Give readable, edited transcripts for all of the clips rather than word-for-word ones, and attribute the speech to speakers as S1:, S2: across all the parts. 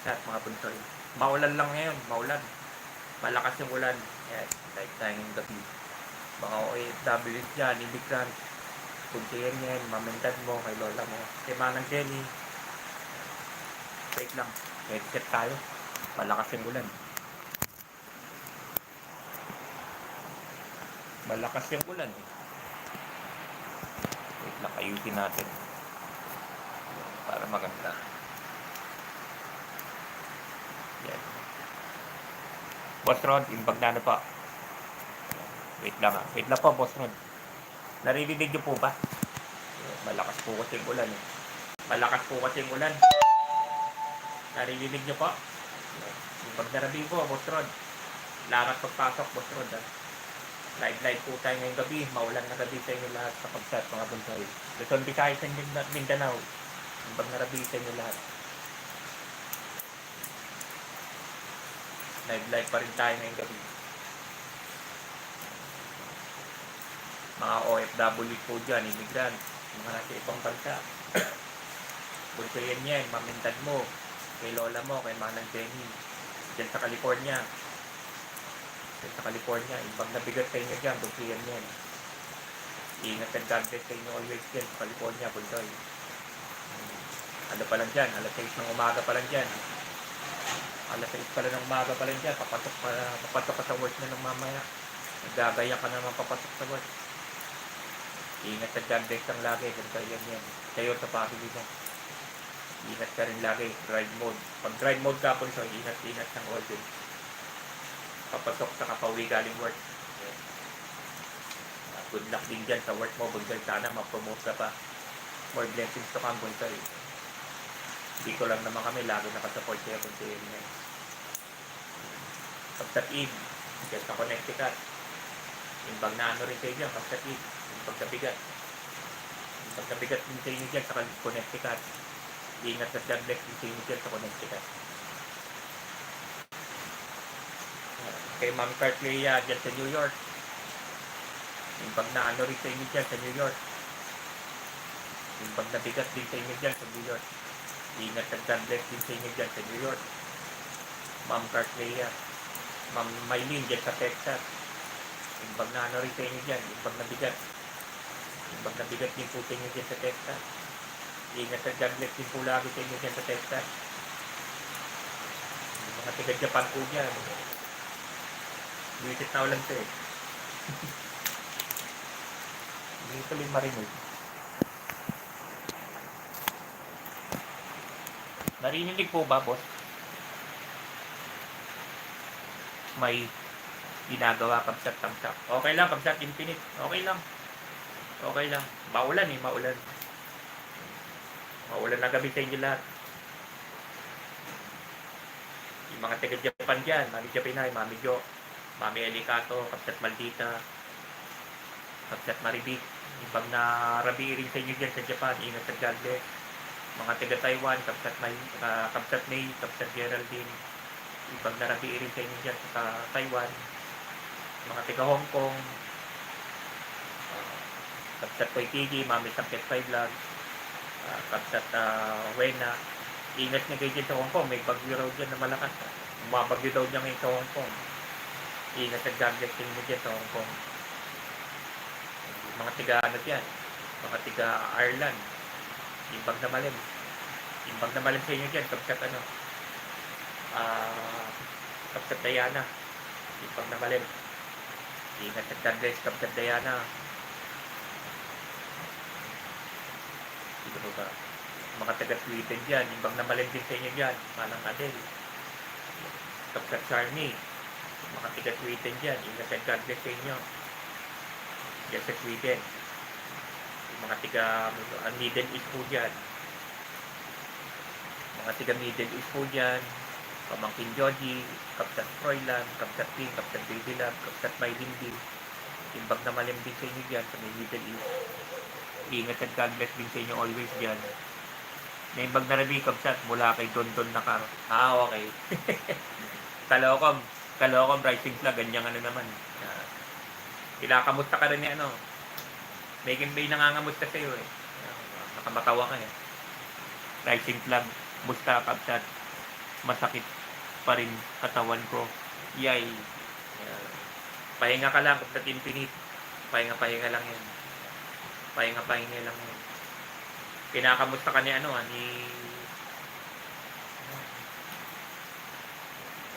S1: At mga punsoy. Maulan lang ngayon, maulan. Malakas yung ulan. Yan, like tayo ng gabi. Mga OFW dyan, immigrant. Punsiyan yan, mamintad mo, kay lola mo. Kay Manang Jenny. Wait lang, headset tayo. Malakas yung ulan. Malakas yung ulan. Wait lang, ayusin natin. Para maganda. Yan. Boss Rod, imbag na ano pa. Wait lang ha. Wait lang po, Boss Rod. Naririnig niyo po ba? Malakas po kasi yung ulan. Malakas po kasi yung ulan. Naririnig niyo po? Imbag na rabi po, Boss Rod. Larat pagpasok, Boss Rod ha. Live po tayo ngayong gabi. Maulan na gabi sa inyo lahat sa pagset mga bunsoy. Luzon, Visayas, and Mindanao. Imbag na rabi sa inyo lahat. Live pa rin tayo ngayong gabi. Mga OFW po dyan, immigrant, mga nasa ibang bansa. Bunsoyan yan, mamintad mo, kay lola mo, kay Manang Jenny, dyan sa California. Dyan sa California, ibang nabigat sa inyo dyan, bunsoyan yan. Ingat and God bless sa inyo always dyan sa California, bunsoy. Ano pa lang dyan, alas 6 ng umaga pa lang dyan. Alas 6 pa lang ng umaga pa lang dyan, papasok ka sa work na ng mamaya. Nagagaya ka naman papasok sa work. Ingat at God bless ang lagi, ganito yan. Kayo sa family mo. Ingat ka rin lagi, drive mode. Pag drive mode ka po, so ingat ng always. Papasok sa kapauwi galing work. Good luck din dyan sa work mo, Bunsoy. Sana ma-promote ka pa. More blessings to come, Bunsoy. Dito lang naman kami, lagi nakasupport kayo, Bunsoy. Pagkat Eve, dyan sa Connecticut. Imbang na ano rin kayo dyan, pagkat Eve. Pagkabigat din sa inyo dyan sa Connecticut. Ingat at God bless din sa inyo dyan sa Connecticut. Kay Ma'am Cartleya dyan sa New York. Yung pag naano rin sa inyo dyan sa New York. Yung pag nabigat din sa inyo dyan sa New York. Ingat at God bless din sa inyo dyan sa New York. Ma'am Cartleya. Ma'am Maylin dyan sa Texas. Yung pag naano rin sa inyo dyan. Yung pag nabigat. Yung pag nabigat din po sa inyo dyan sa Texas. Ingat at God bless din po lagi sa inyo dyan sa Texas. Yung mga taga-Japan po dyan. Visit na ulan siya eh. Hindi tuloy marinig. Narinig po ba, boss? May ginagawa kamsat-kamsat. Okay lang, kamsat infinite. Okay lang. Okay lang. Maulan eh, maulan. Maulan na gabi sa inyo lahat. Yung mga taga-Japan dyan, Mami Japinay, Mami Jo, Mami Elicato, Kapsat Maldita, Kapsat Maribik, ibang na rabi rin sa inyo dyan sa Japan, ingat at God bless. Mga taga-Taiwan, Kapsat May, Kapsat Geraldine, ibang na rabi rin sa inyo dyan sa Taiwan. Mga taga-Hong Kong, Kapsat Koitigi, Mami Sapet Vlog, Kapsat Wena. Ingat nyo kayo dyan sa Hong Kong, may bagyo raw dyan na malakas. Mabagyo daw dyan ngayon sa Hong Kong. Ingat at God bless nyo dyan sa Hong Kong. Mga tiga ano dyan, mga tiga Ireland, imbag na malim sa inyo dyan, kapsat ano, kapsat Diana, imbag na malim. Ingat at God bless, kapsat Diana. Siguro ba, mga taga Sweden dyan, imbag na malim din sa inyo dyan, Manang Adele, kapsat Charmy, mga taga Sweden dyan, ingat at God bless sa inyo. Dyan sa Sweden. Yung mga tiga Middle East po dyan. Mga tiga Middle East po dyan. Pamangkin Joji, Kapsat Froilan, Kapsat Ping, Kapsat Baby Love, Kapsat Maylin din. Imbag na malim din sa inyo dyan sa Middle East. Ingat at God bless din sa inyo always dyan. Naimbag na rabi, Kapsat, mula kay Don Nakar. Okay. Kalokom, Rising Flag, ganyan ano naman. Kinakamusta ka rin ni ano. May nangangamusta sa'yo eh. Nakamatawa ka eh. Rising Flag, musta Kapsat. masakit pa rin katawan ko. Yay. Pahinga ka lang, Kapsat Infinite. Pahinga lang yan. Pahinga lang yan. Kinakamusta ka ni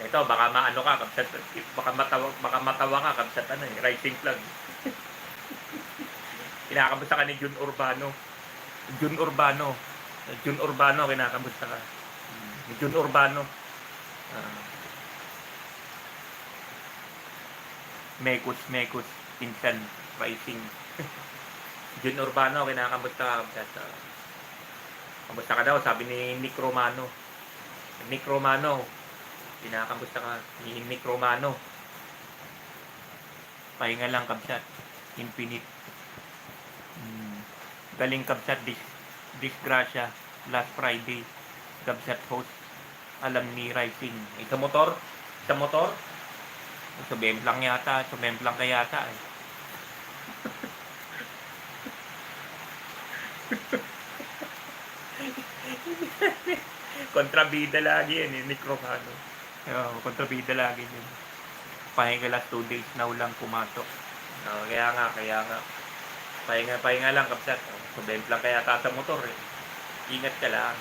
S1: ito, baka maano ka, Kapsat, baka matawa ka, Kapsat, Rising Flag. Kinakamusta ka ni Jun Urbano, kinakamusta ka. Jun Urbano. Mekus, Pinsan, Rising. Jun Urbano, kinakamusta ka, Kapsat. Kamusta ka daw, sabi ni Nick Romano. Kinakamusta ka ni Nick Romano. Pahinga lang, Kapsat. Infinite. Galing, Kapsat. Disgrasya. Last Friday. Kapsat host. Alam ni Rising. Sa motor? Sumemplang ka yata eh. Kontrabida lagi yan eh, Nick Romano. Kontrabida lagi yun. Pahinga last 2 days na ulang pumasok. Kaya nga. Pahinga lang, Kapsat. Sumemplang ka yata sa motor eh. Ingat lang.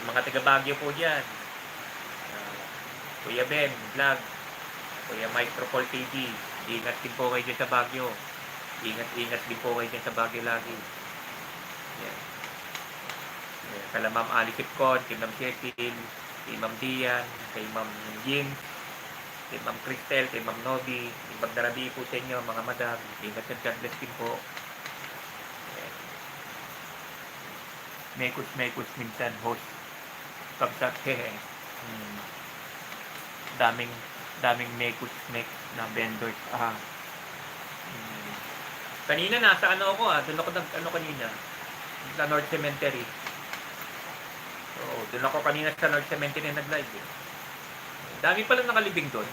S1: Yung mga taga Baguio po dyan. Kuya Ben, vlog. Kuya Mike Paul TV. Ingat din po kayo dyan sa Baguio. Ingat din po kayo dyan sa Baguio lagi. Yan. Kala Ma'am Ali Sipcon, kay Ma'am Cecil, kay Ma'am Dian, kay Ma'am Jim, kay Ma'am Cristel, kay Ma'am Novi, kay Magdarabi po sa inyo, mga madam. Ingat at God bless din po. Mekus minsan, host. Kapsat, daming mekus na vendors. Kanina nasa ako doon ako kanina sa North Cemetery. Doon ako kanina sa North Cemetery nag-live eh. Dami pala nakalibing doon.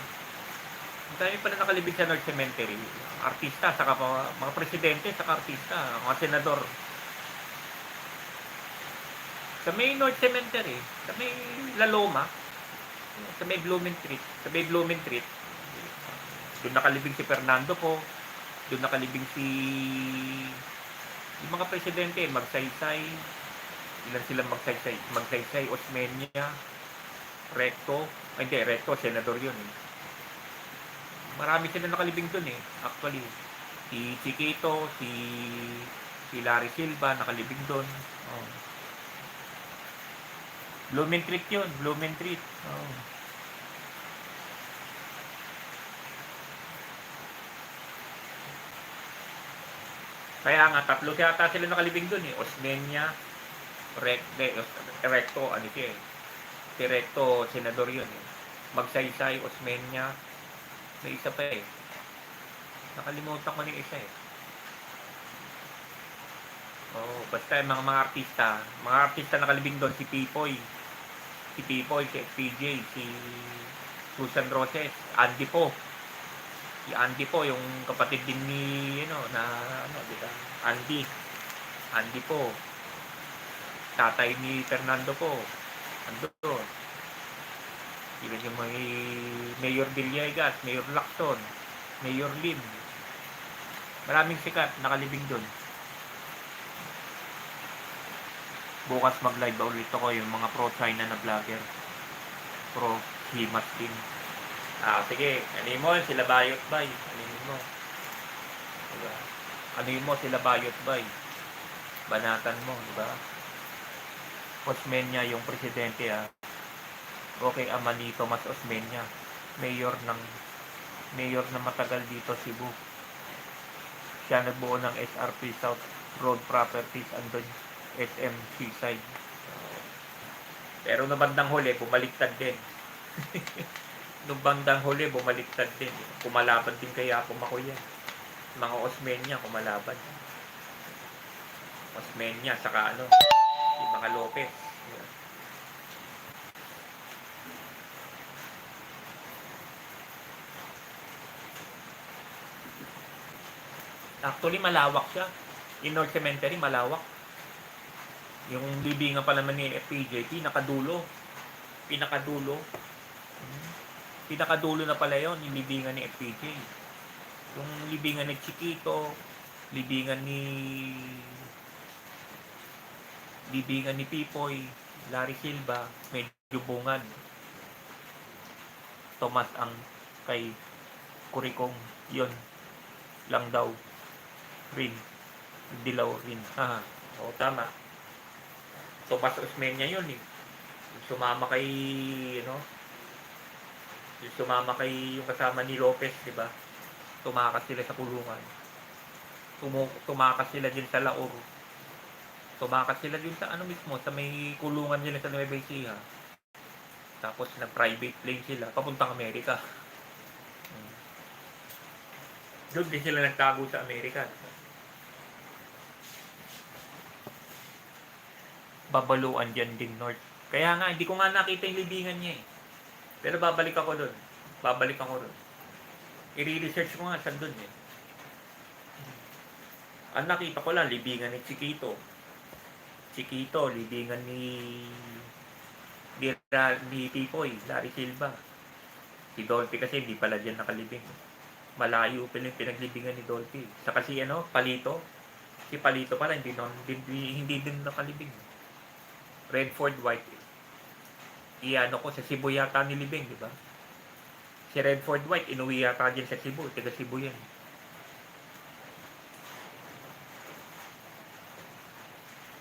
S1: Dami pala nakalibing sa North Cemetery. Artista, saka mga presidente, saka artista, mga senador. Sa may North Cemetery, sa may La Loma, sa may Blooming Street, doon nakalibing si Fernando po, doon nakalibing yung mga presidente, Magsaysay, ilan silang Magsaysay, Osmeña, Recto, senador yun eh. Marami sila nakalibing doon eh, actually. Si Chiquito, si Larry Silva, nakalibing doon. Blooming Street yun, Kaya nga, 3 yata sila nakalibing doon eh. Osmeña, Recto, si Recto, senador yun eh. Magsaysay, Osmeña, may isa pa eh. Nakalimutan ko na yung isa eh. Basta yung mga artista nakalibing doon, si Pipoy, si FPJ, si Susan Roses, Andy po. Si Andy po, yung kapatid din ni, diba? Andy po. Tatay ni Fernando po. Andun. Ilan yung may Mayor Villegas, Mayor Lacson, Mayor Lim. Maraming sikat nakalibing doon. Bukas mag-live ba ulit ako yung mga pro-China na vlogger. Pro-Himas din. Sige. Ano mo? Sila Bayot Bay. Ano mo? Sila Bayot Bay. Banatan mo, diba? Osmeña yung presidente Okay, Amanito Mas Osmeña. Mayor na matagal dito, Cebu. Siya nagbuo ng SRP South Road Properties andun SM Seaside. Pero nung bandang huli, bumaliktad din. Kumalaban din kaya ako yan. Mga Osmeña, kumalaban. Osmeña, saka yung mga Lopez. Actually, malawak siya. In North Cemetery, malawak. Yung libingan pa naman ni FPJ, pinakadulo. Pinakadulo. Pinakadulo na pala yon, yung libingan ni FPJ. Yung libingan ni Chiquito, libingan ni Pipoy, Larry Silva, medyo bungad. Tomas ang kay Kurikong, yon lang daw. Rin. Dilaw rin. Oo, tama. Tomas Osmeña yun eh. Yung sumama kay, yung kasama ni Lopez, di ba? Tumakas sila sa kulungan. Tumakas sila din sa Laor. Tumakas sila din sa mismo, sa may kulungan nila sa Nueva Ecija. Tapos nag-private plane sila, papuntang Amerika. Doon din sila nagtago sa Amerika. Babaluan dyan din North. Kaya nga, hindi ko nga nakita yung libingan niya eh. Pero babalik ako doon. I-research ko nga saan doon eh. Ang nakita ko lang, libingan ni Chiquito. Libingan ni Pipoy, Larry Silva. Si Dolphy kasi hindi pala dyan nakalibing. Malayo pa yung pinaglibingan ni Dolphy. Saka si Palito. Si Palito pala hindi din nakalibing. Redford White. Ko sa Cebu yata nilibing, di ba? Si Redford White, inuwi yata dyan sa Cebu. Taga Cebu yan.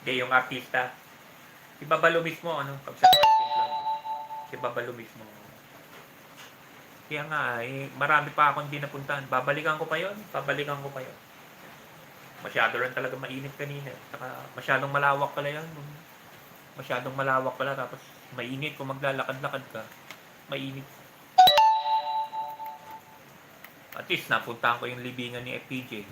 S1: Hindi, yung artista. Si Babalo mismo, pag-subscribing lang. Si Babalo mismo. Kaya nga, marami pa akong hindi napuntahan. Babalikan ko pa yon. Masyado lang talaga mainit kanina. Saka masyadong malawak pala yan. Tapos mainit kung maglalakad-lakad ka. Mainit. At least napuntahan ko yung libingan ni FPJ.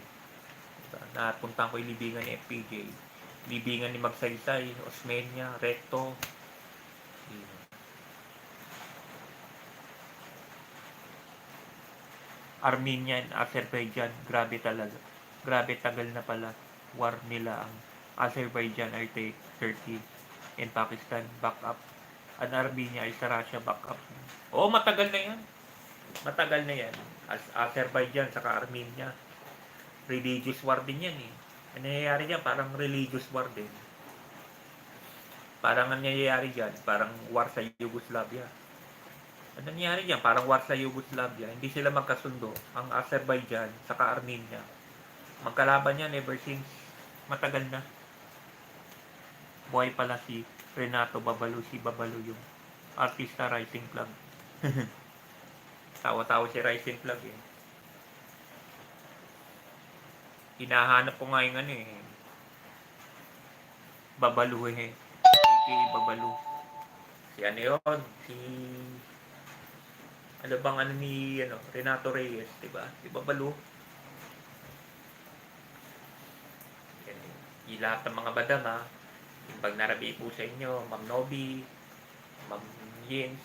S1: Libingan ni Magsaysay, Osmeña, Recto. Armenian, Azerbaijan, grabe talaga. Grabe tagal na pala war nila ang Azerbaijan ay Turkey and Pakistan back up. Ang Armenia ay sa Russia back up. Oo, matagal na yan. Azerbaijan saka Armenia. Religious war din yan eh. Ang nangyayari dyan, parang religious war din. Parang war sa Yugoslavia. Ang nangyayari dyan, parang war sa Yugoslavia. Hindi sila magkasundo. Ang Azerbaijan saka Armenia. Magkalaban yan ever since matagal na. Buhay pala si Renato Babalo, yung artista Rising Plug. Tawa-tawa si Rising Plug eh. Hinahanap ko nga yung Babalo eh. A.K.A. Babalo. Si yun? Ni Renato Reyes, diba? Si Babalo. Yung lahat ng mga badang yung pag narabi po sa inyo, Ma'am Nobi, Ma'am Yins,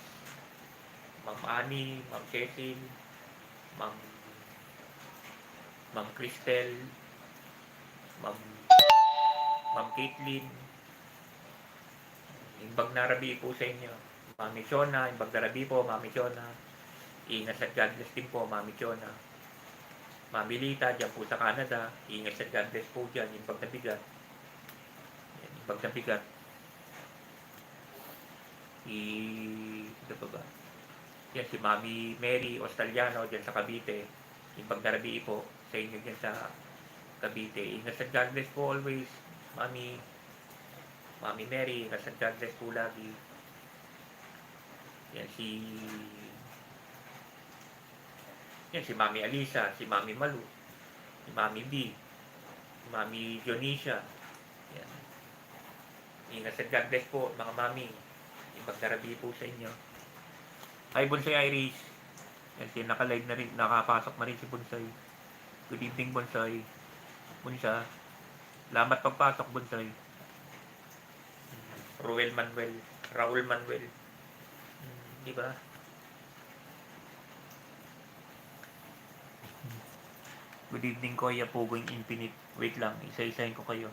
S1: Ma'am Ani, Ma'am Cecil, Ma'am Cristel, Ma'am Caitlin, yung pag narabi po sa inyo, Mami Chona, yung pag narabi po, Mami Chona, ingat sa God bless din po, Mami Chona, Mami Lita, dyan po sa Canada, ingat sa God bless po dyan, yung pag nabigat. Ito ba? Yan, si Mami Mary Australiano dyan sa Cavite. Yung pagdarabi po sa inyo dyan sa Cavite. Ingat sa God bless po always, Mami Mary. Ingat sa God bless po lagi. Yan si Mami Alisa, si Mami Malu, si Mami B, si Mami Dionisia. Yan. Ingat sa God bless po, mga mami. Ipagdarabi po sa inyo. Hi, Bonsai Iris. Yan, naka-live na rin, nakapasok na rin si Bonsai. Good evening, Bonsai. Bunsa. Salamat pagpasok, Bonsai. Raul Manuel. Di ba? Good evening, Kuya Pugong Infinite. Wait lang, isa-isahin ko kayo.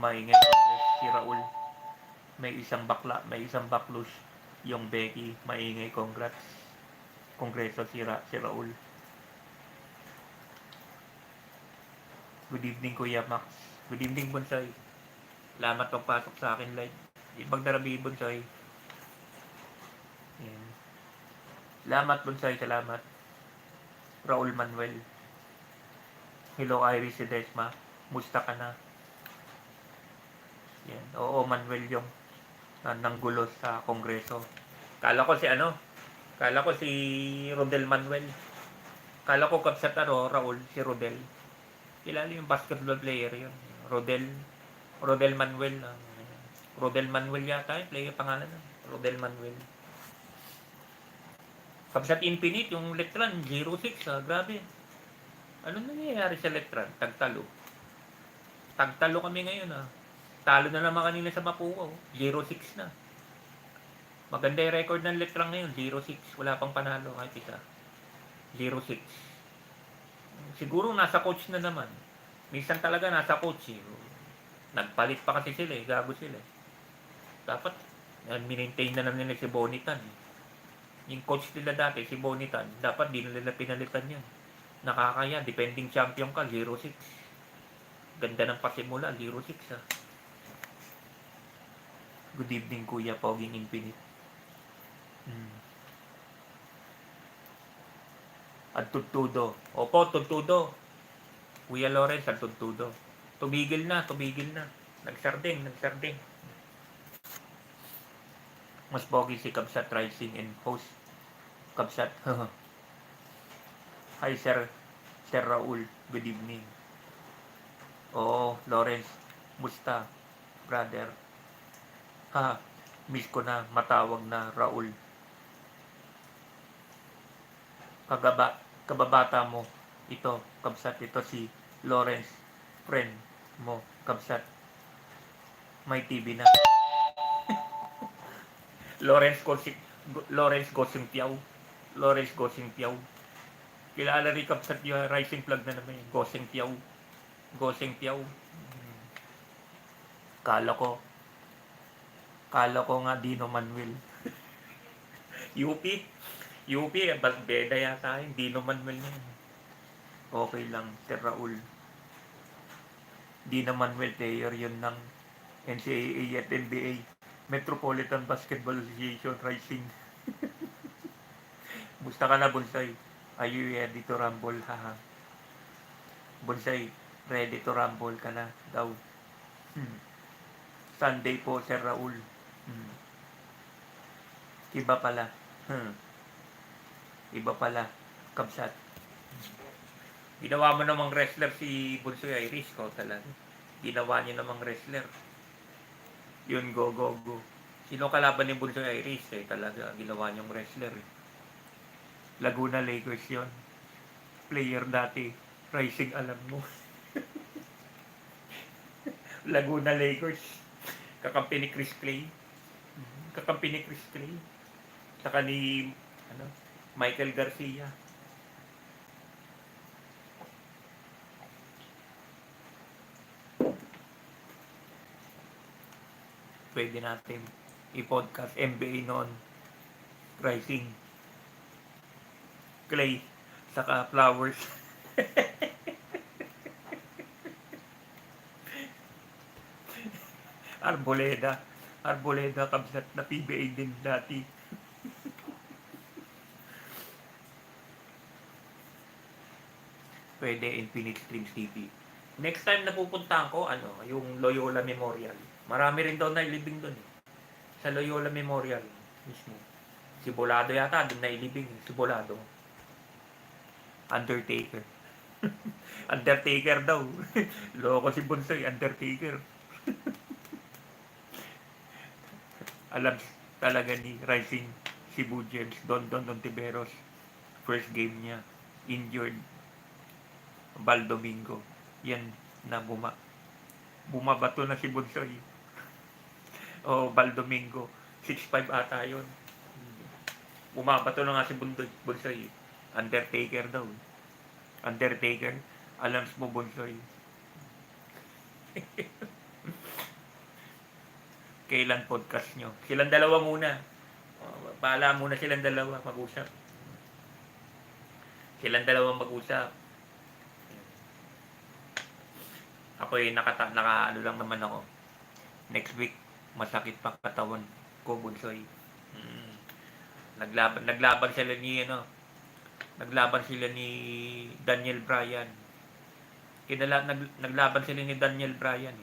S1: maingay congress si Raul. May isang bakla, may isang baklus yung Becky, maingay kongreso si Raul. Good evening Kuya Max. Good evening Bonsai. Salamat pagpasok sa akin live. Ibang darabi Bonsai. Yan. Salamat Bonsai, salamat. Raul Manuel. Hello Iris Desma. Musta ka na? Yan. Oo, Manuel yung nanggulo sa kongreso. Kala ko si Rodel Manuel. Kala ko kapsat Raul, si Rodel. Kilala yung basketball player yun. Rodel Manuel. Rodel Manuel yata yung player pangalan. Rodel Manuel. Kapsat Infinite, yung Letran, 06. Grabe. Ano nangyayari sa Letran? Tagtalo kami ngayon. Talo na naman kanina sa Mapua. 06 na. Maganda yung record ng Letran ngayon. 06. Wala pang panalo kahit isa. 06. Siguro nasa coach na naman. Minsan talaga nasa coach. Nagpalit pa kasi sila. Gago sila. Dapat minmaintain na lang nila si Bonitan. Yung coach nila dati, si Bonitan, dapat di nila pinalitan yan. Nakakaya. Depending champion ka, 06. Ganda ng pasimula, 06 Good evening, Kuya Poging Infinite. At Tutudo. Opo, Tutudo. Kuya Lawrence, at Tutudo. Tumigil na. Nagsarding. Mas pogi si Kabsat Rising and host. Kabsat. Hi, Sir Raul. Good evening. Oo, Lawrence. Musta, brother? Miss ko na. Matawag na, Raul. Kababata mo. Ito, Kabsat. Ito si Lawrence. Friend mo, Kabsat. May TV na. Lawrence Gosing Piaw. Kilala rin Kabsat yung rising flag na naman. Gosing Piaw. Kala ko nga Dino Manuel. UP, beda yata yung Dino Manuel na yun. Okay lang, Sir Raul. Dino Manuel player yun ng NCAA at NBA. Metropolitan Basketball Association Rising. Musta ka na, Bonsai? Are you ready to rumble? Haha. Bonsai, ready to rumble ka na daw. Sunday po, Sir Raul. Iba pala. Iba pala. Kabsat. Ginawa mo namang wrestler si Bunsoy Iris ko talaga. Ginawa niya namang wrestler. Yun, go. Sino kalaban ni Bunsoy Iris? Talaga, ginawa niyang wrestler. Laguna Lakers yun. Player dati. Rising, alam mo. Laguna Lakers. Kakampi ni Chris Clay. Saka ni Michael Garcia. Pwede natin i-podcast NBA noon. Rising. Clay. Saka Flowers. Arboleda Kabsat na PBA din dati. Pwede Infinite Streams TV. Next time na pupuntahan ko, yung Loyola Memorial. Marami rin daw na ilibing doon. Sa Loyola Memorial mismo. Si Bolado yata, doon na ilibing. Si Bolado. Undertaker. Undertaker daw. Loko si Bonsoy, Undertaker. Alam talaga ni Rising Cebu Gems, Don Ontiveros. First game niya, injured. Baldomingo. Yan na bumabato na si Bonsoy. Baldomingo. 6'5 ata yun. Bumabato na nga si Bonsoy. Undertaker daw. Undertaker. Alam mo Bonsoy. Kailan podcast nyo? Silang dalawa muna. Bahala muna silang dalawa mag-usap. Silang dalawa mag-usap. Ako ano lang naman ako. Next week, masakit pa katawan ko, Bunsoy. Naglaban sila ni Daniel Bryan. Naglaban sila ni Daniel Bryan.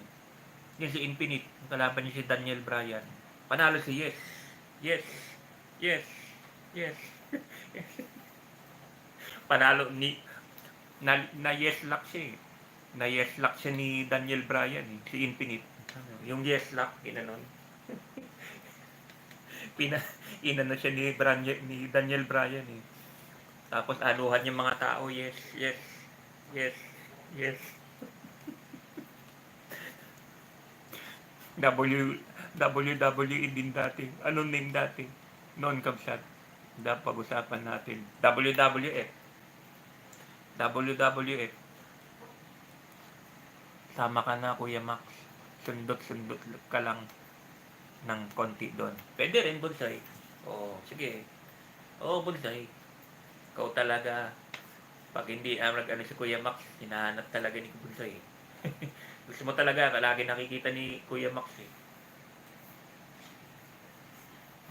S1: Yung si Infinite, kalaban niya si Daniel Bryan. Panalo si Yes. Yes. Yes. Yes. Panalo ni na yes lock siya eh. Na yes lock siya ni Daniel Bryan eh. Si Infinite. Yung yes lock, inanon. Inano siya ni Daniel Bryan eh. Tapos anuhan yung mga tao, yes, yes, yes, yes. WWE din dati. Anong name dati? Non-Kamsat. Pag-usapan natin. WWF. WWF. Sama ka na, Kuya Max. Sundot-sundot ka lang ng konti doon. Pwede rin, Bonsai. Oo, sige. Oo, Bonsai. Ikaw talaga, pag hindi nag-ano si Kuya Max, hinahanap talaga ni Bonsai. Gusto mo talaga, lagi nakikita ni Kuya Max eh.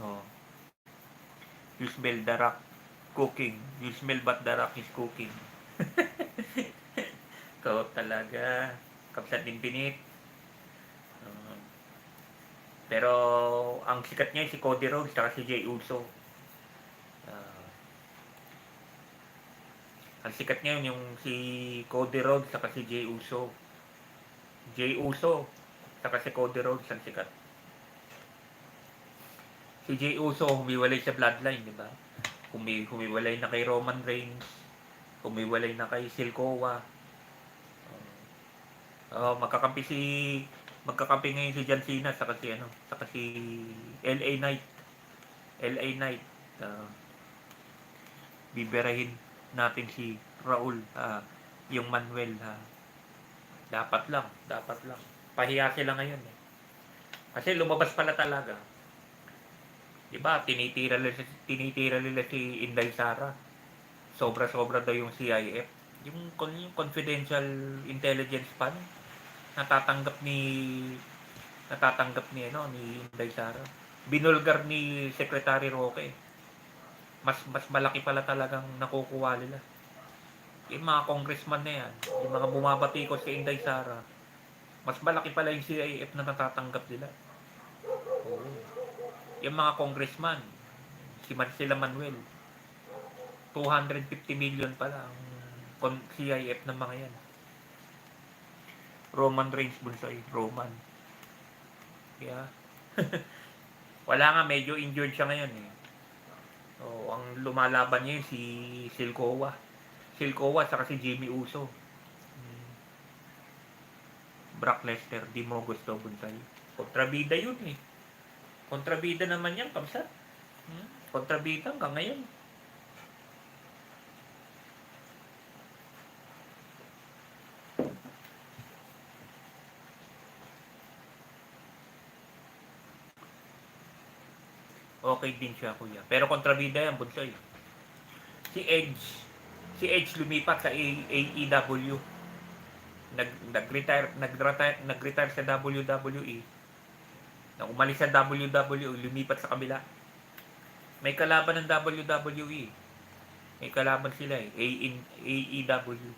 S1: Oh. You smell the rock cooking. You smell but the rock is cooking. Ikaw talaga, Kamsat Infinite. Pero ang sikat niya si Cody Rhodes at si Jey Uso. Ang sikat niya yung si Cody Rhodes at si Jey Uso. Jey Uso at si Cody Rhodes ang sikat. Si Jey Uso humiwalay sa bloodline, di ba? Humiwalay na kay Roman Reigns, humiwalay na kay Silcoa. Magkakampi ngayon si John Cena saka si LA Knight. LA Knight. Biberahin natin si Raul, yung Manuel. Dapat lang. Pahiya sila ngayon eh. Kasi lumabas pala talaga. Diba, tinitira nila si Inday Sara. Sobra-sobra daw yung CIF. Yung confidential intelligence pan natatanggap ni Inday Sara. Binulgar ni Secretary Roque. Mas malaki pala talagang nakukuha nila. Yung mga congressman na yan, yung mga bumabatikos kay Inday Sara, mas malaki pala yung CIF na natatanggap nila. Yung mga congressman, si Marcela Manuel, 250 million pala ang CIF ng mga yan. Roman Reigns, Bonsai, Roman. Kaya, wala nga, medyo injured siya ngayon eh. So, ang lumalaban niya si Silcoa saka si Jimmy Uso. Brock Lesnar, di mo gusto, Bonsai. Kontrabida yun eh. Kontrabida naman yan, Kamsat. Kontrabida hanggang ngayon. Okay din siya, kuya. Pero kontrabida yan, Bonsai. Si Edge lumipat sa AEW. Nag-retire sa WWE. Nang umalis sa WWE, lumipat sa kabila. May kalaban ng WWE. May kalaban sila eh. AEW.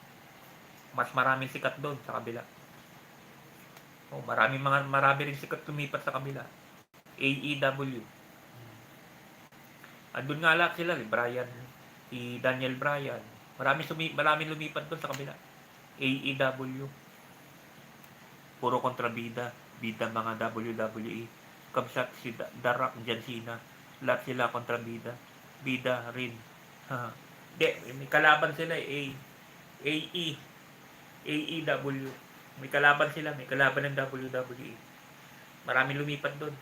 S1: Mas maraming sikat doon sa kabila. Marami rin sikat lumipat sa kabila. AEW. Andun nga lahat sila, si Daniel Bryan. Maraming lumipat doon sa kabila. AEW. Puro kontrabida. Bida mga WWE. Kamsat si The Rock, John Cena. Lahat sila kontrabida. Bida rin. May kalaban sila AEW. May kalaban sila. May kalaban ng WWE. Maraming lumipat doon.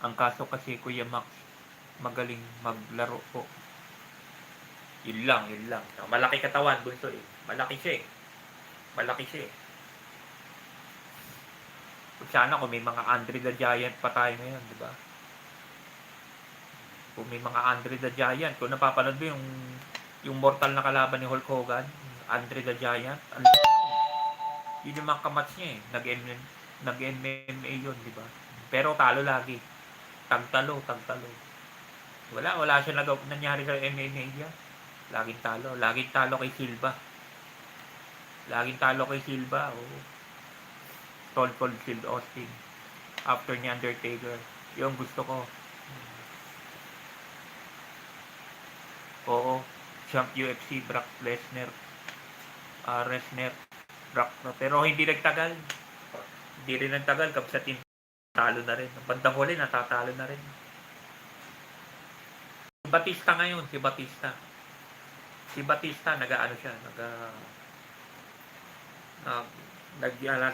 S1: Ang kaso kasi, Kuya Max, magaling maglaro po. Yun lang. Malaki katawan, Bunso eh. Malaki siya eh. sana kung may mga Andre the Giant pa tayo ngayon, di ba? Kung may mga Andre the Giant, kung napapanood mo yung mortal na kalaban ni Hulk Hogan, Andre the Giant, yun yung mga kamats niya eh. Nag-MMA yun, di ba? Pero talo lagi. Tagtalo. Wala siya nangyari sa MMA niya. Laging talo kay Silva. Oh. Stone Cold Steve Austin. After ni Undertaker. Yung gusto ko. Oo. Champ UFC, Brock Lesnar. Pero hindi nagtagal. Hindi rin nagtagal. Kapsatin, talo na rin. Ang bandang huli, natatalo na rin. Si Batista, nag-ano siya,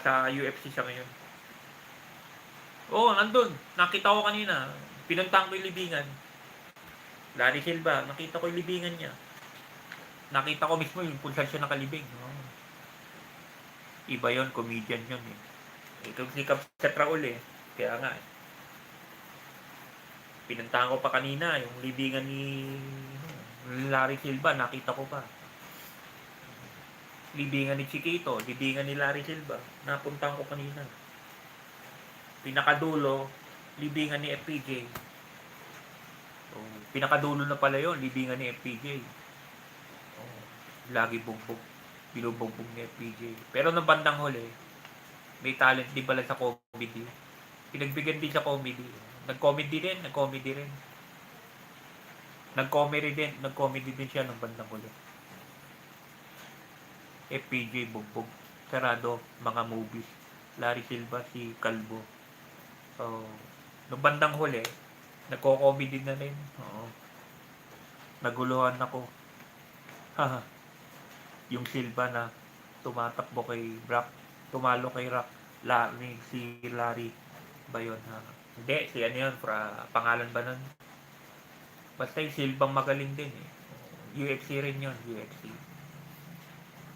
S1: sa UFC siya ngayon. Oo, nandun. Nakita ko kanina. Pinuntahan ko yung libingan. Larry Silva, nakita ko yung libingan niya. Nakita ko mismo yung kung saan siya nakalibing. Oh. Iba yon, comedian yun eh. Ito sikap sa Raul eh. Kaya nga eh. Pinuntahan ko pa kanina yung libingan ni Larry Silva, nakita ko pa. Libingan ni Chiquito, libingan ni Larry Silva, napuntahan ko kanina. Pinakadulo, libingan ni FPJ. Oh, pinakadulo na pala yon, libingan ni FPJ. Oh, lagi bugbog, binubugbog ni FPJ. Pero nang bandang huli, may talent din pala sa comedy. Pinagbigyan din sa comedy. Nag-comedy din. Nag-comedy din siya nung bandang huli. FPJ bugbog. Sarado, mga movies. Larry Silva, si Calvo. So, nung bandang huli, nagko-comedy na rin. Oo. Naguluhan ako. Haha. Yung Silva na tumatakbo kay Brock, tumalo kay Rock, si Larry ba yun? Hindi, si ano yun, pangalan ba nun? Basta yung Silvang magaling din eh. UFC rin yun, UFC.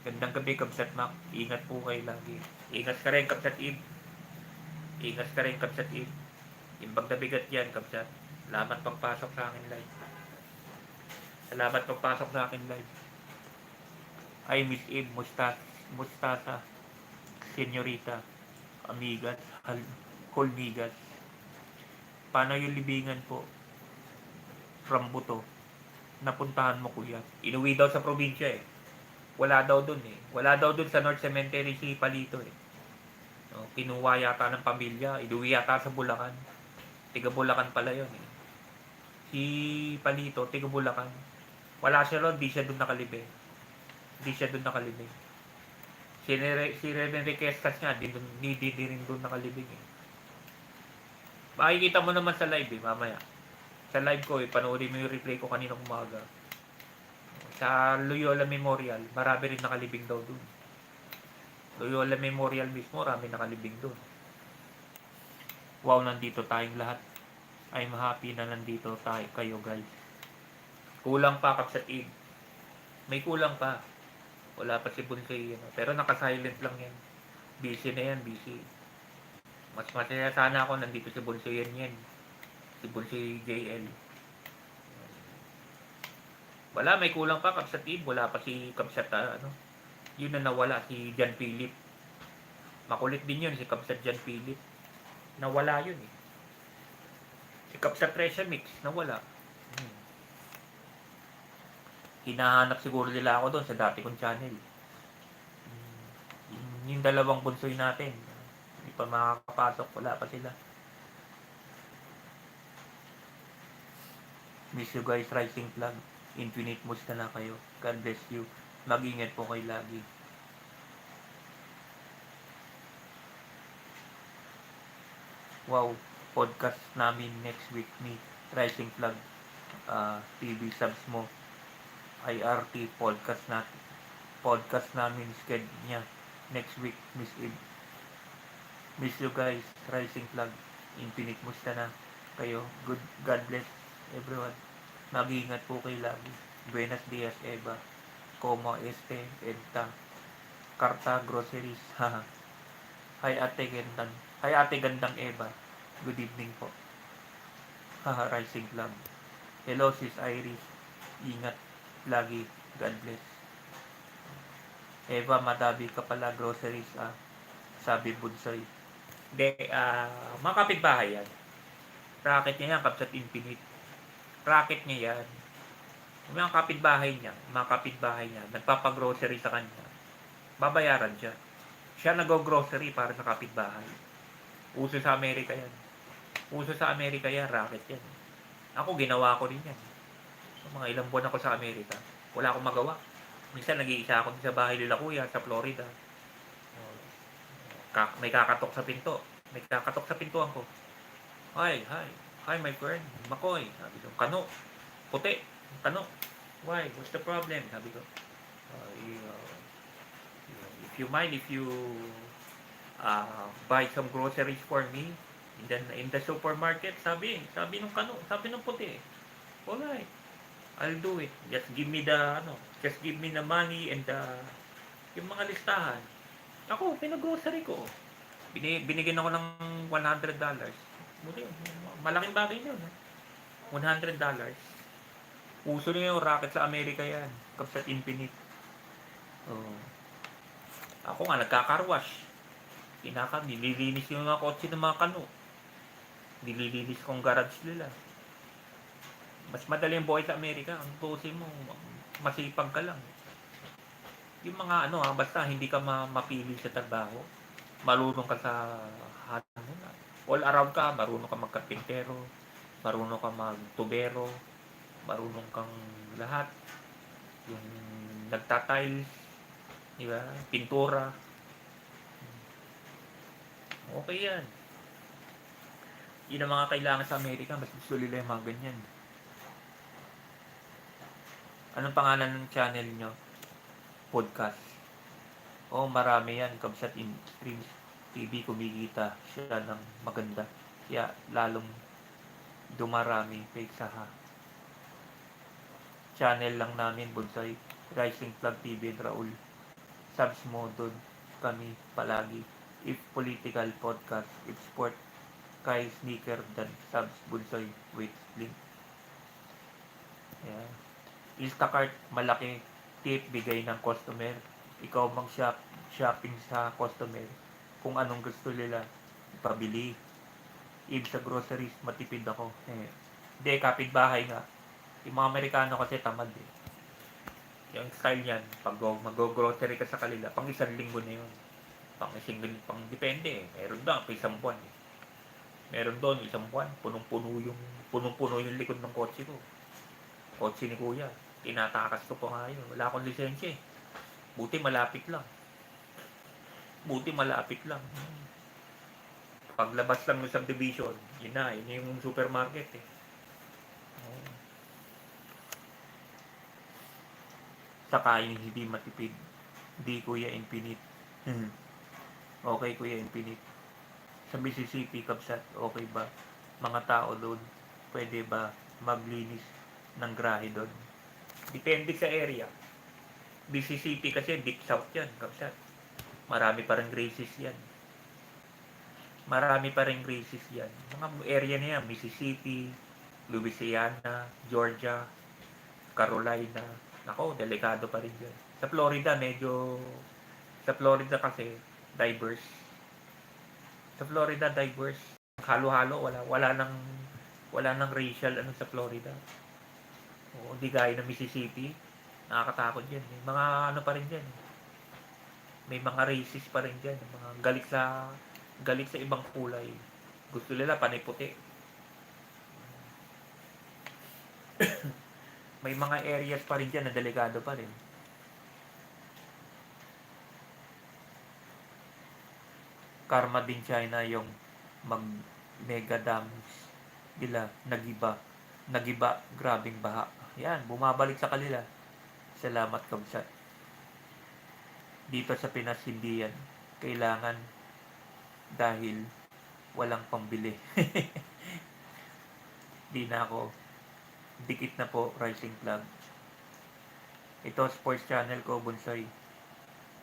S1: Gandang gabi, Kabsat Mac. Ingat po kayo lagi. Ingat ka rin, Kabsat Ib. Imbag na bigat yan, Kabsat. Salamat pagpasok sa akin live. Ay, Miss Ib, Mustasa, Senyorita, Amigas, Holmigas. Paano yung libingan po? From Buto. Napuntahan mo, kuya. Inuwi daw sa probinsya eh. Wala daw dun sa North Cemetery si Palito eh. No, kinuha yata ng pamilya. Inuwi yata sa Bulacan. Tiga Bulacan pala yun eh. Si Palito, tiga Bulacan. Wala siya ron, di siya dun nakalibing. Si Reven Requestas nga, di rin dun nakalibing eh. Makikita mo naman sa live eh, mamaya. Sa live ko eh, panoorin mo yung replay ko kaninang umaga. Sa Loyola Memorial, marami rin nakalibing daw dun. Loyola Memorial mismo, marami nakalibing dun. Wow, nandito tayong lahat. I'm happy na nandito kayo guys. Kulang pa, Kapsat Ib. May kulang pa. Wala pa si Bunsoy. Pero naka-silent lang yan. Busy na yan, busy. Mas masaya sana ako nandito si Bunsoy yan. Si Bunsoy JL. Wala, may kulang pa, Kapsat Ib. Wala pa si Kapsat, yun na nawala, si John Philip. Makulit din yun, si Kapsat John Philip. Nawala yun eh. Si Kapsat Treasure Mix, nawala. Hinahanap siguro nila ako doon sa dati kong channel. Yung dalawang Bunsoy natin. Hindi pa makakapasok, wala pa sila. Miss you guys, Rising Flag. Infinite musta na kayo. God bless you. Mag-ingat po kayo lagi. Wow, podcast namin next week ni Rising Flag. TV subs mo. IRT podcast namin schedule niya next week, Miss Ib. Miss you guys, Rising Flag. Infinite musta na kayo. God bless everyone. Mag-iingat po kayo lagi. Buenos dias, Eva. Como este, Edta. Carta Groceries. Hi ate gandang. Hi ate gandang Eva. Good evening po. Haha, Rising Club. Hello sis Iris. Ingat lagi. God bless. Eva, madami ka pala groceries ah. Sabi Bunsoy. Hindi, mga kapitbahay yan. Racket niya yan, Kapsat Infinite. Racket niya yan. Yung mga kapitbahay niya, nagpapagrocery sa kanya. Babayaran siya. Siya nag-grocery para sa kapitbahay. Uso sa Amerika yan. Uso sa Amerika yan, racket yan. Ako, ginawa ko rin yan. Mga ilang buwan ako sa Amerika. Wala akong magawa. Minsan, nag-iisa ako sa bahay nila kuya sa Florida. May kakatok sa pinto. May kakatok sa pintuan ko. Hi, hi. Hi, my friend. Makoy. Sabi ko, kano. Puti. Kano. Why? What's the problem? Sabi ko. If you mind, if you buy some groceries for me in the supermarket, sabi nung kano, sabi nung puti. Alright. I'll do it. Just give me the money and yung mga listahan. Ako, pinag-grocery ko. Binigyan ako ng $100. Buti, malaking bagay yun. $100. Uso na yung racket sa Amerika yan. Kapsat Infinite. Oh. Ako nga, nagkakarwash. Nililinis yung mga kotse ng mga kano. Nililinis kong garage nila. Mas madali yung buhay sa Amerika. Ang tusin mo, masipag ka lang. Yung mga basta hindi ka mapili sa trabaho. Marunong ka sa all around ka, marunong ka magkarpintero, marunong ka magtubero, marunong kang lahat. Yung nagtatiles, di ba? Pintura. Okay yan. Yun ang mga kailangan sa Amerika. Mas gusto nila yung mga ganyan. Anong pangalan ng channel nyo? Podcast. Oh, marami yan. Kabsat in Streams TV, kumikita siya ng maganda. Kaya lalong dumarami kaysa channel lang namin, Bonsai. Rising Club TV and Raul. Subs mo doon kami palagi. If political podcast, if sport, kay sneaker dan subs Bonsai. Wait, link. Yeah. Instacart, malaki tip bigay ng customer. Ikaw shopping sa customer kung anong gusto nila ipabili. Sa groceries, matipid ako. Hindi, kapitbahay nga. Yung mga Amerikano kasi tamad eh. Yung style yan, pag mag-grocery ka sa kanila, pang isang linggo na yun. Pang depende eh. Meron doon, pang isang buwan eh. Meron doon, isang buwan, punong-puno yung likod ng kotse ko. Kotse ni kuya. Tinatakas ko pa nga yun. Wala akong lisensya eh. Buti malapit lang. Paglabas lang ng subdivision, yun yung supermarket eh. Saka yung hindi matipid. Di Kuya Infinite. Okay Kuya Infinite. Sa Mississippi, Kabsat, okay ba? Mga tao doon, pwede ba maglinis ng grahe doon? Depende sa area. Mississippi kasi deep south yan, Kabsat. Marami pa rin racist yan. Mga area na yan, Mississippi, Louisiana, Georgia, Carolina. Nako, delikado pa rin yan. Sa Florida kasi, diverse. Halo-halo, wala nang racial sa Florida. O, hindi gaya ng Mississippi. Nakakatakot yan. May mga pa rin yan. May mga racist pa rin dyan. Mga galit sa ibang kulay. Gusto nila panay puti. May mga areas pa rin dyan na delikado pa rin. Karma din China yung mag-mega dams nila nagiba, grabing baha. Yan, bumabalik sa kanila. Salamat Kabsat. Dito sa Pinas hindi yan kailangan dahil walang pambili. Di na ako. Dikit na po, Rising Club. Ito, sports channel ko, Bonsai.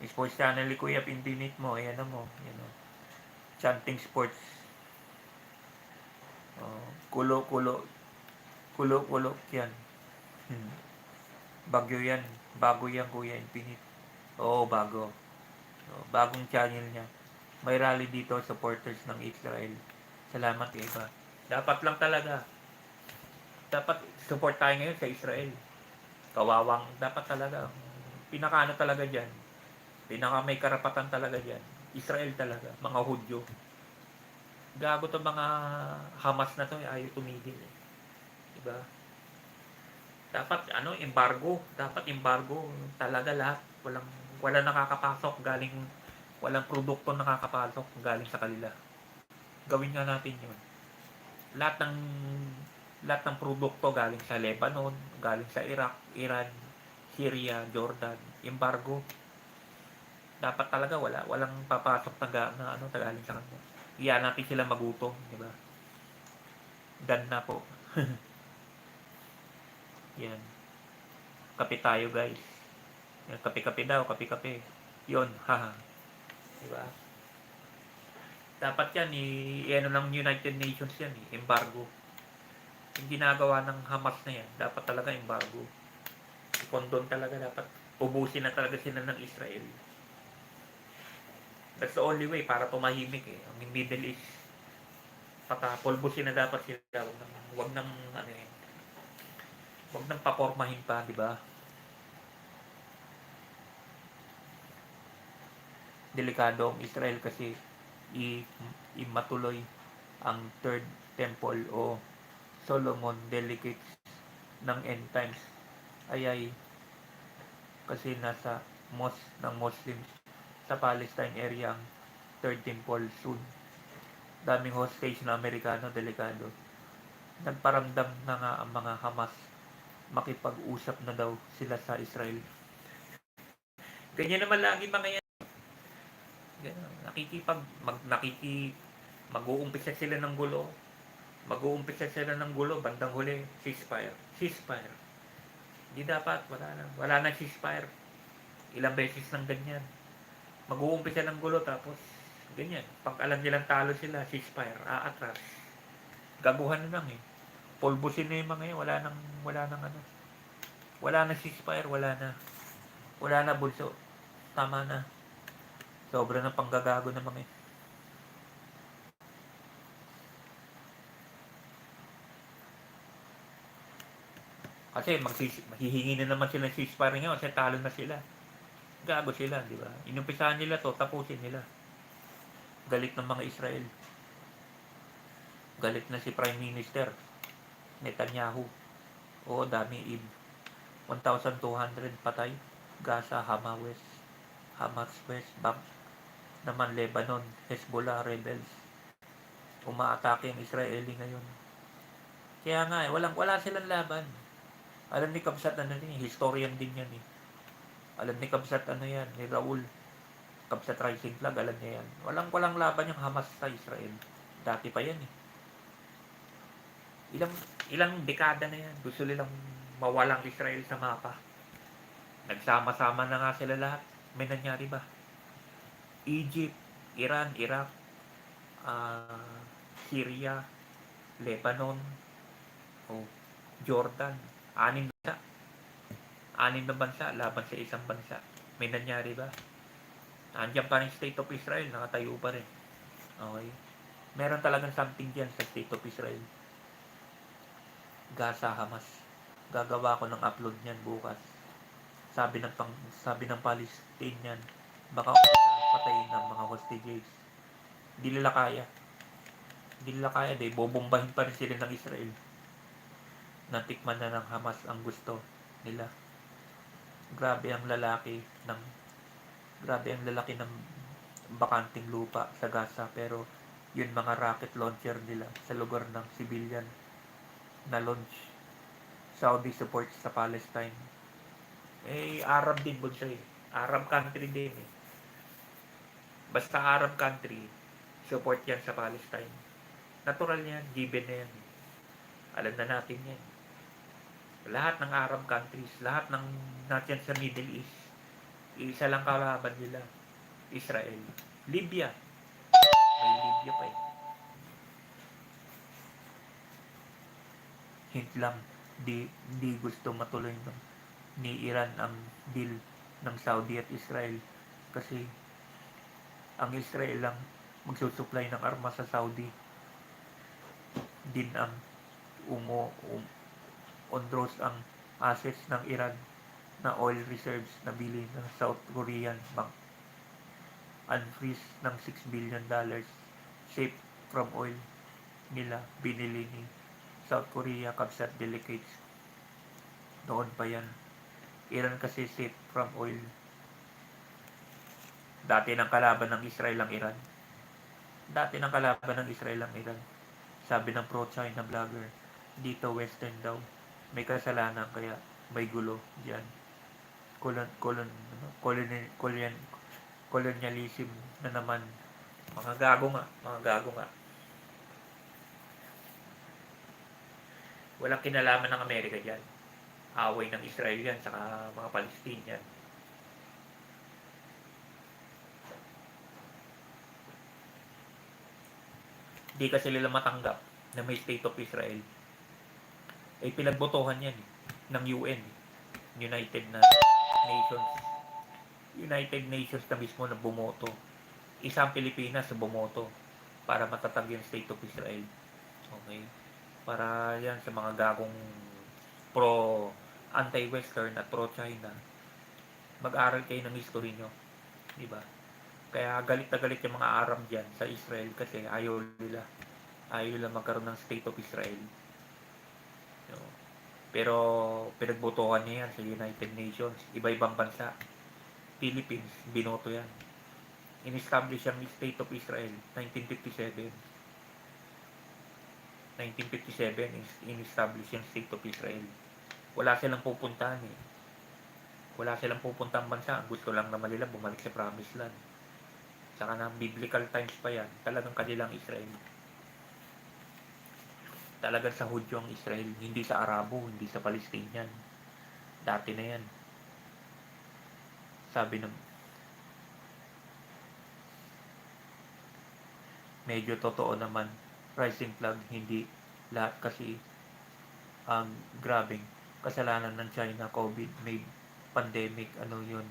S1: Sports channel ni Kuya Infinite mo. Ayan mo. Yan o. Chanting Sports. Kulo-kulo. Kulo-kulo yan. Bagyo yan. Bago yan, Kuya Infinite. Oo, bago. Bagong channel niya. May rally dito, supporters ng Israel. Salamat, Eva. Dapat lang talaga. Dapat support tayo ngayon sa Israel. Kawawang, dapat talaga. Pinakaano talaga dyan. Pinaka may karapatan talaga dyan. Israel talaga. Mga Hudyo. Gago to mga Hamas na to. Ayaw tumigil. Diba? Dapat embargo. Dapat embargo. Talaga lahat. Walang nakakapasok galing, walang produkto nakakapasok galing sa kanila. Gawin nga natin yun. Lahat ng produkto galing sa Lebanon, galing sa Iraq, Iran, Syria, Jordan, embargo. Dapat talaga walang papasok na galing sa kanila. Iyan natin sila magutom, di ba? Dan na po. Yan. Kape tayo, guys. Yan, kape-kape daw, kape-kape. Yon, haha. Di ba? Dapat yan, ng United Nations yan, embargo. Yung ginagawa ng Hamas na yan, dapat talaga embargo. Kondon talaga dapat. Ubusin na talaga sila ng Israel. That's the only way para tumahimik ang Middle East. Pulbusin na dapat sila. Wag nang papormahin pa, di ba? Delikado ang Israel kasi matuloy ang third temple o Solomon delicates ng end times. Ay kasi nasa mosque ng Muslims sa Palestine area ang third temple soon. Daming hostage na Amerikano, delikado. Nagparamdam na nga ang mga Hamas, makipag-usap na daw sila sa Israel. Ganyan naman lagi mga yan. Mag-uumpisa sila ng gulo. Bandang huli, ceasefire. Hindi dapat, wala na ceasefire. Ilang beses ng ganyan. Mag-uumpisa ng gulo tapos ganyan. Pag alam nilang talo sila, ceasefire, aatras. Gaguhan na lang Pulbusin na yung mga yan, wala na ceasefire, wala na bulso. Tama na. Sobra ng panggagago ng mga yan. Kasi maghihingi na naman sila ng ceasefire ngayon kasi talo na sila. Gago sila, di ba? Inumpisahan nila to, tapusin nila. Galit ng mga Israel. Galit na si Prime Minister Netanyahu. Oo, dami 1,200 patay. Gaza, Hamas West Bank. Naman Lebanon, Hezbollah rebels. Umaatake ang Israeli ngayon. Kaya nga wala silang laban. Alam ni Kabsat historian din yan Alam ni Kabsat yan, ni Raul. Kabsat Rising Flag, alam niya yan. Walang laban yung Hamas sa Israel. Dati pa yan Ilang dekada na yan. Gusto nilang mawalang Israel sa mapa. Nagsama-sama na nga sila lahat. May nangyari ba? Egypt, Iran, Iraq, Syria, Lebanon, Jordan. 6 na bansa laban sa isang bansa. May nangyari ba? Andiyan pa rin State of Israel, nakatayo pa rin. Okay? Meron talagang something dyan sa State of Israel. Gaza, Hamas. Gagawa ko ng upload niyan bukas. Sabi ng Palestinian, baka patayin ng mga hostages. Hindi nila kaya. Dahil bobombahin pa rin sila ng Israel. Natikman na ng Hamas ang gusto nila. Grabe ang lalaki ng bakanting lupa sa Gaza, pero yun mga rocket launcher nila sa lugar ng civilian na launch. Saudi support sa Palestine. Arab din po siya Arab country din Basta Arab country, support yan sa Palestine. Natural yan, given na yan. Alam na natin yan. Lahat ng Arab countries, lahat ng natin sa Middle East, isa lang kalaban nila, Israel. Libya. May video pa eh. Hint lang, di gusto matuloy ni Iran ang deal ng Saudi at Israel kasi ang Israel lang magsusupply ng armas sa Saudi din ang on-draws ang assets ng Iran na oil reserves na bili ng South Korean bank. Unfreeze ng $6 billion safe from oil nila binili ni South Korea kabsat delegates. Noon pa yan. Iran kasi safe from oil. Dati ng kalaban ng Israel ang Iran. Dati ng kalaban ng Israel ang Iran. Sabi ng pro-China vlogger, dito Western daw. May kasalanan kaya may gulo diyan. Colonialism na naman. Mga gago nga. Walang kinalaman ng Amerika diyan. Away ng Israel yan saka mga Palestinian. Di kasi nila matanggap na may State of Israel. Eh pinagbotohan yan ng UN, United Nations na mismo na bumoto. Isang Pilipinas na bumoto para matatag yung State of Israel. Okay? Para yan sa mga gagong anti-Western at pro-China. Mag-aral kayo ng history nyo. Diba? Kaya galit na galit yung mga Arab dyan sa Israel kasi ayaw nila magkaroon ng State of Israel. Pero pinagbotohan niya yan sa United Nations. Iba-ibang bansa. Philippines, binoto yan. In-establish ang State of Israel 1957. 1957 in-establish yung State of Israel. Wala silang pupuntahan eh. Wala silang pupuntang bansa. Gusto lang naman nila bumalik sa Promised Land. Saka na biblical times pa yan. Talagang kanilang Israel. Talagang sa Hudyo ang Israel. Hindi sa Arabo, hindi sa Palestinian. Dati na yan. Sabi ng medyo totoo naman. Rising flag, hindi lahat kasi ang grabing kasalanan ng China, COVID, may pandemic, ano yun.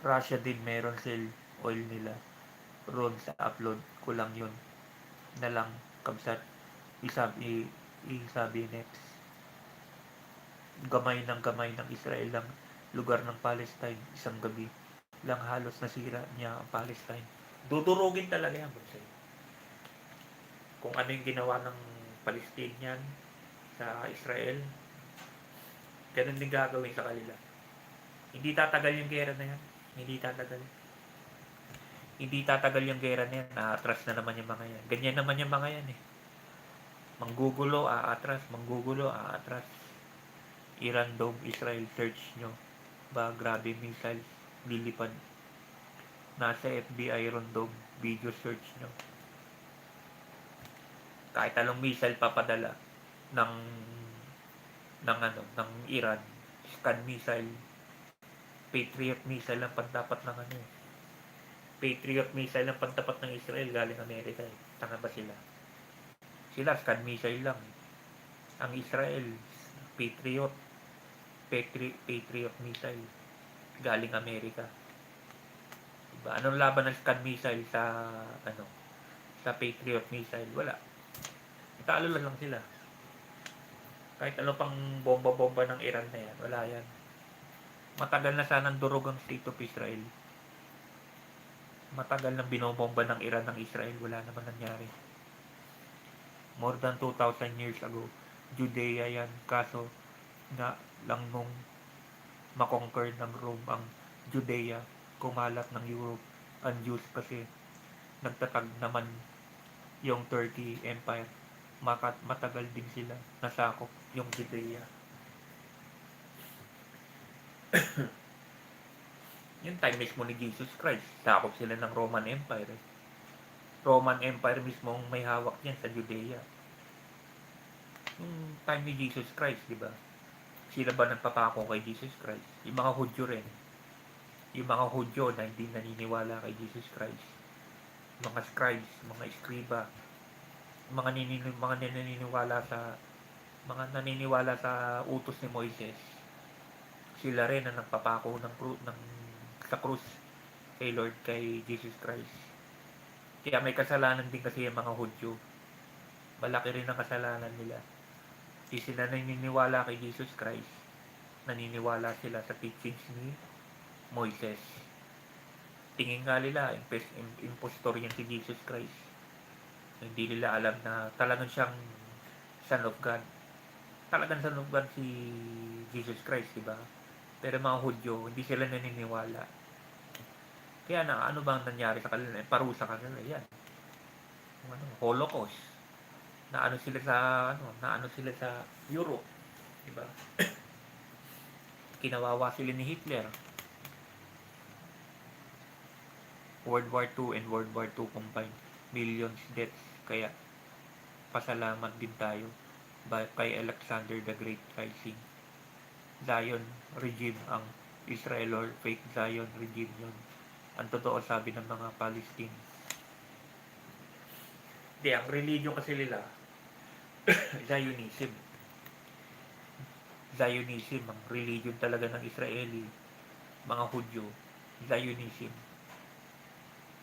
S1: Russia din meron sale oil nila. Roon sa upload ko lang yun na lang kabsat isabi next gamay ng Israel lang lugar ng Palestine isang gabi lang halos nasira niya ang Palestine. Dudurugin talaga yan kung ano yung ginawa ng Palestinian sa Israel, ganun din gagawin sa kanila. Hindi tatagal yung gera na yan. Hindi tatagal yung gera na yan. Aatras na naman yung mga yan. Ganyan naman yung mga yan eh. Manggugulo, aatras. Iran Dome, Israel, search nyo. Grabe missiles, lilipad. Nasa FBI Iron Dome, video search nyo. Kahit anong missile papadala ng Iran, Scud missile, Patriot missile ang pantapat ng Patriot missile ang pantapat ng Israel galing Amerika eh. Tanga ba sila? Sila Scud missile lang. Ang Israel, Patriot missile galing Amerika. Diba? Anong laban ng Scud missile sa Patriot missile? Wala. Talo lang sila. Kahit ano pang bomba-bomba ng Iran na yan, wala yan. Matagal na sanang durog ang State of Israel. Matagal nang binobomba ng Iran ng Israel, wala naman nangyari. More than 2,000 years ago, Judea yan. Kaso na lang nung makonquer ng Rome ang Judea, kumalat ng Europe ang Jews kasi nagtatag naman yung Turkey Empire. Matagal din sila nasakop yung Judea. Yung time mismo ni Jesus Christ, sakop sila ng Roman Empire. Roman Empire mismo may hawak yan sa Judea. Yung time ni Jesus Christ, di ba? Sila ba nagpapako kay Jesus Christ? Yung mga Hudyo rin. Yung mga Hudyo na hindi naniniwala kay Jesus Christ. mga scribes, mga escriba, mga naniniwala sa utos ni Moises. Sila rin ang nagpapako sa krus kay Jesus Christ. Kaya may kasalanan din kasi yung mga Hudyo. Malaki rin ang kasalanan nila. Di sila naniniwala kay Jesus Christ. Naniniwala sila sa teachings ni Moises. Tingin nga nila, impostor yan si Jesus Christ. Hindi nila alam na talagang siyang Son of God. Talagang Son of God si Jesus Christ, diba? Pero mga Hudyo, hindi sila naniniwala. Kaya na, ano bang nangyari sa kanila? Parusa kanila, yan. Holocaust. Naano sila sa Europe, diba? Kinawawa sila ni Hitler. World War II and World War II combined. Millions deaths. Kaya, pasalamat din tayo kay Alexander the Great Rising. Zion regime ang Israel or fake Zion regime yun. Ang totoo sabi ng mga Palestine. Hindi, ang religion kasi nila, Zionism. Zionism, ang religion talaga ng Israeli, mga Hudyo, Zionism.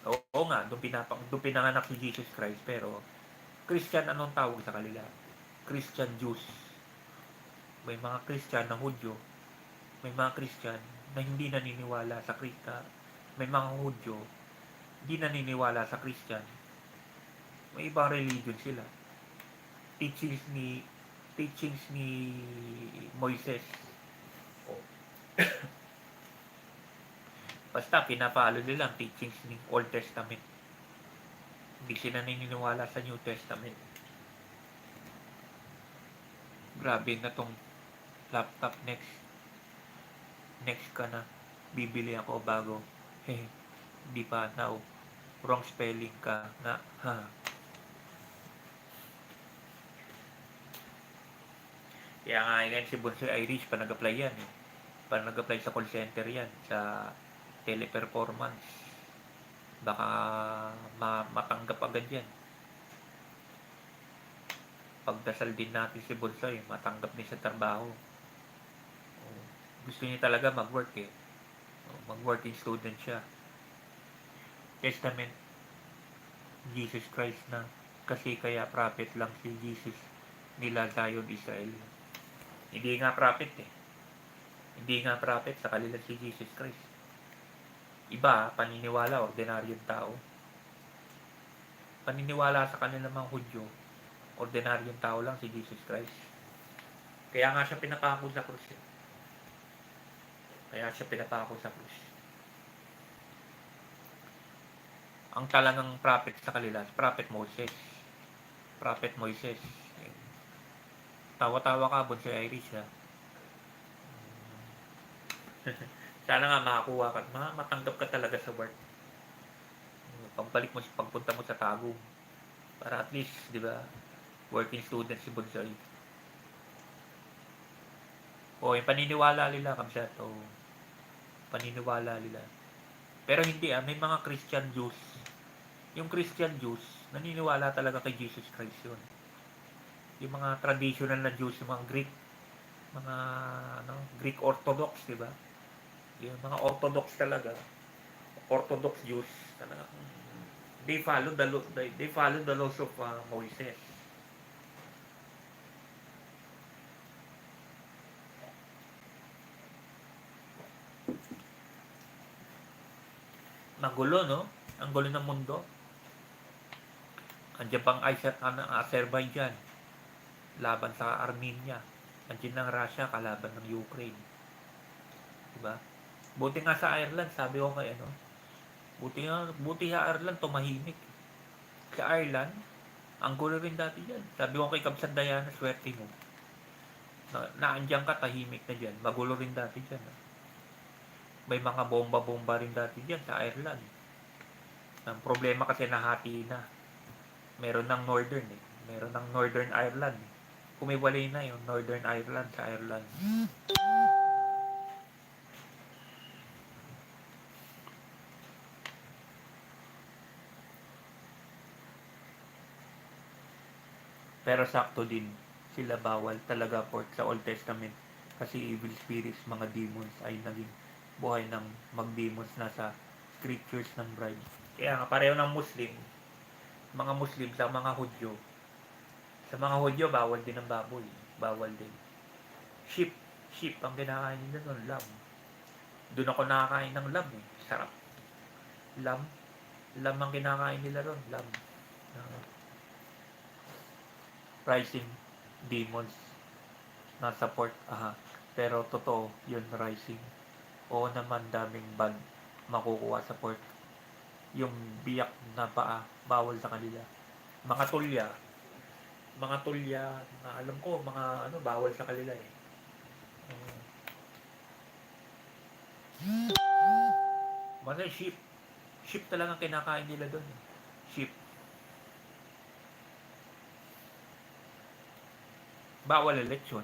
S1: Oo nga, doon pinanganak si Jesus Christ, pero Christian anong tawag sa kanila? Christian Jews. May mga Christian na Hudyo, may mga Christian na hindi naniniwala sa Krista. May mga Hudyo, hindi naniniwala sa Christian. May ibang religion sila. Teachings ni Moises. Oh. Basta pinapalo nila ang teachings ni Old Testament. Hindi sila naniniwala sa New Testament. Grabe na tong laptop next ka na. Bibili ako bago. Hindi pa now. Wrong spelling ka na. Kaya nga yan si Bonsoy Irish pa nag-apply yan. Pa nag-apply sa call center yan. Sa teleperformance. Baka matanggap agad yan. Pagdasal din natin si Bonsoy, matanggap din sa trabaho. Gusto niya talaga mag-work eh. Mag-working student siya. Testament, Jesus Christ na. Kasi kaya prophet lang si Jesus nila Zion Israel. Hindi nga prophet eh. Hindi nga prophet sa kanila si Jesus Christ. Iba, paniniwala, ordinaryong tao. Paniniwala sa kanila mga Hudyo, ordinaryong tao lang si Jesus Christ. Kaya nga siya pinapako sa krus. Ang talagang prophet sa kanila, Prophet Moses. Prophet Moises. Tawa-tawa ka, Bonsoy Irish ha. Sana nga makakuha ka, matanggap ka talaga sa work. Pagpunta mo sa Tagum. Para at least, di ba, working student si Bonsoy. Yung paniniwala nila, kamsat. Paniniwala nila. Pero hindi may mga Christian Jews. Yung Christian Jews, naniniwala talaga kay Jesus Christ yun. Yung mga traditional na Jews, yung mga Greek Orthodox, di ba? Yung mga Orthodox talaga, Orthodox Jews, talaga, they follow the laws of Moises. Magulo, no? Ang gulo ng mundo. Andiyan pang Azerbaijan laban sa Armenia. Andiyan ng Russia kalaban ng Ukraine. Diba? Buti nga sa Ireland, sabi ko kay buti nga Ireland tumahimik. Sa Ireland, ang gulo rin dati dyan. Sabi ko kay Kabsat Diana, swerte mo. Naandyan ka, tahimik na dyan. Magulo rin dati dyan. May mga bomba-bomba rin dati dyan sa Ireland. Ang problema kasi nahati na. Meron ng Northern Ireland. Kumiwalay na yung Northern Ireland sa Ireland. Pero sakto din, sila bawal talaga pork sa Old Testament. Kasi evil spirits, mga demons ay naging buhay ng mag-demons na sa scriptures ng bride. Kaya nga, pareho ng Muslim, mga Muslim sa mga Hudyo. Sa mga Hudyo, bawal din ang baboy. Bawal din. Sheep. Sheep ang kinakain nila nun, lamb. Doon ako nakakain ng lamb eh. Sarap. Lamb. Lamb ang kinakain nila ron, lamb. Rising demons nasa pork, pero totoo yun, rising. Oo naman, daming bad makukuha sa pork. Yung biyak na paa, bawal sa kanila. Mga tulya na alam ko, mga bawal sa kanila eh. Mga sheep talagang kinakain nila doon. Sheep. Bawal ang lechon.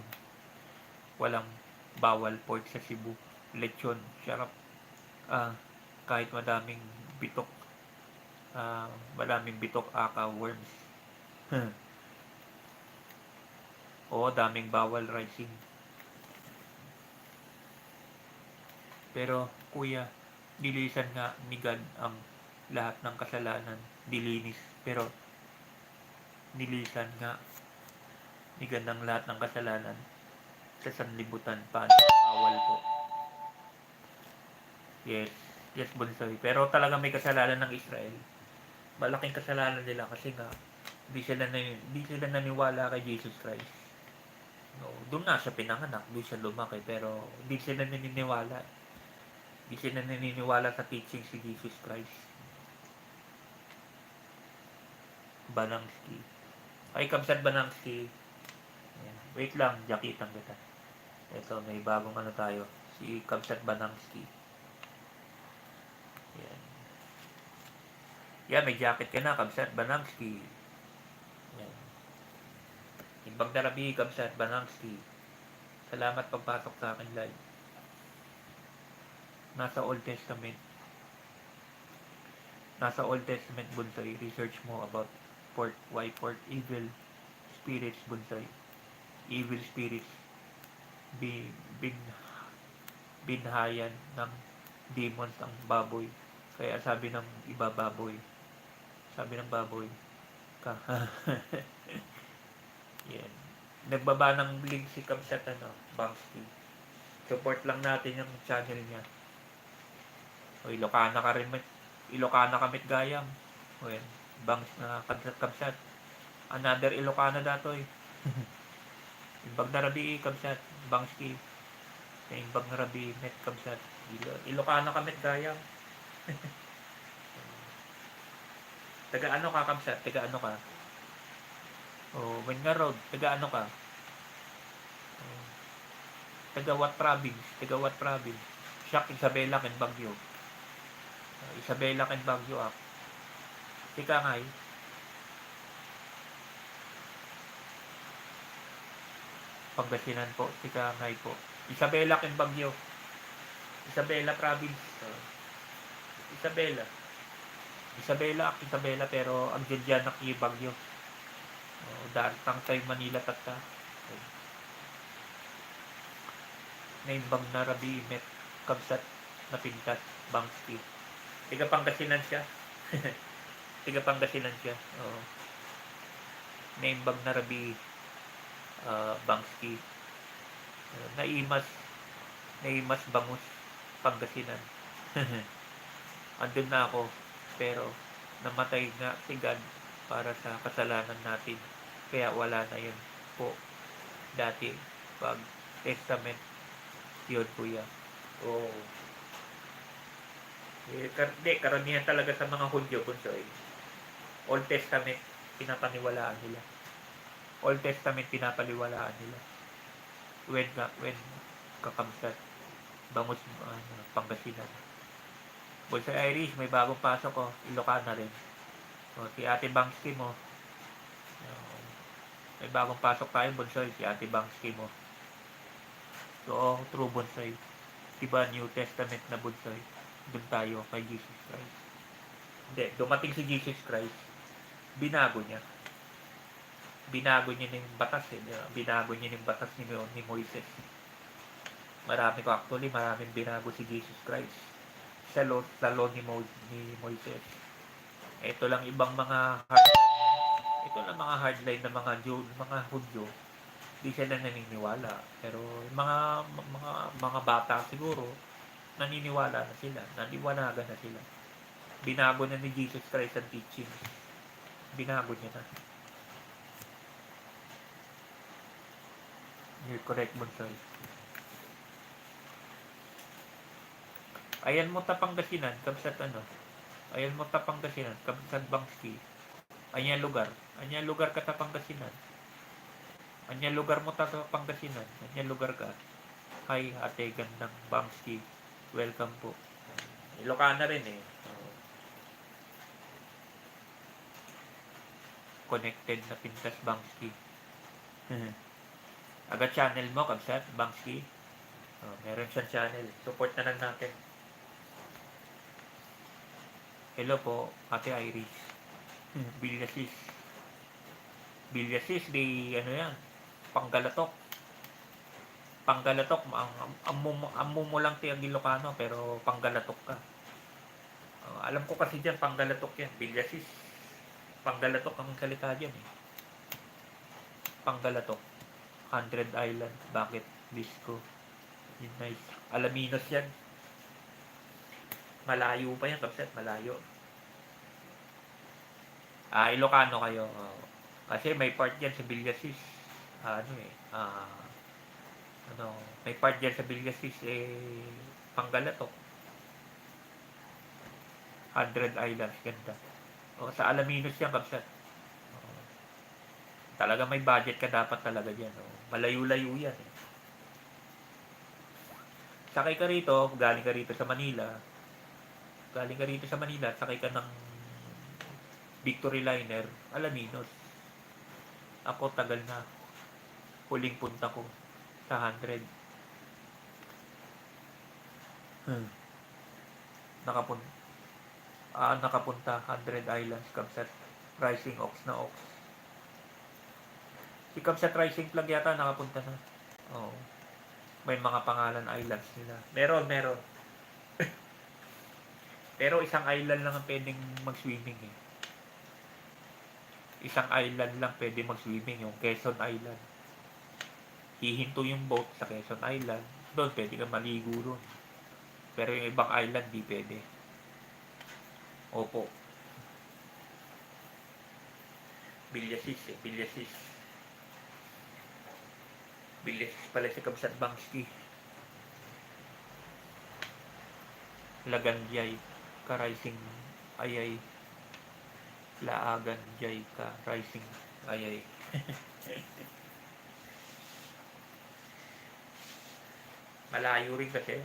S1: Walang bawal pork sa Cebu. Lechon, sarap. Kahit madaming bitok, aka, worms. Oo, daming bawal rising. Pero, kuya, dilisan nga ni God ang lahat ng kasalanan. Dilinis. Pero, nilisan nga ni God ang lahat ng kasalanan sa sanlibutan. Paano? Bawal po. Yes. Yes, Bonsoy. Pero talaga may kasalanan ng Israel. Malaking kasalanan nila kasi nga di sila naniwala kay Jesus Christ. No, doon nga siya pinanganak, doon siya lumaki, pero di sila naniniwala. Di sila naniniwala sa teaching si Jesus Christ. Banangsky. Ay, Kamsat Banangsky. Ayan. Wait lang, jakitan kita. Ito, may bagong tayo. Si Kamsat Banangsky. Ayan. Yan, may jacket ka na, Kamsat Banangsky. Ayan. Imbag na rabi, Kamsat Banangsky. Salamat pagpasok sa akin live. Nasa Old Testament, Bunsoy. Research mo about pork. Why pork? Evil spirits, Bunsoy. Evil spirits. Binhayan ng demons ang baboy. Kaya sabi ng iba, baboy. Sabi ng baboy, yan. Nagbaba ng link si Kamsat, Bangsky. Support lang natin yung channel niya. O, Ilocana ka rin, Ilocana kamit gayam. O yan, Bangs na Kamsat. Another Ilocana datoy. Imbag na rabi, Kamsat, Bangsky. Imbag na rabi, met Kamsat. Ilocana kamit gayam. Taga ano ka, Kamsat? Taga ano ka? When nga road, taga ano ka? Taga what province? Taga what province? Siak, Isabela, ken Bagyo. Isabela, ken Bagyo, Tika ngay. Pangasinan po, tika ngay po. Isabela, ken Bagyo. Isabela province. Isabela, pero ang dyan na Bagyo. Daan tangtay Manila tatta. Naimbang na rabi met Kamsat na pintas Bangsky. Tiga Pangasinan siya. Oo. Naimbang na rabi Bangsky. Naimas Bangus Pangasinan. Andun na ako, pero namatay nga si God para sa kasalanan natin. Kaya wala na yun po dati pag testament yun, kuya. Karamihan talaga sa mga Hudyo, Bunsoy. Old Testament pinapaniwalaan nila. When kakamsat Bangus Pangasinan. Bunsoy Irish, may bagong pasok ko. Ilocana rin. Si Ate Bangsky mo. May bagong pasok tayo, Bunsoy. Si Ate Bangsky mo. So, true, Bunsoy. Diba New Testament na, Bunsoy? Doon tayo kay Jesus Christ. Hindi, dumating si Jesus Christ. Binago niya. Binago niya ng batas eh. Binago niya ng batas ni Moises. Maraming binago si Jesus Christ sa law ni Moises. Ito lang mga hardline na mga Jew, mga Hudyo, di sila naniniwala. Pero yung mga bata siguro, naniniwala na sila, naniwanagan na sila. Binago na ni Jesus Christ ang teaching. Binago niya na. You're correct, Bonsoy. Ayan mo Pangasinan, kabsat ano. Ayan mo Pangasinan, kabsat Bangski. Anya lugar ka Pangasinan. Anya lugar mo Pangasinan. Anya lugar ka. Hi, ate, gandang Bangski. Welcome po. Ilocana rin eh. Connected na Pintas Bangski. Aga channel mo, kabsat, Bangski. Meron siyang channel. Support na lang natin. Hello po, Ate Iris. Bilyasis. Bilyasis, di ano yan, Panggalatok. Panggalatok, ang mo lang tiyang Ilocano, pero Panggalatok ka. Alam ko kasi dyan, Panggalatok yan. Bilyasis. Panggalatok ang salita dyan eh. Panggalatok. 100 Island. Bakit? Disco. Yun nice. Alaminos yan. Malayo pa yan, kapsat. Malayo. Ilocano kayo. Kasi may part yan sa Bilyasis. May part yan sa Bilyasis Panggalatok. 100 Islands. Ganda. Sa Alaminos yan, kapsat. Talaga may budget ka dapat talaga dyan. Malayo-layo yan eh. Sakay ka rito, galing ka rito sa Manila, sakay ka ng Victory Liner, Alaminos. Ako, tagal na. Huling punta ko sa 100. Nakapunta 100 Islands, Kamsat Rising Ox na Ox. Si Kamsat Rising Flag yata nakapunta na. May mga pangalan islands nila. Meron. Pero isang island lang ang pwedeng mag-swimming eh. Isang island lang pwede mag-swimming, yung Quezon Island. Hihinto yung boat sa Quezon Island. Doon pwede kang maligo doon. Pero yung ibang island di pwede. Opo. Bilyasis pala si Kabsat Bangski. Laganjay ka rising ayay. Laagan jay ka rising ayay. Malayo rin kasi.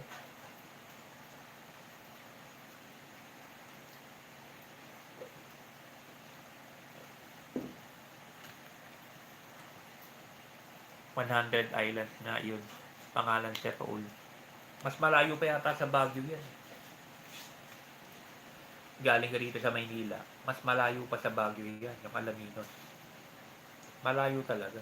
S1: $100 Islands na yun. Pangalan Sir Paul. Mas malayo pa yata sa Baguio yan. Galing ka rito sa Maynila. Mas malayo pa sa Baguio yan. Yung Alaminos. Malayo talaga.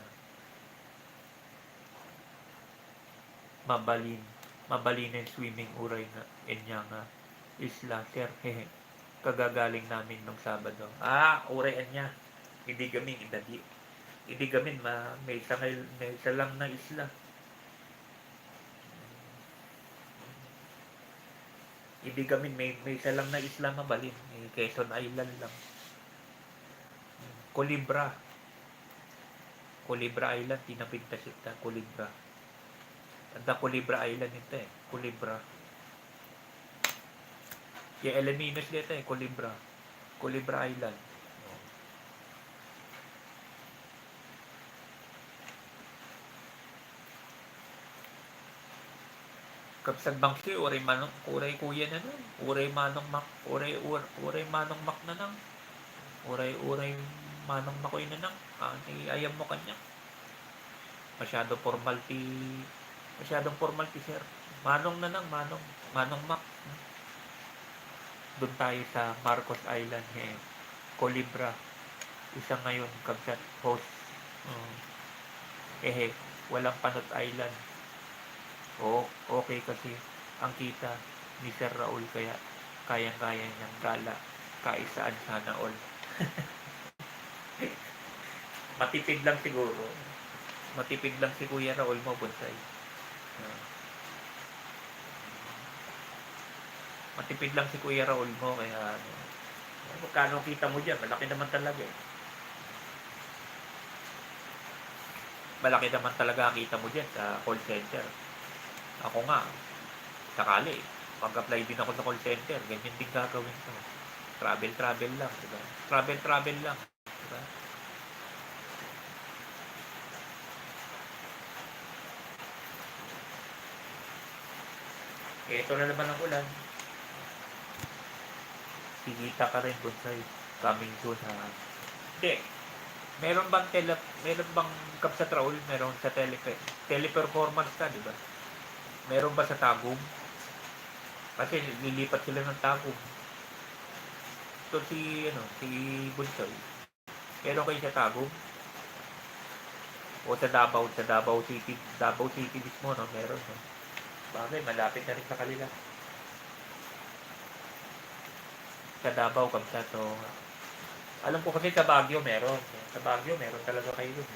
S1: Mabalin and swimming uray na Enyanga Isla Sir. Kagagaling namin nung Sabado. Uray Enya. Hindi kami may isa lang na isla. Ibigamin may isa lang na isla mabalin. Quezon Island lang. Colibra Island, tinapintas ita. Colibra. Anda Colibra Island ito eh. Colibra. Yung Alaminos dito eh. Colibra Island. Kapsag Bangsi, uray kuya na nun. Uray manong mak na nang. Uray manong makoy na nang. Ayam mo kanya. Masyadong formal sir. Manong na nang, manong mak. Doon tayo sa Marcos Island Colibra. Isa ngayon, Kabsat host Oo. Walang Panot Island. Okay kasi ang kita ni Sir Raul kaya kayang-kaya niyang gala kaisaan sana all. Matipid lang siguro. Matipid lang si Kuya Raul mo, bonsai. Ah, matipid lang si Kuya Raul mo kaya ano. Magkano kita mo diyan? Malaki naman talaga eh. Malaki naman talaga ang kita mo diyan sa call center. Ako nga, sakali, mag-apply din ako sa call center, ganyan din gagawin ko. Travel lang, diba? Travel lang, diba? Ito na naman ang ulan. Sigita ka rin, bonsai. Coming soon, ha? Hindi. Meron bang kap sa Traul? Meron sa teleperformance ka, di ba? Meron ba sa Tagum? Kasi lilipat sila ng Tagum. Ito si Bunsoy. Meron kayo sa Tagum? O sa Davao City mismo, no? Meron, no? Bagay, malapit na rin sa kanila. Sa Davao, Kamsato. Alam ko kasi sa Baguio meron. Sa Baguio meron talaga kayo dun.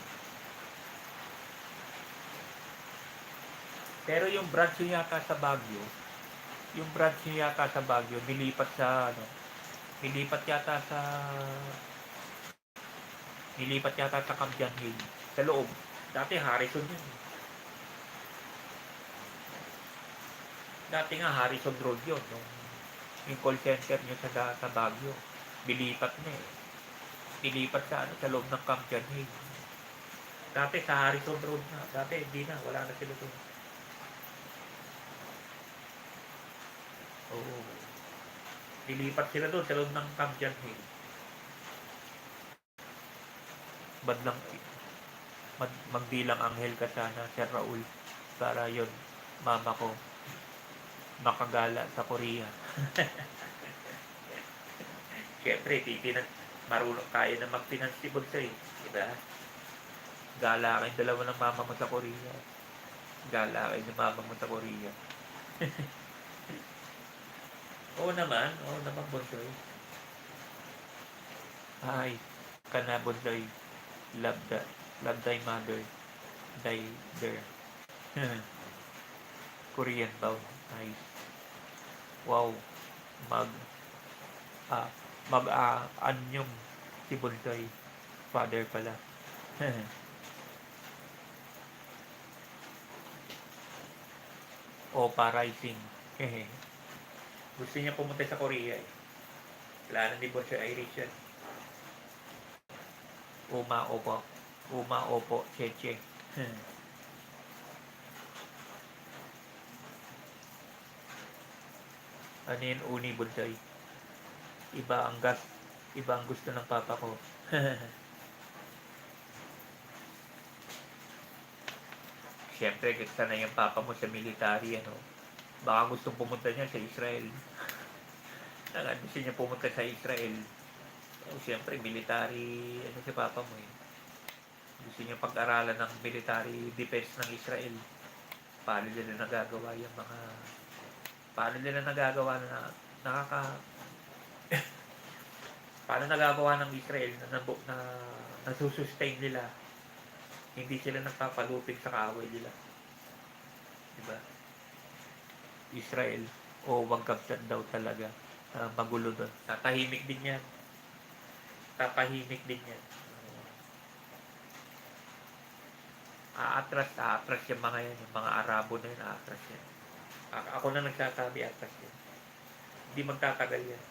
S1: Pero yung branch nyo yata sa Baguio, nilipat sa ano, nilipat yata sa Campion Hill. Sa loob. Dati Harrison yun. Dati nga Harrison Road yun. Yung call center nyo sa Baguio. Nilipat na eh. Nilipat sa loob ng Campion Hill. Dati sa Harrison Road na. Dati hindi na. Wala na sila doon. Oo. Nilipat sila doon sa loob ng Campion Hill. Badlang magbilang anghel ka sana, Sir Raul. Para yon mama ko makagala sa Korea. Siyempre, marunong kaya na mag-finance si Bonsai. Diba? Gala kayong dalawa ng mama mo sa Korea. Gala kayo ng mama mo sa Korea. Oo naman, Bonsai. Ay, kana Bonsai. Love thy mother. Thy there. Korean bound. Nice. Wow. Anyong si Bonsai. Father pala. Opa Rising. Gusto niya pumunta sa Korea eh. Plano ni Bonsai Irish yan. Uma opo, cheche. Ano yun, uni Bonsai? Iba ang gusto ng papa ko. Siyempre, gusto na yung papa mo sa military, ano. Baka gustong pumunta niya sa Israel. Gusto niya pumunta sa Israel. Siyempre, military, ano si papa mo eh. Gusto niya pag-aralan ng military defense ng Israel. Paano nila nagagawa yung mga... Paano nila nagagawa na paano nagagawa ng Israel na nasusustain nila, hindi sila nagpapalupig sa kaaway nila, diba? Israel wag kapsat daw talaga, magulo doon. Tatahimik din yan. Aatras yung mga yan, yung mga Arabo na yun, aatras yan. Ako na nagsasabi, atras yan. Hindi magtatagal yan.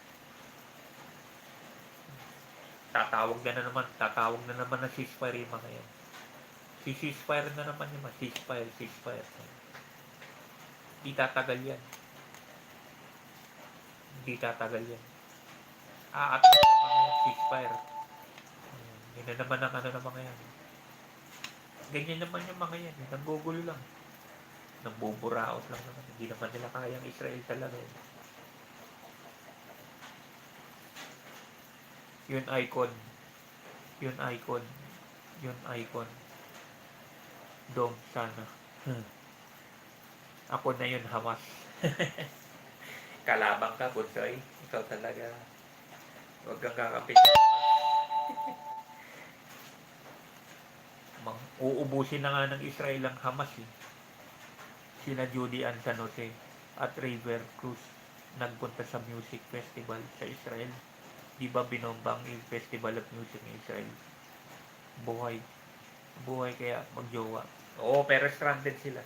S1: Tatawag na naman na ceasefire yung mga yan. Ceasefire na naman yung mga ceasefire. Hindi tatagal yan. Aatras yung mga yan, ceasefire. Yun na naman ang ano ng mga yan. Ganyan naman yung mga yan. Nanggugulo lang. Nambuburaot lang naman. Hindi naman nila kayang Israel talaga. Yun icon. Yun icon. Dome sana. Ako na yun, Hamas. Kalabang ka, Bunsoy. Ikaw talaga. Huwag kang kakapit. Uubusin na nga ng Israel ang Hamas eh. Sina Judy Ann San Jose at River Cruz nagpunta sa music festival sa Israel. Di ba binombang yung Festival of Music ng Israel? Buhay. Buhay kaya magjowa. Oo, pero stranded sila.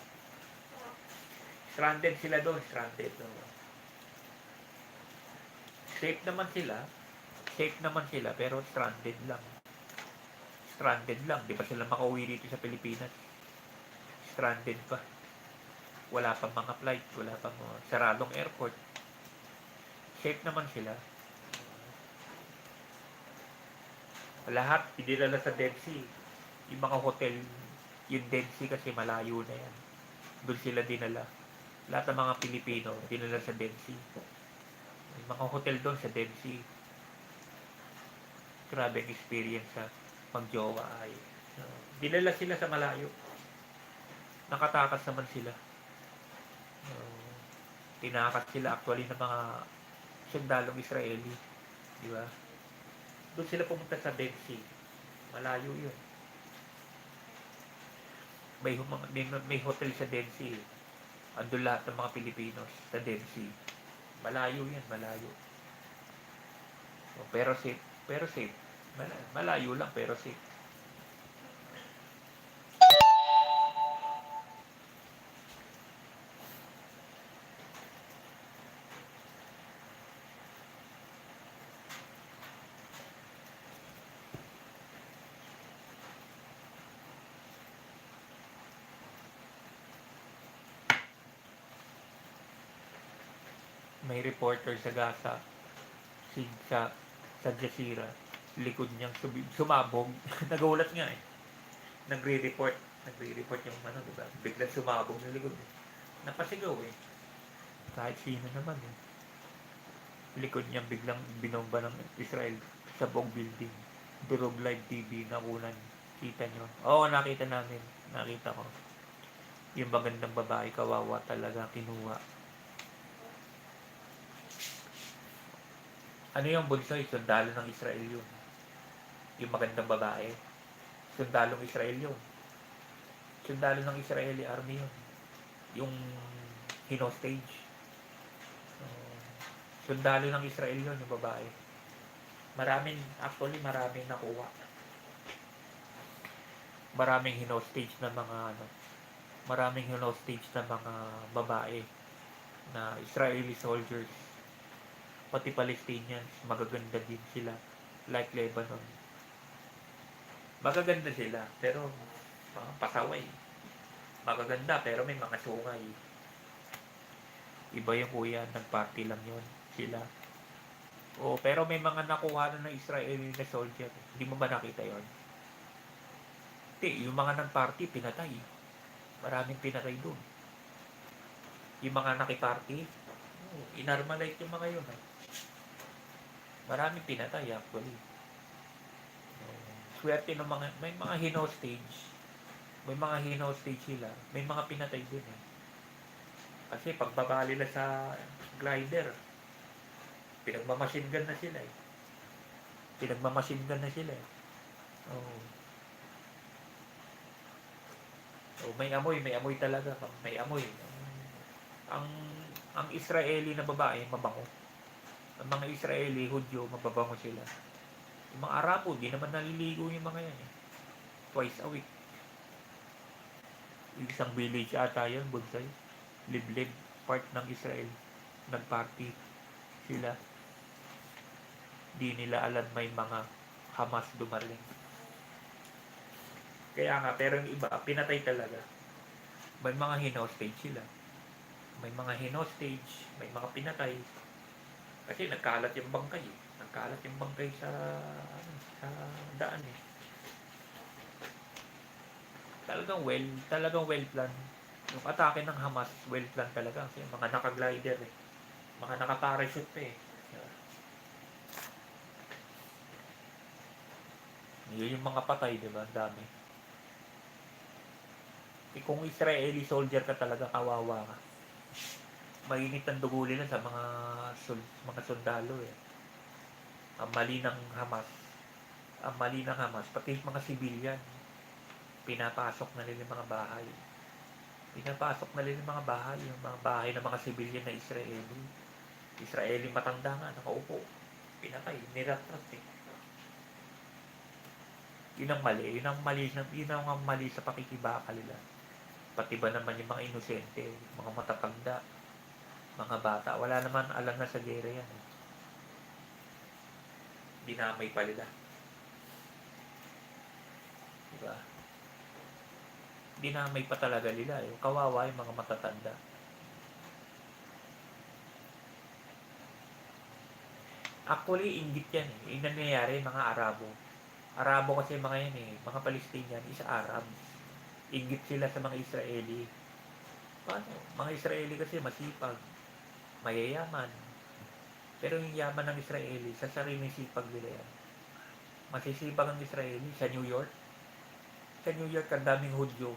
S1: Stranded sila doon. Stranded. Safe naman sila. Safe naman sila, pero stranded lang. Stranded lang. Di ba sila makauwi dito sa Pilipinas? Stranded pa. Wala pang mga flight. Wala pang saradong airport. Safe naman sila. Lahat, dinala sa Dead Sea. Yung mga hotel, yung Dead Sea kasi malayo na yan. Doon sila dinala. Lahat ng mga Pilipino, dinala sa Dead Sea. Yung mga hotel doon sa Dead Sea. Grabe ang experience sa magjowa ay. Dinala sila sa malayo. Nakatakas naman sila. Tinakas sila actually ng mga sundalong Israeli. Di ba? Doon sila pumunta sa Dead Sea. Malayo yun. May hotel sa Dead Sea. Andun lahat ng mga Pilipinos sa Dead Sea. Malayo yan, malayo. Pero safe. Pero safe. Malayo lang, pero safe. May reporter sa Gaza, sa Jazeera, likod niyang sumabog. Nagulat nga eh. Nagre-report yung diba? Biglang sumabog sa likod. Napasigaw eh. Kahit sino naman eh. Likod niyang biglang binomba ng Israel sa buong building. Durog Live TV, nakunan. Kita nyo? Oo, nakita namin. Nakita ko. Yung magandang babae, kawawa talaga, kinuha. Ano yung Bunsoy? Sundalo ng Israel yun. Yung magandang babae. Sundalong Israel yun. Sundalo ng Israeli army yun. Yung hinostage. Sundalo ng Israel yun, yung babae. Maraming nakuha. Maraming hinostage na mga babae na Israeli soldiers. Pati Palestinians, magaganda din sila. Like Lebanon. Magaganda sila, pero mga pasaway. Magaganda, pero may mga sungay. Iba yung kuya, nagparty lang yun. Sila. Pero may mga nakuha na ng Israeli na soldier. Hindi mo ba nakita yun? Hindi, yung mga nagparty, pinatay. Maraming pinatay doon. Yung mga nakiparty, inarmalite yung mga yun. Maraming pinatay actually. Swerte ng may mga hinostage. May mga hinostage sila. May mga pinatay din eh. Kasi pagbaba nila sa glider, pinagmamachine gun na sila eh. May amoy talaga. May amoy. Ang Israeli na babae, mabango. Ang mga Israeli, Hudyo, mababango sila. Yung mga Arabo, di naman naliligo yung mga yan eh. Twice a week. Isang village ata yan, Bunsay. Liblib, part ng Israel. Nagparty sila. Di nila alam may mga Hamas dumaling. Kaya nga, pero yung iba, pinatay talaga. May mga hinostage sila. May mga hinostage, may mga pinatay. Kasi nagkalat yung bangkay eh. Nagkalat yung bangkay sa daan eh. Talagang well planned. Yung atake ng Hamas, well planned talaga. Kasi mga naka-glider eh. Mga naka-parachute pa eh. Yun yung mga patay, di ba? Ang dami. Kung Israeli soldier ka talaga, kawawa ka. Mainit ang dugo nila sa mga sundalo eh. Ang mali ng Hamas. Ang mali ng Hamas, pati mga sibilyan, pinapasok na nila yung mga bahay. Pinapasok na nila yung mga bahay, ng mga sibilyan na Israeli. Israeli matanda nga, nakaupo. Pinatay, niratrat eh. Yun ang mali sa pakikibaka nila. Pati ba naman yung mga inosente, mga matatanda, mga bata, wala naman alam na sa gera yan. Dinamay pa nila. Diba? Dinamay pa talaga nila. Yung kawawa yung mga matatanda. Actually, inggit yan eh. Yung nangyayari, mga Arabo. Arabo kasi mga yan eh. Mga Palestinian is Arab. Inggit sila sa mga Israeli. Paano? Mga Israeli kasi masipag, mayayaman. Pero yung yaman ng Israeli, sa sariling sipag nila yan. Masisipag ang Israeli sa New York. Sa New York, ang daming Hudyo.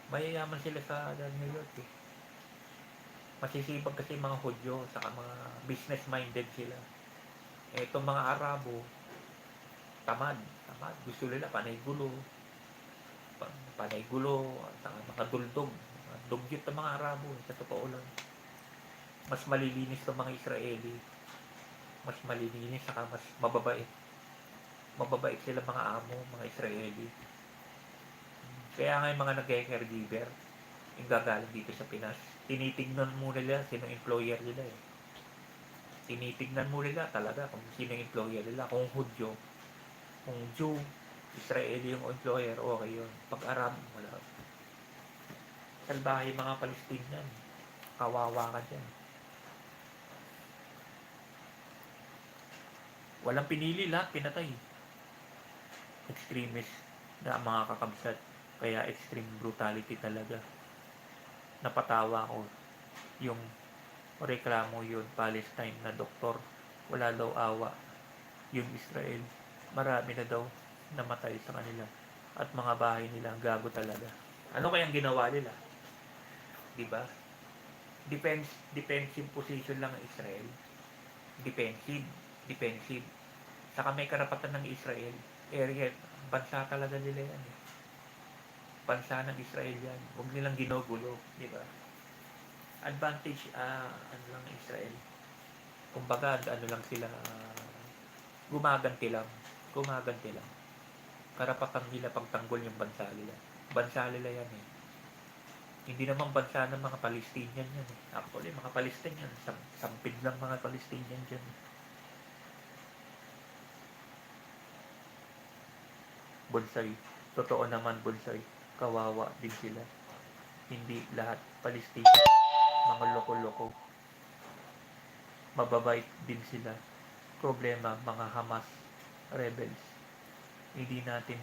S1: Mayayaman sila sa New York eh. Masisipag kasi mga Hudyo, saka mga business-minded sila. Itong mga Arabo, tamad. Gusto nila panay gulo. Saka mga duldog. Dugyot ng mga Arabo, sa totoo lang. Mas malilinis ng mga Israeli. Mas malilinis, saka mas mababait. Mababait sila mga amo, mga Israeli. Kaya nga yung mga nag-caregiver, yung gagaling dito sa Pinas, tinitignan mo nila sino employer nila eh. Tinitignan mo nila talaga kung sino yung employer nila. Kung Hudyo, kung Jew, Israeli yung employer, okay yun. Pag Arab, wala. Salbahe mga Palestinian. Kawawa ka dyan. Walang pinili, lahat pinatay. Extremist na mga kakabsat. Kaya extreme brutality talaga. Napatawa ko yung reklamo yun, Palestine na doktor. Wala daw awa. Yung Israel, marami na daw namatay sa kanila. At mga bahay nila, gago talaga. Ano kayang ginawa nila? Diba? Defensive position lang ang Israel. Defensive. Saka may karapatan ng Israel. Area, bansa talaga nila yan eh. Bansa ng Israel yan. Huwag nilang ginugulo. Diba? Advantage, ano lang Israel. Kumbaga, ano lang sila, gumaganti lang. Karapatan nila pagtanggol yung bansa nila. Bansa nila yan eh. Hindi naman bansa ng mga Palestinian yan eh. Actually, mga Palestinian, sampid lang mga Palestinian dyan. Bonsai. Totoo naman, Bonsai. Kawawa din sila. Hindi lahat Palestinian. Mga loko-loko. Mababait din sila. Problema, mga Hamas rebels. Hindi natin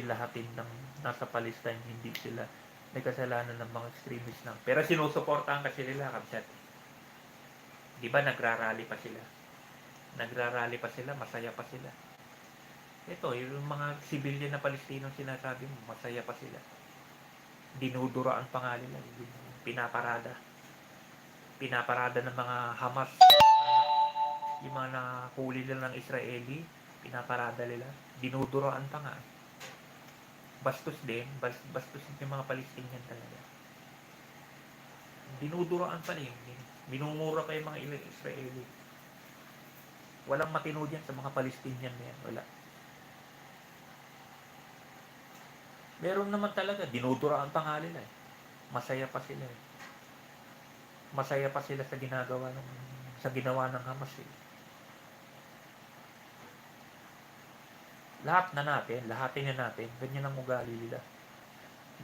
S1: lahatin ng nasa Palestine, hindi sila may kasalanan ng mga extremists lang. Pero sinusuportahan kasi nila, kapsat. Di ba nagrarally pa sila? Masaya pa sila. Ito, yung mga civilian na Palestinong sinasabi mo, masaya pa sila. Dinuduraan pa nga nila. Pinaparada ng mga Hamas. Yung mga nakuli nila ng Israeli, pinaparada nila. Dinuduraan pa nga. Bastos din yung mga Palestinian talaga. Dinuduraan pa rin. Minumura pa yung mga Israeli. Walang matino dyan sa mga Palestinian na yan. Wala. Meron naman talaga. Dinuduraan pa nga nila eh. Masaya pa sila eh. Masaya pa sila sa ginawa ng Hamas eh. Lahatin na natin. Ganyan ang ugali nila.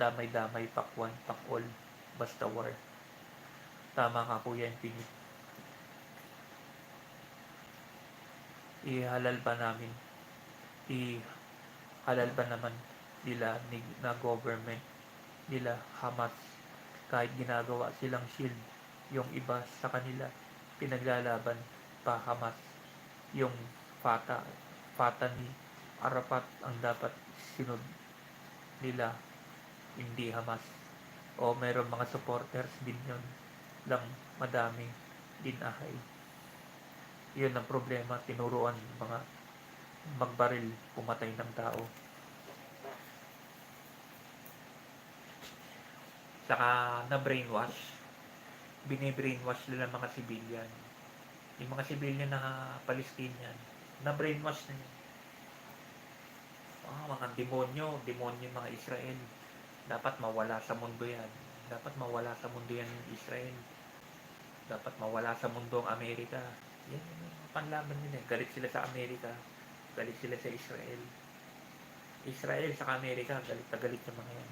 S1: Damay-damay, pakwan, pakol, basta war. Tama ka, Kuya Infinite. Ihalal ba naman nila na government nila Hamas kahit ginagawa silang shield yung iba sa kanila pinaglalaban pa Hamas yung Fatah Arafat ang dapat sinod nila, hindi Hamas. O meron mga supporters din yun lang madami din ahay. Yun ang problema, tinuruan mga magbaril, pumatay ng tao. Saka na brainwash, binibrainwash nila mga civilian. Yung mga civilian na Palestinian, na brainwash na yun. Mga demonyo yung mga Israel. Dapat mawala sa mundo yan. Dapat mawala sa mundo yan yung Israel. Dapat mawala sa mundo ang Amerika. Yan yung panlaban nila. Galit sila sa Amerika. Galit sila sa Israel. Israel sa Amerika, galit na galit sa mga yan.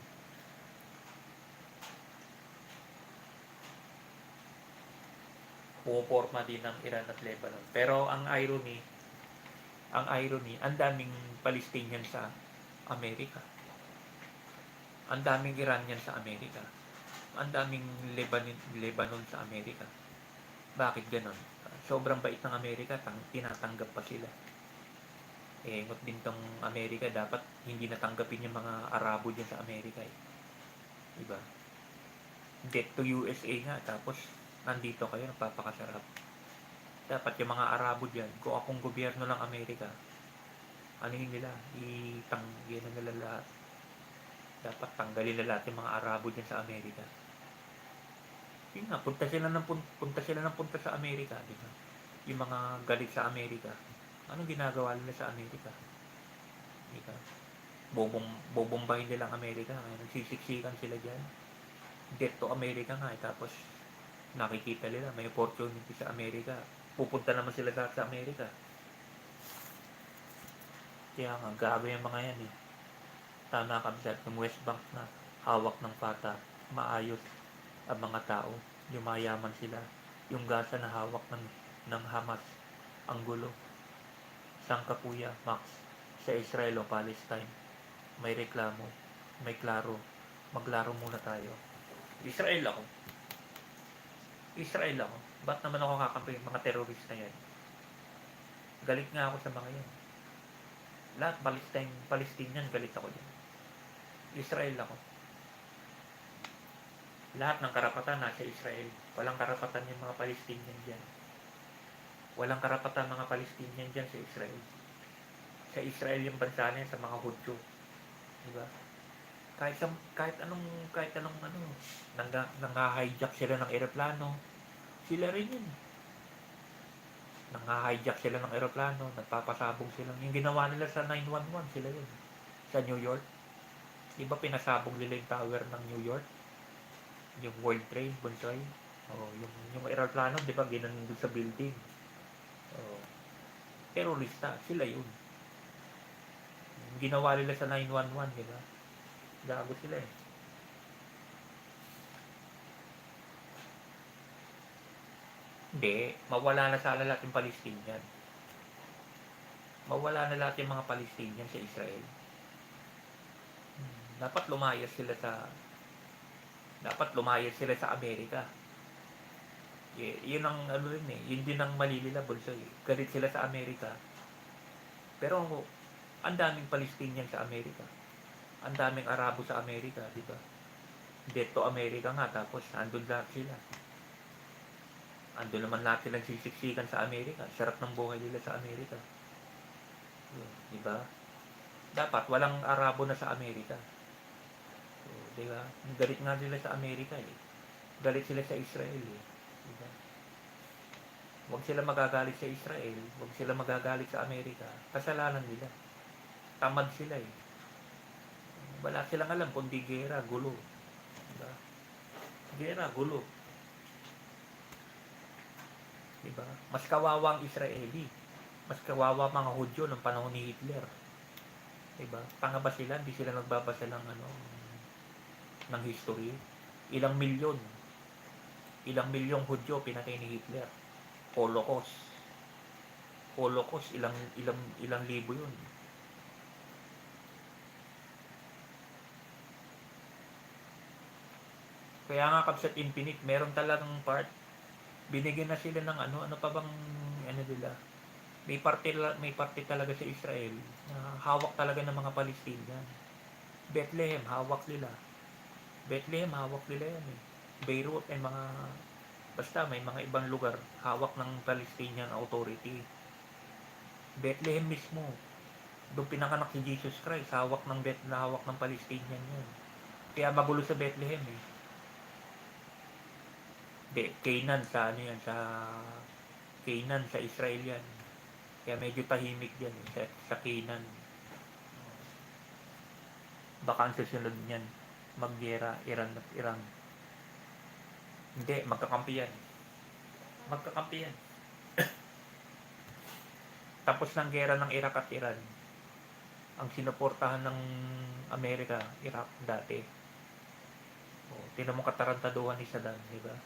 S1: Puporma din ng Iran at Lebanon. Pero ang irony, ang daming Palestinian sa Amerika. Ang daming Iranian sa Amerika. Ang daming Lebanon sa Amerika. Bakit ganon? Sobrang bait ng Amerika, tinatanggap pa sila. Ngot din tong Amerika, dapat hindi natanggapin yung mga Arabo dyan sa Amerika. Diba? Get to USA nga, tapos nandito kayo, nagpapakasarap. Dapat yung mga Arabo dyan, kung akong gobyerno ng Amerika, ano yun nila, itanggihan nila lahat. Dapat tanggalin na lahat yung mga Arabo dyan sa Amerika. Yun nga, punta sila ng punta sa Amerika, di ba? Yung mga galit sa Amerika, anong ginagawa nila sa Amerika? Di ba? Bobombahin nila ang Amerika, nagsisiksikan sila dyan. Get to America nga, tapos nakikita nila, may opportunity sa Amerika. Pupunta naman sila sa Amerika. Kaya nga, gabi yung mga yan Tama kabsat, yung West Bank na hawak ng Fatah, maayos ang mga tao, yumayaman sila. Yung Gaza na hawak ng Hamas, ang gulo. Saan ka kuya, Max? Sa Israel o Palestine? May reklamo, may klaro. Maglaro muna tayo. Israel ako. Ba't naman ako kakampi mga terrorist na yan? Galit nga ako sa mga yan. Lahat Palestinian, galit ako dyan. Israel ako. Lahat ng karapatan nasa Israel. Walang karapatan yung mga Palestinian dyan. Walang karapatan mga Palestinian dyan sa Israel. Sa Israel yung bansa na yan, sa mga Hudyo. Diba? Kahit anong nang-hijack sila ng eroplano, sila rin yun. Nang-hijack sila ng eroplano, nagpapasabog sila. Yung ginawa nila sa 911, sila yun. Sa New York. Diba pinasabog nila yung tower ng New York? Yung World Trade, Bonsai. Yung eroplano, diba, ginanon doon sa building. Terorista, sila yun. Yung ginawa nila sa 911, diba? Gago sila Hindi, mawala na sana lahat yung Palestinian. Mawala na lahat yung mga Palestinian sa Israel. Dapat lumayas sila sa Amerika. Yun ang yun din ang malililabol sa galit sila sa Amerika. Pero ang daming Palestinian sa Amerika. Ang daming Arabo sa Amerika, di ba? Dito Amerika nga, tapos andun lahat sila. Andun naman lahat silang sisiksikan sa Amerika. Sarap ng buhay nila sa Amerika. Di ba? Dapat walang Arabo na sa Amerika. Di ba? Galit nga sila sa Amerika Galit sila sa Israel Di ba? Huwag sila magagalit sa Israel, huwag sila magagalit sa Amerika. Kasalanan nila. Tamad sila Wala silang alam kundi gera, gulo. Diba? Gera, gulo. Diba? Mas kawawa ang Israeli. Mas kawawa mga Hudyo ng panahon ni Hitler. Diba? Tanga ba sila? Hindi sila nagbabasa ng history. Ilang milyong Hudyo pinatay ni Hitler. Holocaust, ilang libo yun. Kaya nga Kabsat Infinite, meron talagang part, binigyan na sila ng ano pa bang nila, may parte talaga sa Israel na hawak talaga ng mga Palestinian. Bethlehem, hawak nila. Bethlehem, hawak nila yan eh. Beirut and mga, basta may mga ibang lugar, hawak ng Palestinian Authority. Bethlehem mismo, doon pinanganak si Jesus Christ, hawak ng Palestinian yan. Kaya magulo sa Bethlehem eh. Canaan sa ano yan, Canaan sa Israel yan. Kaya medyo tahimik yan eh, sa Canaan. Baka ang susunod niyan, maggera Iran at Iran. Hindi, magkakampi yan. Tapos ng gera ng Iraq at Iran, ang sinuportahan ng Amerika, Iraq dati. Tinan mo katarantaduhan ni Saddam, di ba?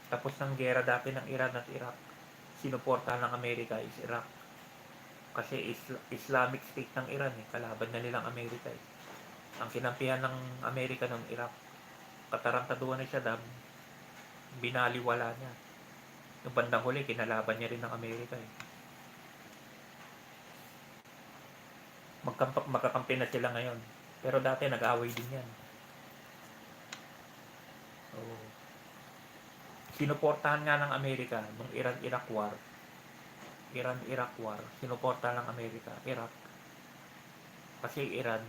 S1: Tapos ng gera dati ng Iran at Iraq, sinuportahan ng Amerika is Iraq. Kasi Islamic State ng Iran eh, kalaban na nilang Amerika eh. Ang kinampihan ng Amerika ng Iraq, katarantaduhan ni Saddam, binaliwala niya. Yung bandang huli, kinalaban niya rin ng Amerika eh. Magkakampi na sila ngayon. Pero dati nag-away din yan. Sinuportahan nga ng Amerika nung Iran-Iraq War, sinuportahan ng Amerika, Iraq. Kasi Iran,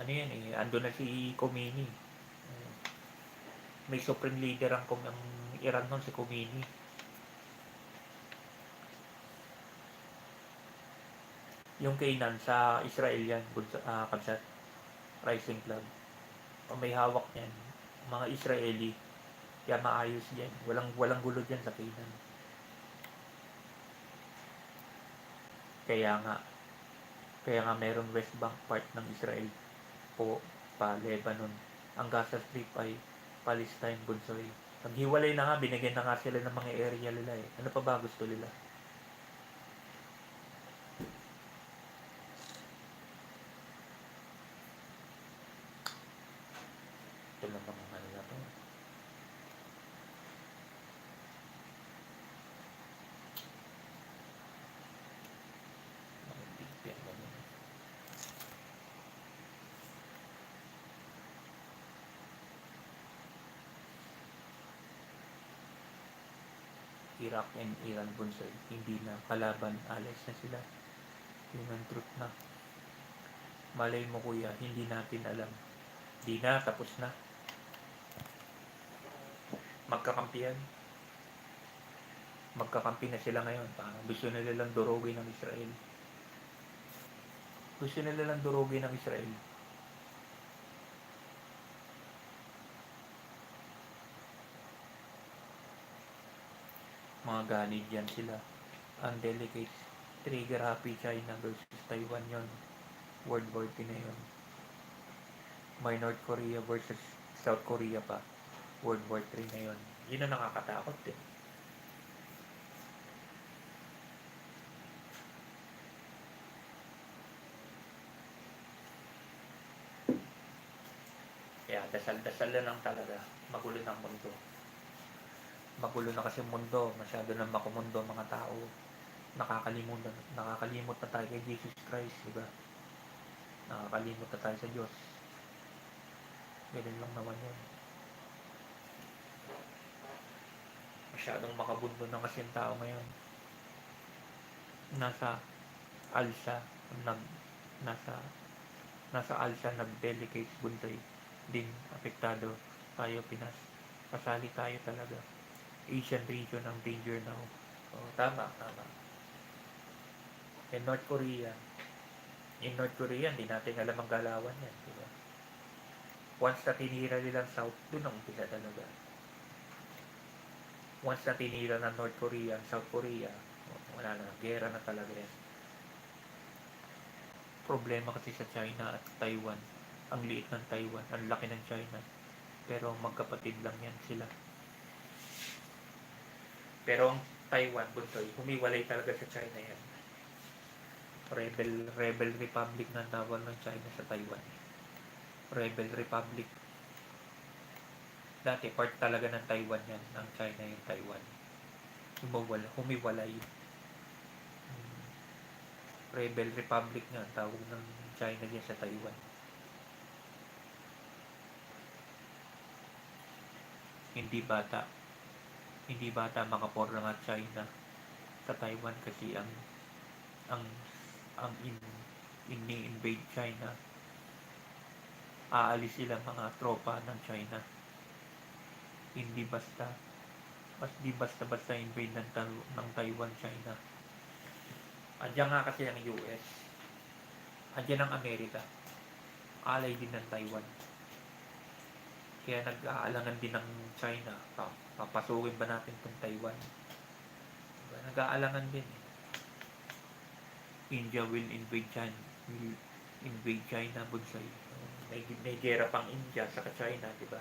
S1: ano yan eh, ando na si Khomeini. May supreme leader ang Iran nun, si Khomeini. Yung Canaan sa Israel yan, Kamsat Rising Club. May hawak yan, mga Israeli. Kaya maayos yan. Walang gulo dyan sa Canaan. Kaya nga meron West Bank part ng Israel po pa Lebanon. Ang Gaza Strip ay Palestine, Bunsoy. Naghiwalay na nga, binigyan na nga sila ng mga area nila eh. Ano pa ba gusto nila? Ito lang mga ano na to. Iraq and Iran Bunsoy, hindi na kalaban, alis na sila. Yun ang truth na. Malay mo kuya, hindi natin alam. Di na, tapos na. Magkakampihan. Magkakampi na sila ngayon. Gusto na nilang durugin ng Israel. Gusto na nilang durugin ng Israel. Mga ganid yan sila. Ang delegates, trigger happy China versus Taiwan yon. World War II na yun. May North Korea versus South Korea pa. World War III na yun. Yun ang nakakatakot eh. Kaya dasal-dasal na lang talaga. Magulo ng mundo. Magulo na kasi mundo. Masyado na makumundo mga tao. Nakakalimot na tayo kay Jesus Christ, diba? Nakakalimot na tayo sa Diyos. Ganun lang naman yun. Masyadong makabundo na kasi yung tao ngayon. Nasa alsa nag-delicate buntoy din apektado tayo Pinas. Pasali tayo talaga. Asian region ang danger now. Tama. In North Korea, hindi natin alam ang galawan yan, diba? Once na tinira nilang South, dun ang umpisa talaga. Once na tinira ng North Korea, South Korea, wala na, gera na talaga yan. Problema kasi sa China at Taiwan, ang liit ng Taiwan, ang laki ng China, pero magkapatid lang yan sila. Pero ang Taiwan, buntoy, humiwalay talaga sa China yan. Rebel Republic na tawag ng China sa Taiwan. Rebel Republic. Dati part talaga ng Taiwan yan, ng China yung Taiwan. Humiwalay. Rebel Republic nga, tawag ng China dyan sa Taiwan. Hindi bata makaporma nga China sa Taiwan kasi ang ini-invade China, aalis sila mga tropa ng China. Hindi basta invade ng Taiwan, China. Andiyan nga kasi ang US. Andiyan ang Amerika. Alay din ng Taiwan. Kaya nag-aalangan din ng China. Papasukin ba natin itong Taiwan? Diba? Nag-aalangan din. India will invade China, bunsay. May gera pang India sa China, diba?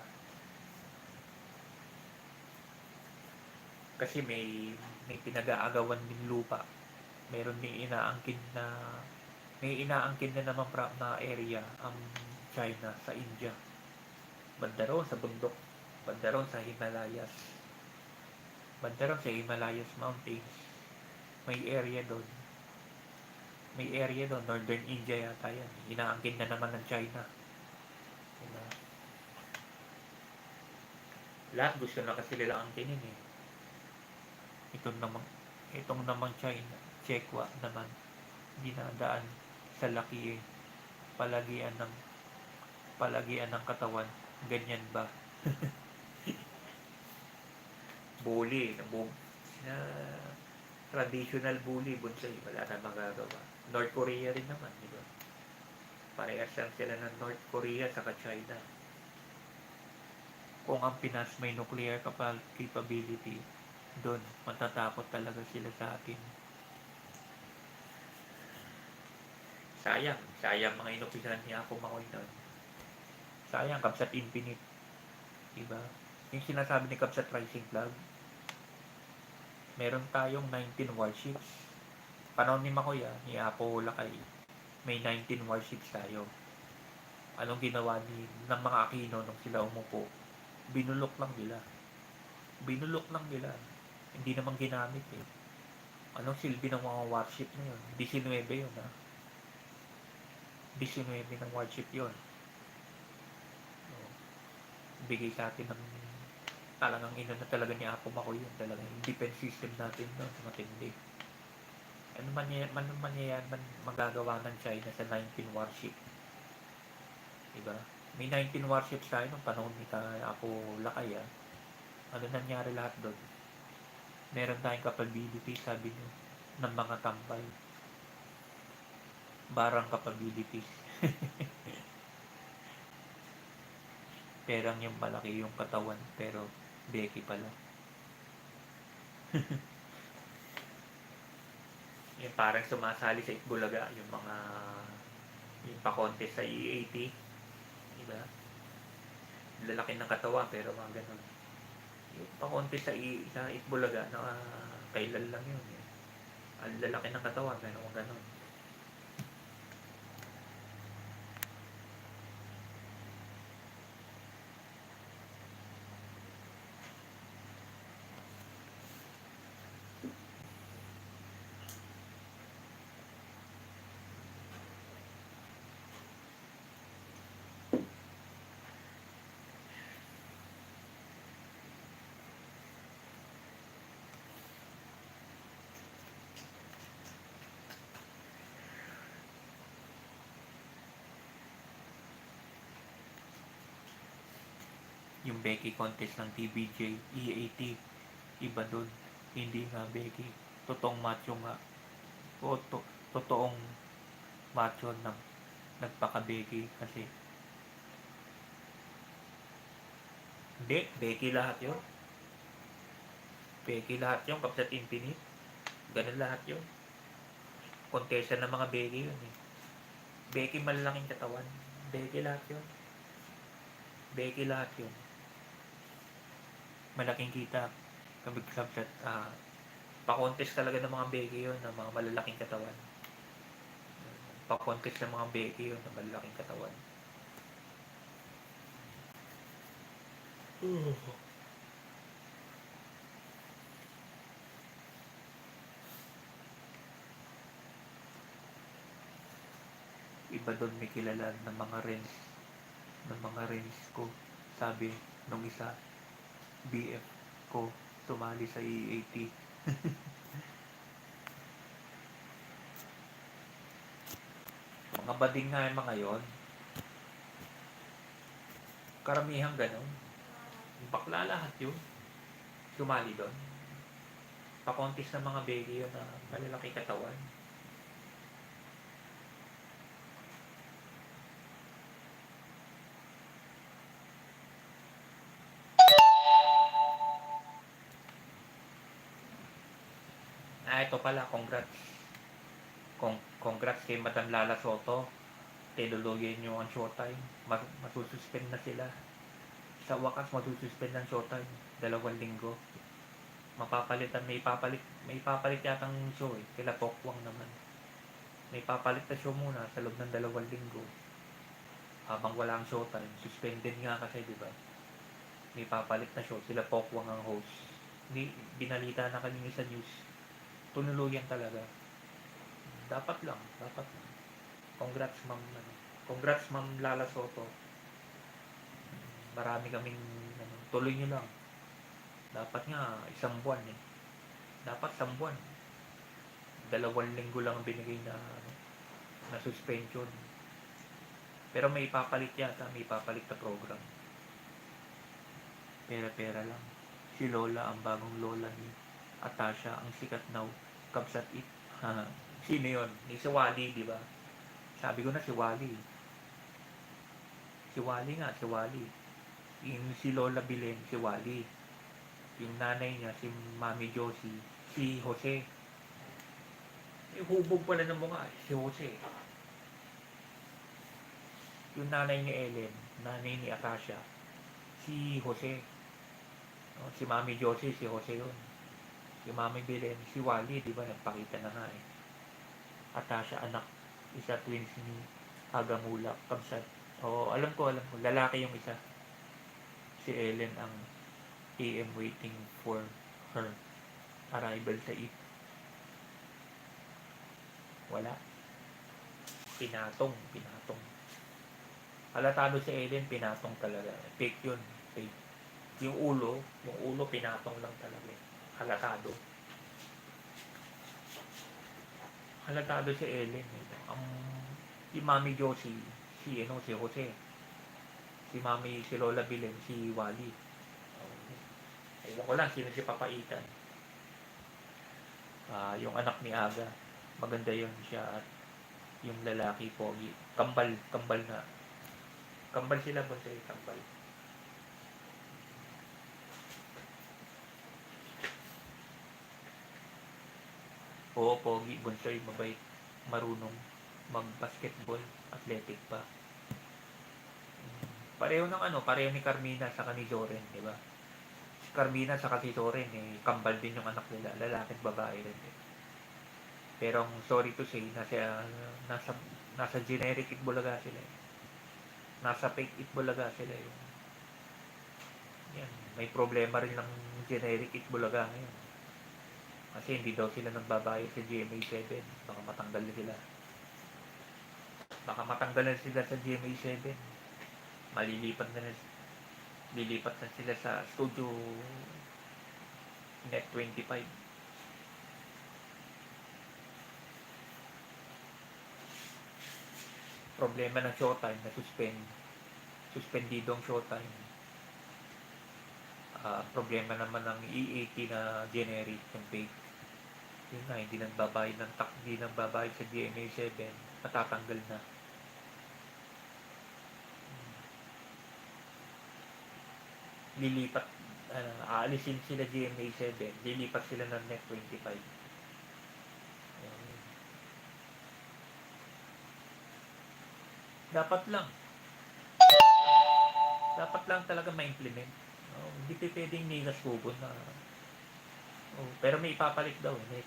S1: Kasi may pinag-aagawan din lupa. Meron may inaangkin na naman na area ang China sa India. Banda ron sa bundok, banda ron sa Himalayas, banda ron sa Himalayas Mountains. May area doon, Northern India yata yan. Inaangkin na naman ng China. Diba? Lahat gusto na kasi nila angkinin eh. Itong namang China, Chekwa naman, dinadaan sa laki eh. Palagian ng katawan. Ganyan ba? Bully na traditional bully, bunsay, wala na magagawa. North Korea rin naman, di ba? Parehas lang sila ng North Korea saka China. Kung ang Pinas may nuclear capability, doon matatakot talaga sila sa atin. Sayang mga inupisan niya ako makoy noon. Sayang, Kabsat Infinite. Diba? Yung sinasabi ni Kabsat Rising Flag, meron tayong 19 warships. Panahon ni Makoy, ni Apo Lakay, may 19 warships tayo. Anong ginawa ng mga Aquino nung sila umupo? Binulok lang nila. Hindi naman ginamit eh. Anong silbi ng mga warship na yun? 19 yun 19 ng warship yun. Bigay sa atin ng talagang na talaga ni Apo Makoy yun. Talagang yung defense system natin no, matindi. Ano man yan magagawa ng China sa 19 warship? Diba? May 19 warships tayo nung panahon ni Apo Lakay. Ano nangyari lahat doon? Meron tayong capability, sabi nyo, ng mga tambay. Barang capabilities. Perang yung malaki yung katawan, pero beki pala. Yung parang sumasali sa Itbulaga, yung pa-contest sa E80. Diba? Lalaki ng katawan, pero mga ganun. Yung pa-contest sa Itbulaga, kailan lang yun. Ang lalaki ng katawan, ganun. Yung Becky contest ng TBJ, E80, iba dun. Hindi nga Becky. Totoong macho nga. Totoong macho na nagpaka-Becky kasi. Hindi, Becky lahat yun. Becky lahat yun, Kabsat Infinite. Ganun lahat yun. Contesta ng mga Becky yun eh. Becky malalaking katawan. Becky lahat yun. Becky lahat yun. Malaking kita. Kabsat, pa-contest talaga ng mga Becky yun, ng mga malalaking katawan. Pa-contest ng mga Becky yun, ng malalaking katawan. iba doon may kilala ng mga rents ko. Sabi nung isa, BF ko, sumali sa EAT. Mga bading nga yung mga yon. Karamihan ganun. Bakla lahat yun. Sumali doon. Pakontis ng mga baby yun na malalaki katawan. Ito pala, congrats kay Madam Lala Soto. Tinuluyan nyo ang showtime. Masususpend na sila. Sa wakas, masususpend ng showtime. 2 linggo. May papalit yatang show eh. Kila Pokwang naman. May papalit na show muna sa loob ng 2 linggo. Habang wala ang showtime, suspended nga kasi, di ba? May papalit na show. Sila Pokwang ang host. Binalita na kanina sa news. Tunuluyan talaga. Dapat lang. Congrats Ma'am Lala Soto. Marami kaming tuloy nyo lang. Dapat nga 1 buwan eh. Dapat 1 buwan. 2 linggo lang binigay na suspension. Pero may ipapalit yata, may ipapalit na program. Pera lang. Si Lola ang bagong lola ni Atasha, ang sikat now. Kabsat it. Sino yun? Si Wally, di ba? Sabi ko na si Wally. Si Wally. Yung si Lola Bilen, si Wally. Yung nanay niya, si Mami Josie, si Jose. Hubog pala ng mukha, si Jose. Yung nanay ni Ellen, nanay ni Atasha, si Jose. Si Mami Josie, si Jose yun. Si Mami Bilen, si Wally, di ba? Nagpakita na nga eh. Atasha, anak, isa twins ni Agamula, Kamsat. Alam ko. Lalaki yung isa. Si Ellen ang AM waiting for her arrival sa it. Wala. Pinatong. Halatado si Ellen, pinatong talaga. Fake yun. Fake. Yung ulo pinatong lang talaga. Halatado si Ellen. Si Mami Josie, si Jose. Si Lola Bilen, si Wally. Ewan ko lang sino si Papaitan. Yung anak ni Aga, maganda yun siya, at yung lalaki pogi. Kambal na. Kambal sila ba siya? Kambal. Oo, pogi, Bonsoy, mabait, marunong mag-basketball, athletic pa. Pareho ni Carmina sa ni Zoren, di ba? Si Carmina sa si Zoren, kambal din yung anak nila, lalaki at babae rin. Pero sorry to say, nasa generic Itbulaga sila. Nasa fake Itbulaga sila. Yan, may problema rin ng generic Itbulaga ngayon. Kasi hindi daw sila nagbabayad sa GMA7. Baka matanggal na sila sa GMA7. Lilipat na sila sa Studio Net 25. Problema ng Showtime na suspendido ang Showtime. Problema naman ng EAT na generic yung fake. Yun na, hindi nagbabayad sa GMA7, matatanggal na. Aalisin sila GMA7, lilipat sila ng Net 25. Dapat lang talaga ma-implement. Hindi pwedeng nilas kubon na. Pero may ipapalit daw, may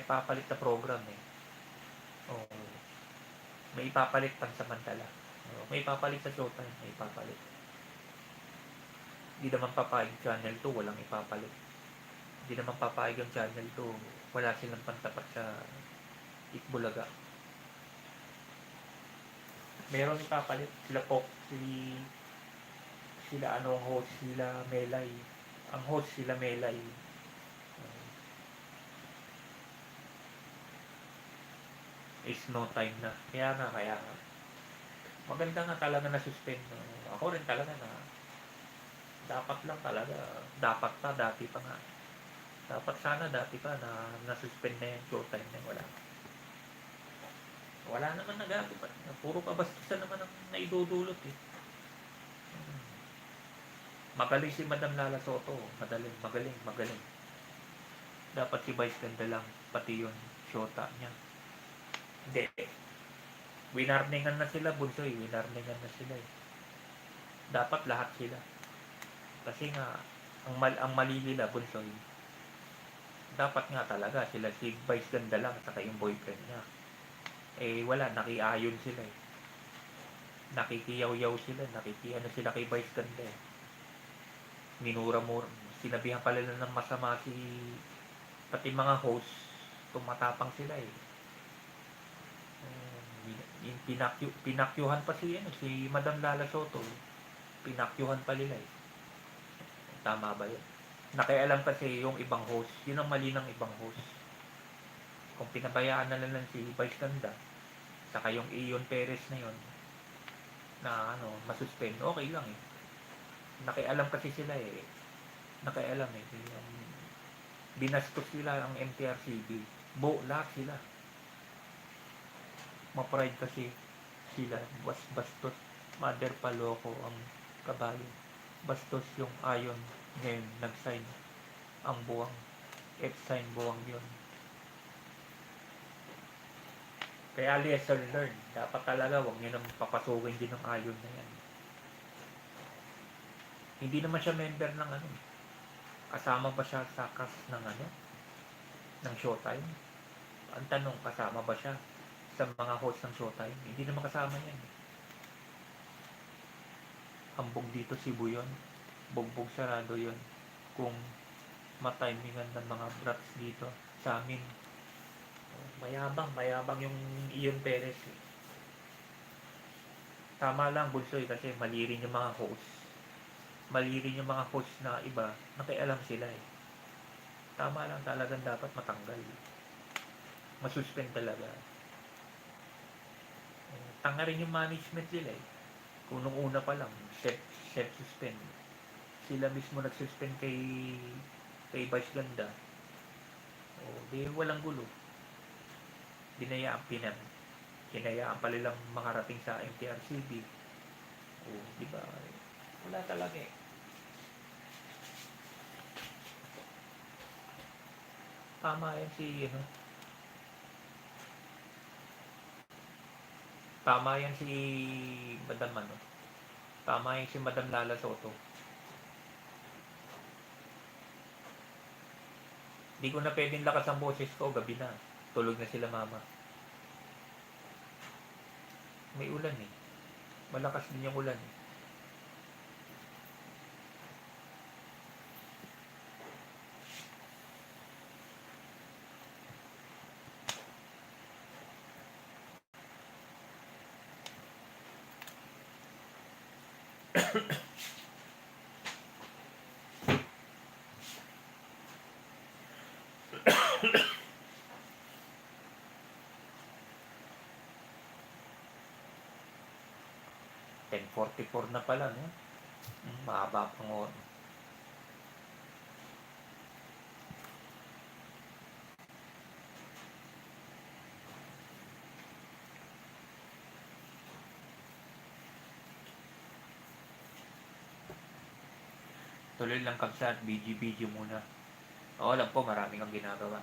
S1: ipapalit na program eh. May ipapalit pansamantala. May ipapalit sa Showtime, may ipapalit. Hindi naman papayag Channel 2, walang ipapalit. Hindi naman papayag yung Channel 2, wala silang pantapat sa Itbulaga. Meron ipapalit. Sila po, sila ano ang host, sila Melay. Ang host sila Melay. Is no time na. Kaya nga. Maganda nga talaga na suspend. Ako rin talaga na dapat lang talaga. Dapat pa, dati pa nga. Dapat sana dati pa na na-suspend na yung showtime na wala. Wala naman nagagawa. Puro kabastusan naman ang naidudulot eh. Magaling si Madam Lala Soto. Magaling. Dapat si Vice Ganda lang. Pati yun, shota niya. Hindi. Winarningan na sila, Bunsoy. Winarningan na sila eh. Dapat lahat sila. Kasi nga, ang mali nila, Bunsoy, dapat nga talaga sila si Vice Ganda lang saka yung boyfriend niya. Eh wala, nakiayon sila eh. Nakikiyaw-yaw sila, nakikiano sila kay Vice Ganda eh. Minura-mura, sinabihan pala ng masama si pati mga host, tumatapang sila eh. Pinakyuhan pa si Madam Lala Soto. Pinakyuhan pa nila eh. Tama ba yun? Nakialam kasi yung ibang host. Yun ang mali ng ibang host. Kung pinabayaan na lang si Vice Ganda, saka yung Ion Perez na yun, na masuspend, okay lang eh. Nakialam kasi sila eh. Nakialam eh. Binastos sila ang MTRCB. Lahat sila. Ma-pride kasi sila. Bastos. Mother paloko ang kabayo. Bastos yung Ion ngayon nag-sign ang buwang. F-sign buwang yun. Kaya lesson learned. Dapat talaga huwag nyo nang papasukin din ng Ion na yan. Hindi naman siya member ng kasama ba siya sa cast ng ng Showtime? Ang tanong, kasama ba siya sa mga host ng Showtime? Hindi naman kasama yan. Hambog dito Cebu yun. Bugbog sarado yun. Kung matimingan ng mga brats dito sa amin. Mayabang yung Ion Perez. Tama lang, Bunsoy, kasi mali rin yung mga host. Mali rin yung mga host na iba, nakialam sila eh. Tama lang, talagang dapat matanggal. Masuspend talaga. Tanga rin yung management nila eh. Kung nung una pa lang, self-suspend. Sila mismo nag-suspend kay Vice Ganda. O, di walang gulo. Hinayaan pa nilang makarating sa MTRCB. O, di ba? Wala talaga eh. Tama yan Tama yan si Madam Tama yan si Madam Lala Soto. Hindi ko na pwedeng lakas ang boses ko, gabi na. Tulog na sila mama. May ulan eh. Malakas din yung ulan eh. .44 na pala, no? Mahaba pang oras. Tuloy lang kabsat, BG muna. O, alam ko, marami kang ginagawa.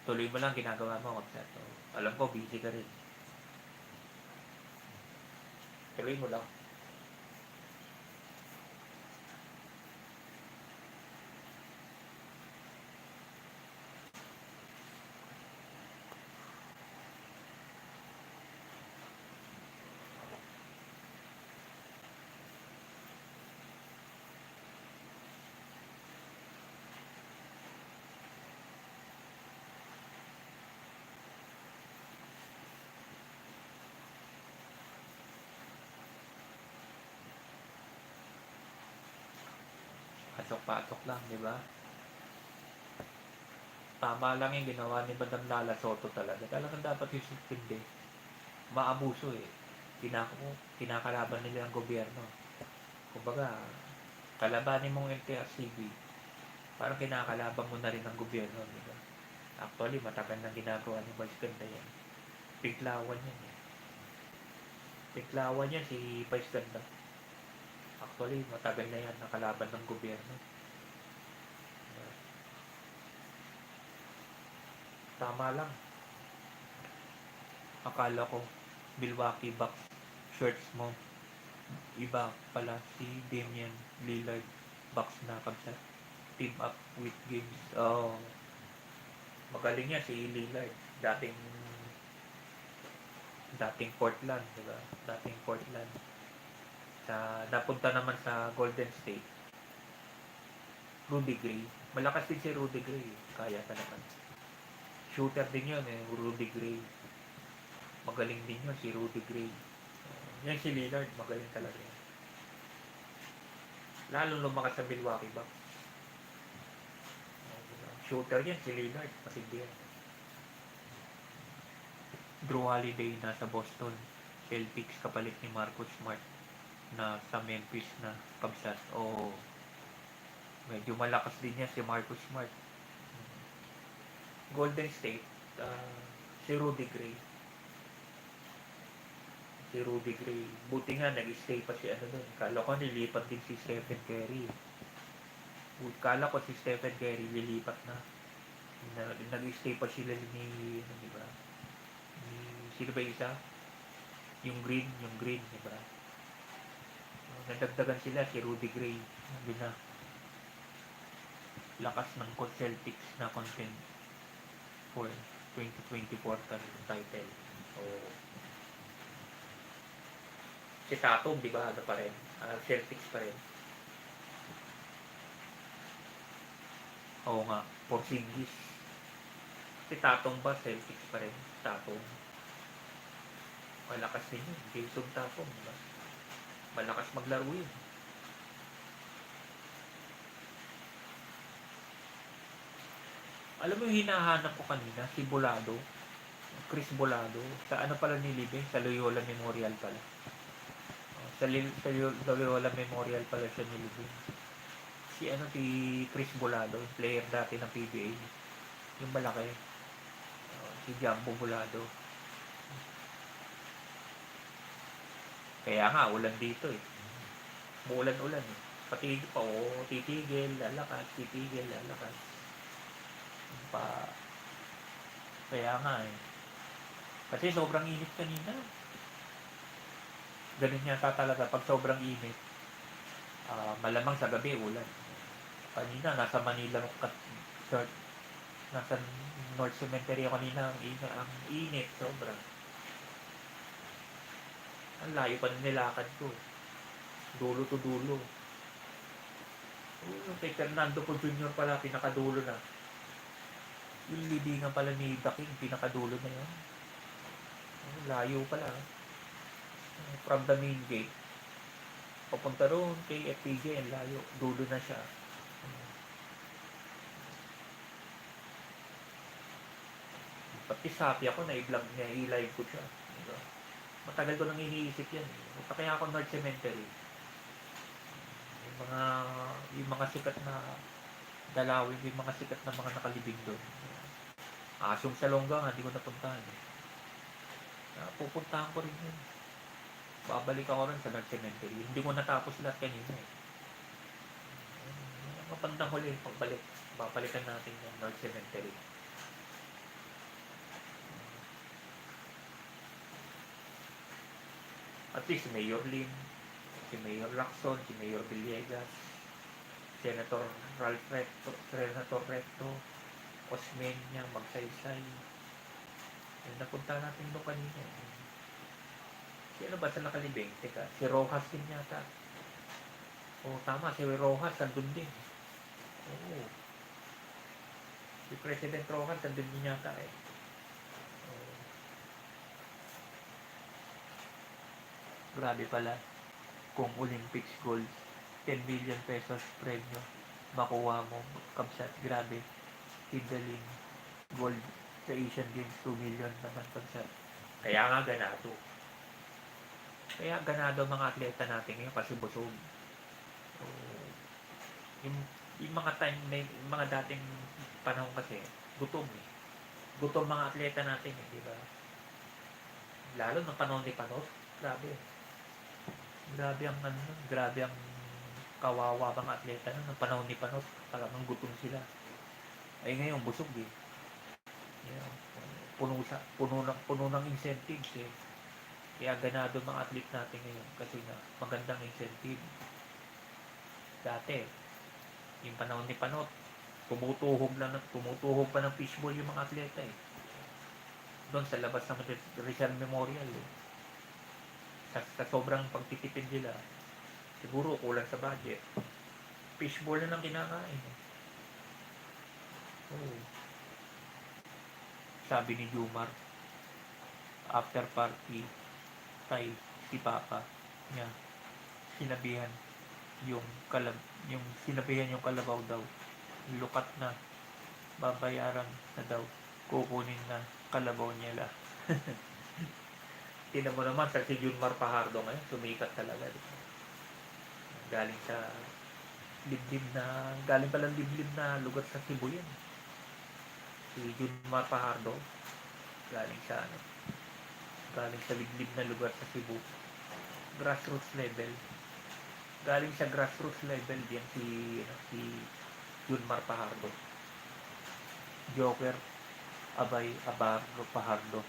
S1: Tuloy mo lang ginagawa mo, kabsat. Alam ko, busy ka rin. Tuloy mo lang. pasok-pasok lang, di ba? Tama lang yung ginawa ni Madam Lala Soto talaga. Talagang dapat yung suspindi. Maabuso eh. Kinakalaban nila ang gobyerno. Kumbaga, kalabanin mong LTFCB, parang kinakalaban mo na rin ang gobyerno, di ba? Actually, matagal nang ginagawa ni Vice Ganda yan. Piklawan yan eh. Piklawan yan si Vice Ganda. Actually, matagal na yan nakalaban ng gobyerno. Tama lang. Akala ko, Milwaukee Bucks shirts mo. Iba pala si Damian Lillard. Bucks na kabsat. Team up with games. Oh, magaling yan si Lillard. Dating Portland, di ba? Dating Portland. Napunta naman sa Golden State. Rudy Gray. Malakas din si Rudy Gray. Kaya ka naman. Shooter din yun eh, Rudy Gray. Magaling din yun si Rudy Gray. Yan si Lillard, magaling talaga yan. Lalong lumakas sa Milwaukee Bucks. Shooter yan si Lillard, matindi yan. Drew Holiday nasa Boston. Celtics kapalit ni Marcus Smart na sa Memphis na kabsat. Oo. Medyo malakas din yan si Marcus Smart. Golden State, si Rudy Gray. Si Rudy Gray. Buti nga, nag-stay pa si ano doon. Kala ko nilipat din si Stephen Curry. Kala ko si Stephen Curry lilipat na. Nag-stay pa sila ni, di ba? Sino ba isa? Yung Green, di ba? Nadagdagan sila si Rudy Gray. Sabi na, lakas ng Celtics na content for 2024 title. So, si Tatum, di ba? Ano pa rin? Celtics pa rin. Oo nga, Porzingis. Si Tatum ba? Celtics pa rin. Tatum. Malakas din yun. Jason Tatum, di ba? Malakas maglaro yun. Alam mo yung hinahanap ko kanina, si Bolado, Chris Bolado, sa ano pala nilibing? Sa Loyola Memorial pala. Sa Loyola Memorial pala siya nilibing. Si Chris Bolado, player dati ng PBA. Yung malaki. Si Jumbo Bolado. Kaya nga, ulan dito eh. Muulan-ulan eh. Titigil, lalakas. Kaya nga eh. Kasi sobrang init kanina. Ganun yata talaga pag sobrang init. Malamang sa gabi ulan. Kanina nasa Manila nasa North Cemetery kanina ang init sobrang. Ang layo pa nilakad ko. Dulo to dulo. Kay Fernando po Jr. pala pinakadulo na. Yung libingan pala ni Daking, pinakadulo na yun. Layo pala. From the main gate. Papunta roon kay FPJ, ang layo. Dulo na siya. Pati sapi ako, na-i-vlog niya, i-live ko siya. Matagal ko nang iniisip yan. Kaya ako North Cemetery. Yung mga sikat na dalawin, yung mga sikat na mga nakalibing doon. Asong Salonga nga, hindi ko napuntahan. Pupuntahan ko rin yun. Babalik ako rin sa North Cemetery. Hindi ko natapos lahat kanina eh. Mapandang huli, pagbalik. Babalikan natin yung North Cemetery. At least si Mayor Lim, si Mayor Lacson, si Mayor Villegas, Senator Recto, Osmeña, Magsaysay. Yung napunta natin doon kanina. Sino ba sa nakalibing? Teka, si Rojas din yata. Tama, si Rojas, nandun din. Si President Rojas, nandun din yata eh. Grabe pala. Kung Olympics gold, 10 million pesos premium. makuha mo. Kamsat, grabe. Tindaling gold sa Asian Games, 2 million naman kamsat. Kaya nga ganado. Kaya ganado ang mga atleta natin ngayon kasi busog. So, yung, yung mga time na yung mga dating panahon kasi, gutom eh. Gutom mga atleta natin eh, di ba? Lalo ng panahon ni Panot, grabe. Grabe ang ano, grabe ang kawawa mga atleta ng panahon ni Panot. Talagang gutom sila. Ay ngayon, busog eh. Yeah. Puno ng incentives eh. Kaya ganado mga athlete natin ngayon kasi nga magandang incentive. Dati, yung panahon ni Panot, tumutuhog pa ng fishball yung mga atleta eh. Doon sa labas ng Rizal Memorial eh. Sa sobrang pagtitipid nila, siguro kulang sa budget. Fishball na lang kinakain eh. Oh. Sabi ni Jumar, after party kay si Papa niya, sinabihan yung kalabaw daw, lukat na, babayaran na daw, kukunin na kalabaw niya la. Tingnan mo naman sa si Junmar Pajardo ngayon, sumikat talaga. Galing palang liblib na lugar sa Cebu yan. Si Junmar Pajardo, galing sa liblib na lugar sa Cebu. Grassroots level. Galing sa grassroots level din si Junmar Pajardo. Joker Abay Abarro Pajardo.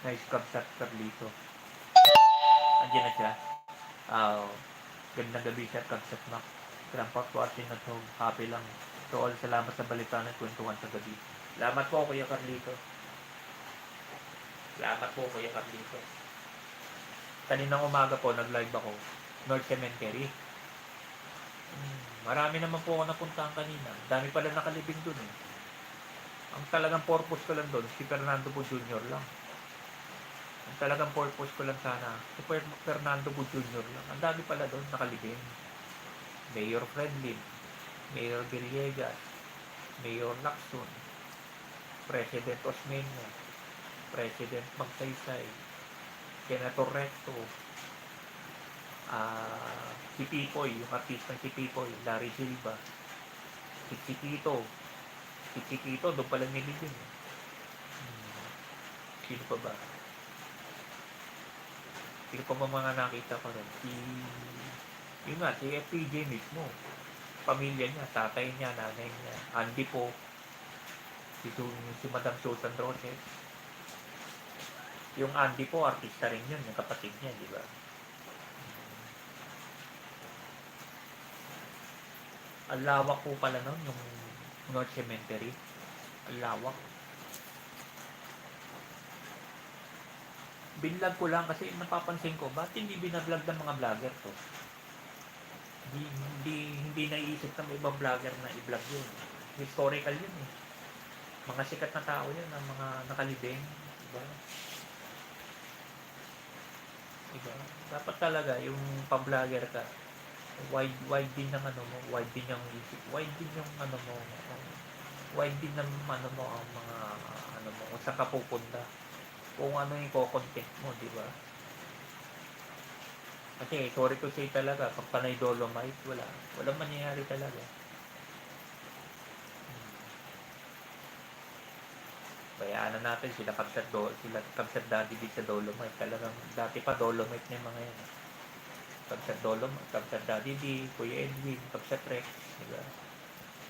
S1: Nice kapsat Carlito. Andiyan na siya. Gandang gabi siya kapsat Mac. Grandpa watching at home. Happy lang. So all, salamat sa balita ng kwentuhan sa gabi. Salamat po Kuya Carlito. Salamat po Kuya Carlito. Kaninang umaga po nag-live ako. North Cemetery. Marami naman po ako napuntahan kanina. Dami pala nakalibing dun eh. Ang talagang purpose ko lang dun, si Fernando Po Jr. lang. Ang talagang purpose ko lang sana, si Fernando Po Jr. lang. Ang dami pala dun nakalibing. Mayor Friendly, Mayor Villegas, Mayor Lacson, President Osmeña, President Magsaysay, Senator Recto, si Pipoy, yung artistang si Pipoy, Larry Silva, si Chiquito, doon pala nilibing. Sino pa ba? Sino pa mga nakita ko rin? Si FPJ mismo. Pamilya niya, tatay niya, nanay niya, Andy po, si Madam Susan Roses. Yung Andy po, artista rin yun, yung kapatid niya, di ba? Ang lawak po pala nun, yung North Cemetery. Ang lawak. Binlog ko lang kasi napapansin ko, ba't hindi binablog ng mga vlogger to? Hindi naiisip ng ibang vlogger na i-vlog yun. Historical yun eh. Mga sikat na tao yun, ang mga nakalibing. Diba? Dapat talaga, yung pa-vlogger ka, wide din ng ano mo, wide din yung isip, wide din yung ano mo, wide din ng ano mo, ang mga ano mo, kung saan ka pupunta, kung ano yung content mo, di ba? Kasi sorry to say talaga, pag panay Dolomite, walang mangyayari talaga. Bayaan na natin sila Kamsat Daddy din sa Dolomite, talagang dati pa Dolomite na yung mga yan. Kamsat Dolomite, Kamsat Daddy D, Kuya Edwin, Kamsat Rex, diba?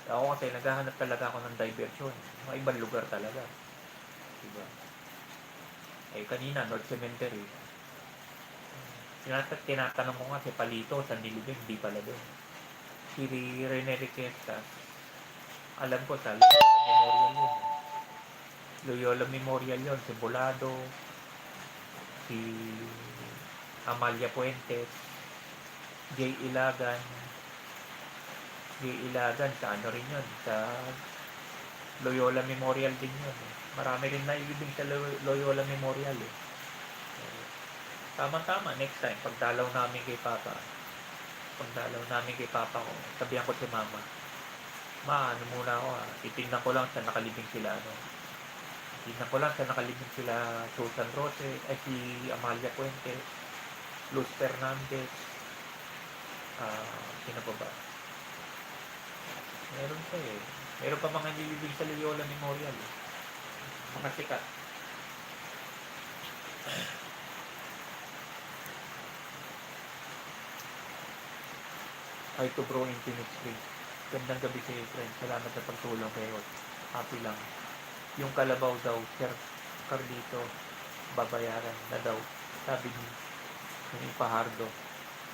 S1: Ako kasi naghahanap talaga ako ng diversion, mga ibang lugar talaga, diba? Kanina North Cemetery, tinatanong ko nga si Palito, San Nilubeng, hindi pala doon. Si Rene Riquestas, alam ko sa Loyola Memorial yun, si Bolado, si Amalia Puentes, Jay Ilagan, sa ano rin yun, sa Loyola Memorial din yun. Marami rin nailibing sa Loyola Memorial eh. Tama-tama, next time, pagdalaw namin kay Papa ko, sabihan ko si Mama, ano muna ako titignan ko lang sa nakalibing sila, titignan ko lang sa nakalibing sila Susan Rose, si Amalia Puente, Luz Fernandez, sino pa ba? Meron pa eh. Meron pa mga nilibing sa Loyola Memorial eh. Mga sikat. Hi to bro in Phoenix Street. Gandang gabi sa iyo, friend. Salamat sa pagtulong kayo. Happy lang. Yung kalabaw daw, Sir Carlito, babayaran na daw. Sabi ni yung ipahardo.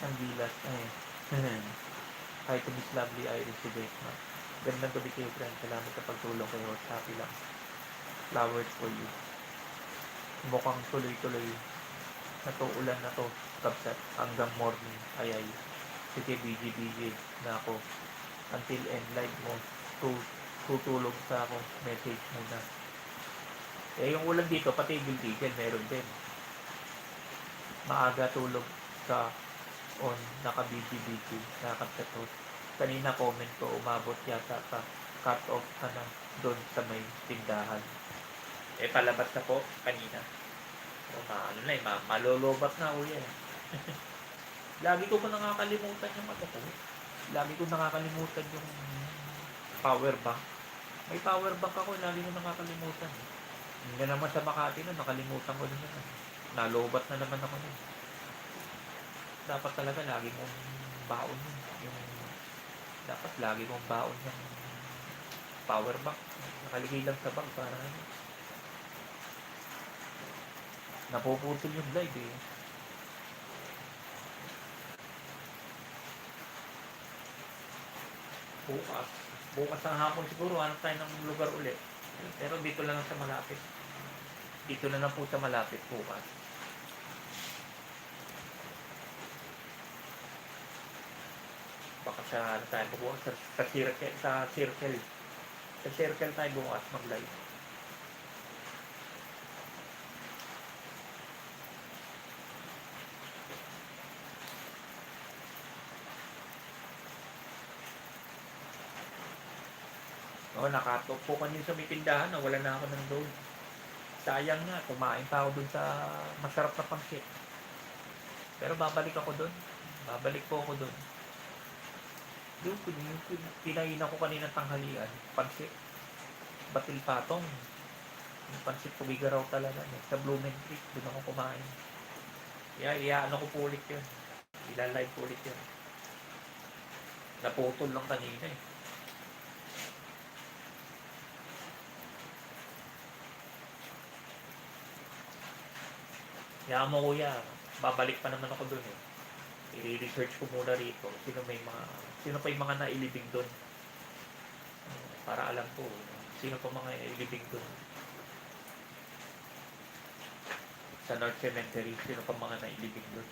S1: Ang gilas. Hi to Miss Lovely Iris Sidesma. Gandang gabi kayo, friend. Salamat sa pagtulong kayo. Happy lang. Flowers for you. Mukhang tuloy-tuloy na to, ulan na to. Kapsat hanggang morning. Ayay. Sige, BG na ako. Until end live mo. Tutulog sa ako. Message muna. Yung ulan dito, patigil-tigil. Meron din. Maaga tulog sa on. Naka-BG. Nakakapsat to. Kanina comment ko, umabot yata sa cut off ka na doon sa may tindahan. Palabas na po kanina. Malolobat na uya eh. Lagi ko nakakalimutan yung Lagi ko nakakalimutan yung power bank. May power bank ako, lagi ko nakakalimutan. Hindi naman sa Makati na, nakalimutan ko din naman. Nalobat na naman ako nun. Dapat talaga lagi mong baon yun. Dapat lagi mong baon yung power bank. Nakaligay lang sa bank para napuputol yung live eh. Bukas ng hapon siguro, hanap tayo ng lugar ulit. Pero dito lang sa malapit. Dito na lang po sa malapit bukas. Baka tayo bukas sa circle. Sa circle tayo bukas mag-live. Nakatok po kanina sa may tindahan na wala na ako ng doon. Sayang nga, kumain pa ako doon sa masarap na pangsit. Pero babalik ako doon. Babalik po ako doon. Yung pinainan ko kanina tanghalian, pangsit. Batil patong. Yung pangsit kumigaraw talaga. Sa Blumen Creek, doon ako kumain. Ano ko po ulit yun. Ilalive ko ulit yun. Naputol lang kanina eh. Kaya mo kuya, babalik pa naman ako doon eh. I-research ko muna rito sino pa yung mga nailibing doon. Para alam ko sino pa mga nailibing doon. Sa North Cemetery, sino pa mga nailibing doon.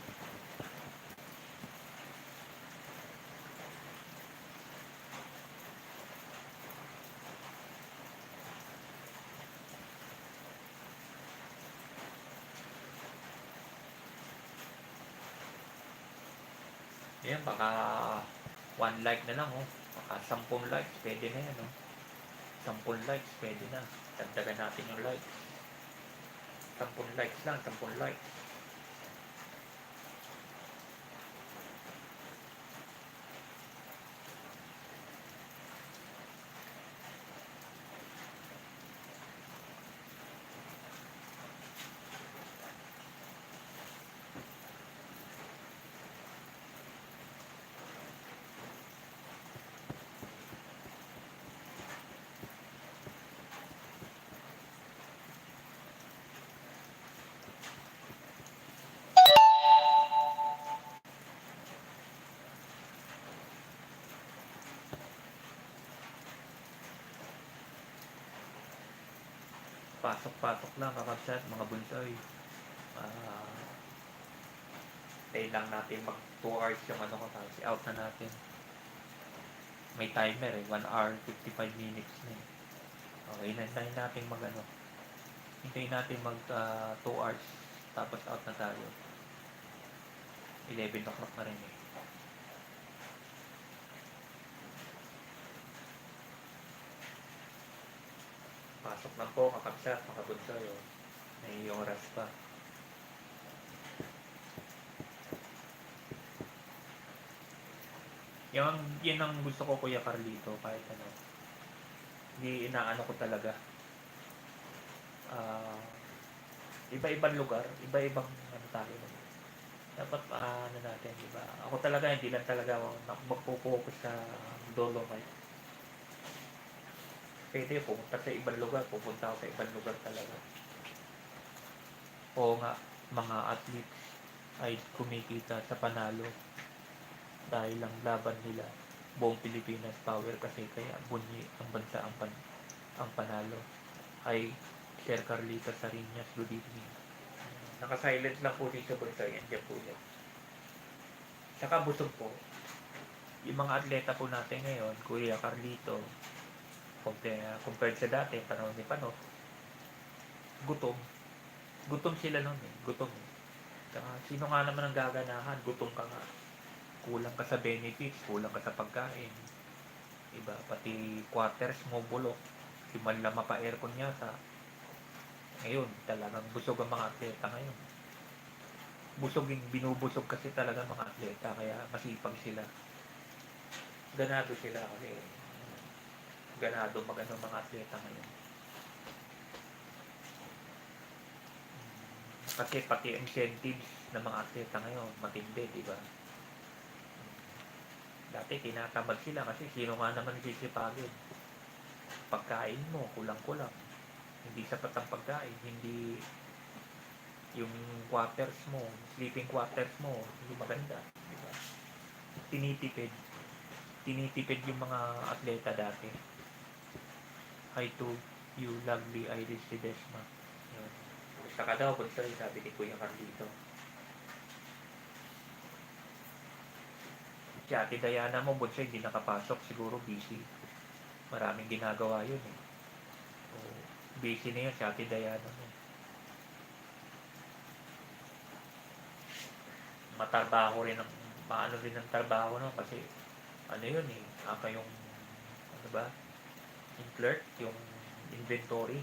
S1: Yan, baka 1 like na lang baka 10 likes, pwede na yan 10 likes, pwede na. Dagdagan natin yung likes. 10 likes lang, 10 likes. Pasok-pasok lang kakabsat mga bunsoy. Tayo lang natin mag 2 hours yung kasi out na natin. May timer 1 hour 55 minutes na Okay, nantayin natin Hintayin natin mag 2 hours. Tapos out na tayo. 11 o'clock na rin eh. Pasok na po, kakabsat, makabunsoy. Oh. May oras pa. Yan ang gusto ko, Kuya Carlito, kahit ano. Hindi inaano ko talaga. Iba-ibang lugar, iba-ibang ano tayo. Dapat ano natin, di ba? Ako talaga, hindi lang talaga ako magpo-focus sa Dolomite. Pwede pumunta sa ibang lugar, pupunta ako sa ibang lugar talaga. Oo nga, mga athletes ay kumikita sa panalo dahil lang laban nila buong Pilipinas power kasi kaya bunyi ang bansa ang panalo ay Sir Carlita Sariñas. Good evening. Naka-silent lang po dito bansa yan, dyan po yan. Saka busog po yung mga atleta po natin ngayon, Kuya Carlito, compared sa dati, panahon ni Panot, gutom sila noon eh, gutom eh. Saka sino nga naman ang gaganahan, gutom ka nga, kulang ka sa benefits, kulang ka sa pagkain, iba, pati quarters mo bulok, di man lang mapa-aircon yata. Ngayon, talagang busog ang mga atleta ngayon. Binubusog kasi talaga mga atleta, kaya masipag sila. Ganado sila kasi ganado magano mga atleta ngayon. Kasi pati incentives ng mga atleta ngayon, matindi, di ba? Dati tinatamad sila kasi sino nga naman sisipagin. Pagkain mo, kulang-kulang. Hindi sapat ang pagkain, hindi yung quarters mo, sleeping quarters mo, hindi maganda. Diba? Tinitipid yung mga atleta dati. Hi to you, lovely Iris Ledesma. Yun. Gusto ka daw, Bunsoy, sabi ni Kuya Carlito. Si Ate Diana mo, Bunsoy, hindi nakapasok, siguro busy. Maraming ginagawa yun eh. So, busy na yun si Ate Diana mo. Matrabaho rin paano rin ang trabaho no kasi ano yun eh, yung ano ba, yung clerk, yung inventory,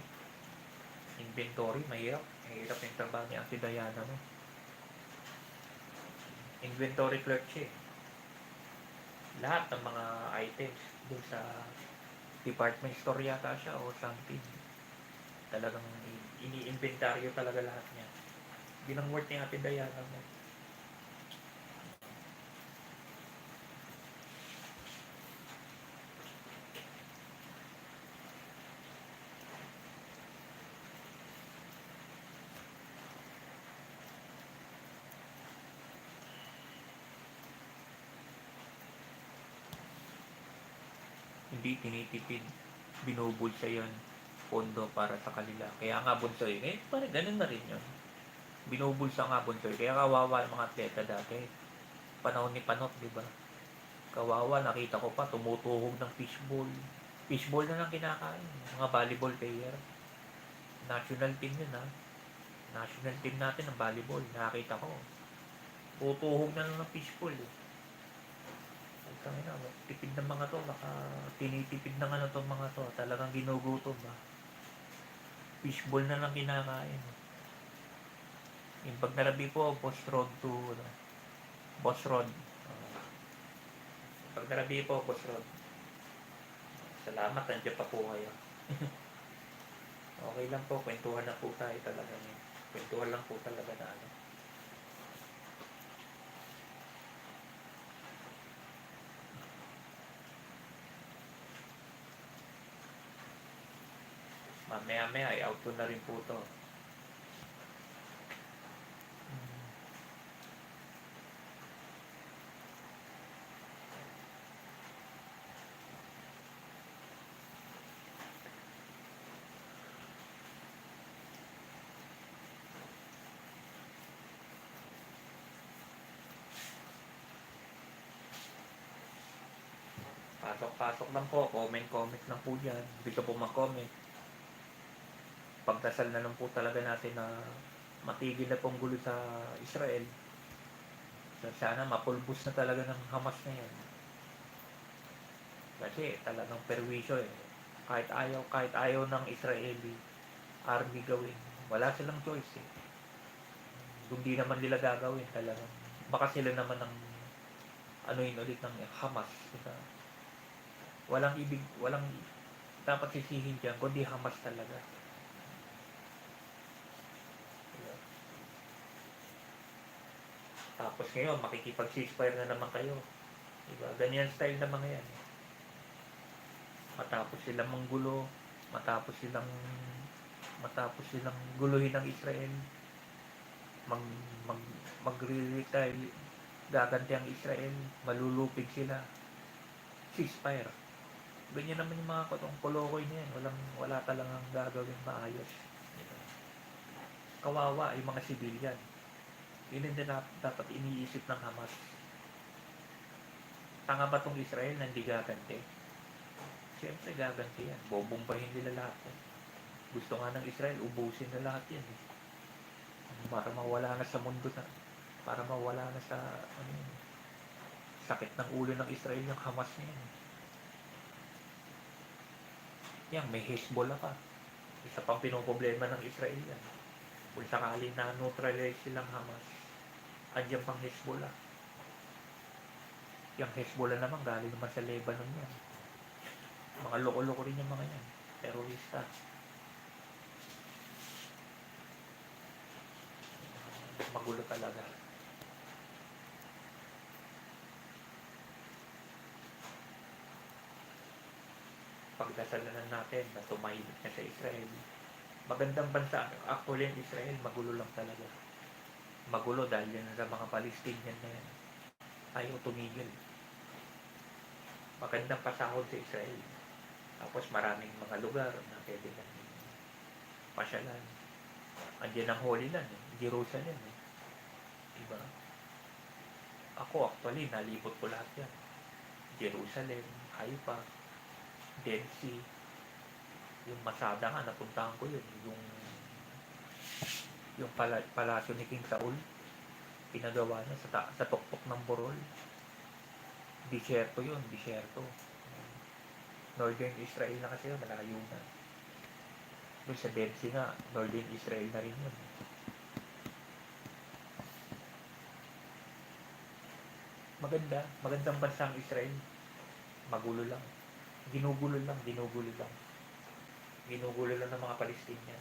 S1: mahirap yung trabaho ni Ate Diana no. Inventory clerk siya eh. Lahat ng mga items dun sa department store yata siya o something, talagang ini-inventaryo talaga lahat niya. Yun ang work ni Ate Diana mo. Hindi tinitipid, binubulsa yan pondo para sa kanila. Kaya nga Bunsoy, parang ganun na rin yun. Binubulsa nga Bunsoy. Kaya kawawa ang mga atleta dati. Panahon ni Panot, di ba? Kawawa, nakita ko pa, tumutuhog ng fishball. Fishball na lang kinakain. Mga volleyball player. National team yun ha. National team natin ng volleyball. Nakita ko. Tutuhog na lang ng fishball eh. Tipid ng mga to, baka tinitipid ng ano to mga to, talagang ginugutom ba. Fishball na lang kinakain. Yung pag narabi po, Boss Rod to, Boss Rod. Pag narabi po, Boss Rod. Salamat, nandiyan pa po kayo. Okay lang po, kwentuhan na po tayo talaga. Kwentuhan lang po talaga na ano. Mamaya-maya ay outro na rin po to. Pasok-pasok lang po, comment lang po dyan. Dito po mag-comment. pagdasal na lang po talaga natin na matigil na pong gulo sa Israel. So, sana mapulbos na talaga ng Hamas na yan. Kasi talagang perwisyo eh. Kahit ayaw ng Israeli army gawin, wala silang choice eh. Hindi naman nila gagawin talaga. Baka sila naman ang yun ulit ng Hamas. Diba? Walang dapat sisihin dyan, kundi Hamas talaga. Diba? Tapos ngayon, makikipag-ceasefire na naman kayo. Diba? Ganyan style na mga yan. Matapos silang manggulo, matapos silang guluhin ng Israel, magre-retire, gaganti ang Israel, malulupig sila, ceasefire. Ganyan naman yung mga kolokoy na yan. Wala talagang gagawin maayos. Kawawa yung mga civilian. Yun din dapat iniisip ng Hamas. Tanga ba tong Israel na hindi gaganti? Siyempre gaganti yan. Bobombahin nila lahat. Gusto nga ng Israel, ubusin na lahat yan. Para mawala na sa mundo na. Para mawala na sa sakit ng ulo ng Israel yung Hamas na yan. Yan, may Hezbollah pa. Isa pang pinoproblema ng Israel yan. Kung sakali na neutralize silang Hamas, andyan pang Hezbollah. Yung Hezbollah naman galing naman sa Lebanon yan. Mga loko-loko rin yung mga yan. Terorista. Magulo talaga. Pagdasalanan natin na tumahimik na sa Israel. Magandang bansa. Actually, ang Israel, magulo lang talaga. Magulo dahil yan sa mga Palestinian na yan. Ayaw tumigil. Magandang pasahod sa Israel. Tapos maraming mga lugar na pwede kang pasyalan. Andiyan ang Holy Land, Jerusalem. Diba? Ako actually, nalipot ko lahat yan. Jerusalem, Haifa, Dead Sea, yung Masada nga, napuntahan ko yun. Yung palasyo ni King Saul, pinagawa niya sa tuktok ng Borol. Disyerto yun, disyerto. Northern Israel na kasi yun, malayo na. Doon sa Dead Sea nga, Northern Israel na rin yun. Magandang bansa ang Israel. Magulo lang. Ginugulo lang ng mga Palestinian.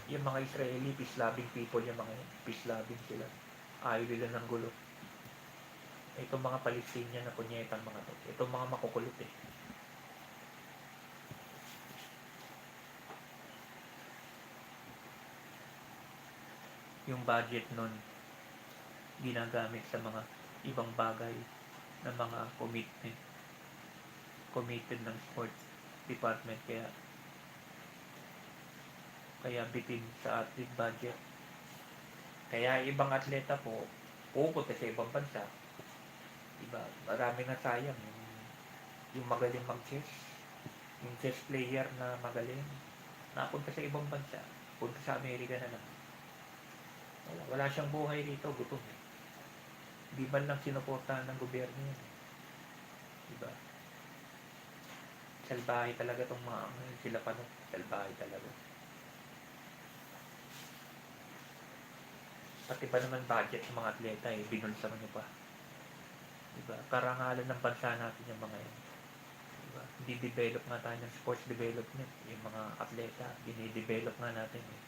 S1: Yung mga Israeli, peace-loving people yung mga yun. Peace-loving sila. Ayaw nila ng gulo. Itong mga Palestinian na punyetang mga to. Itong mga makukulit eh. Yung budget nun, ginagamit sa mga ibang bagay ng mga committed ng sports department, kaya bitin sa athlete budget. Kaya ibang atleta po pupunta sa ibang bansa, diba? Marami na sayang yung magaling mag-chess, yung chess player na magaling napunta sa ibang bansa, punta sa Amerika na lang. Wala siyang buhay dito, gutom eh. Di man lang sinuportahan ng gobyerno yun. Diba? Salbahe talaga tong mga sila pa no. Salbahe talaga. Pati pa naman budget ng mga atleta eh, binulsa mo pa. Diba? Karangalan ng bansa natin yung mga yan. Diba? Hindi develop nga tayo ng sports development. Yung mga atleta, dinidevelop nga natin eh.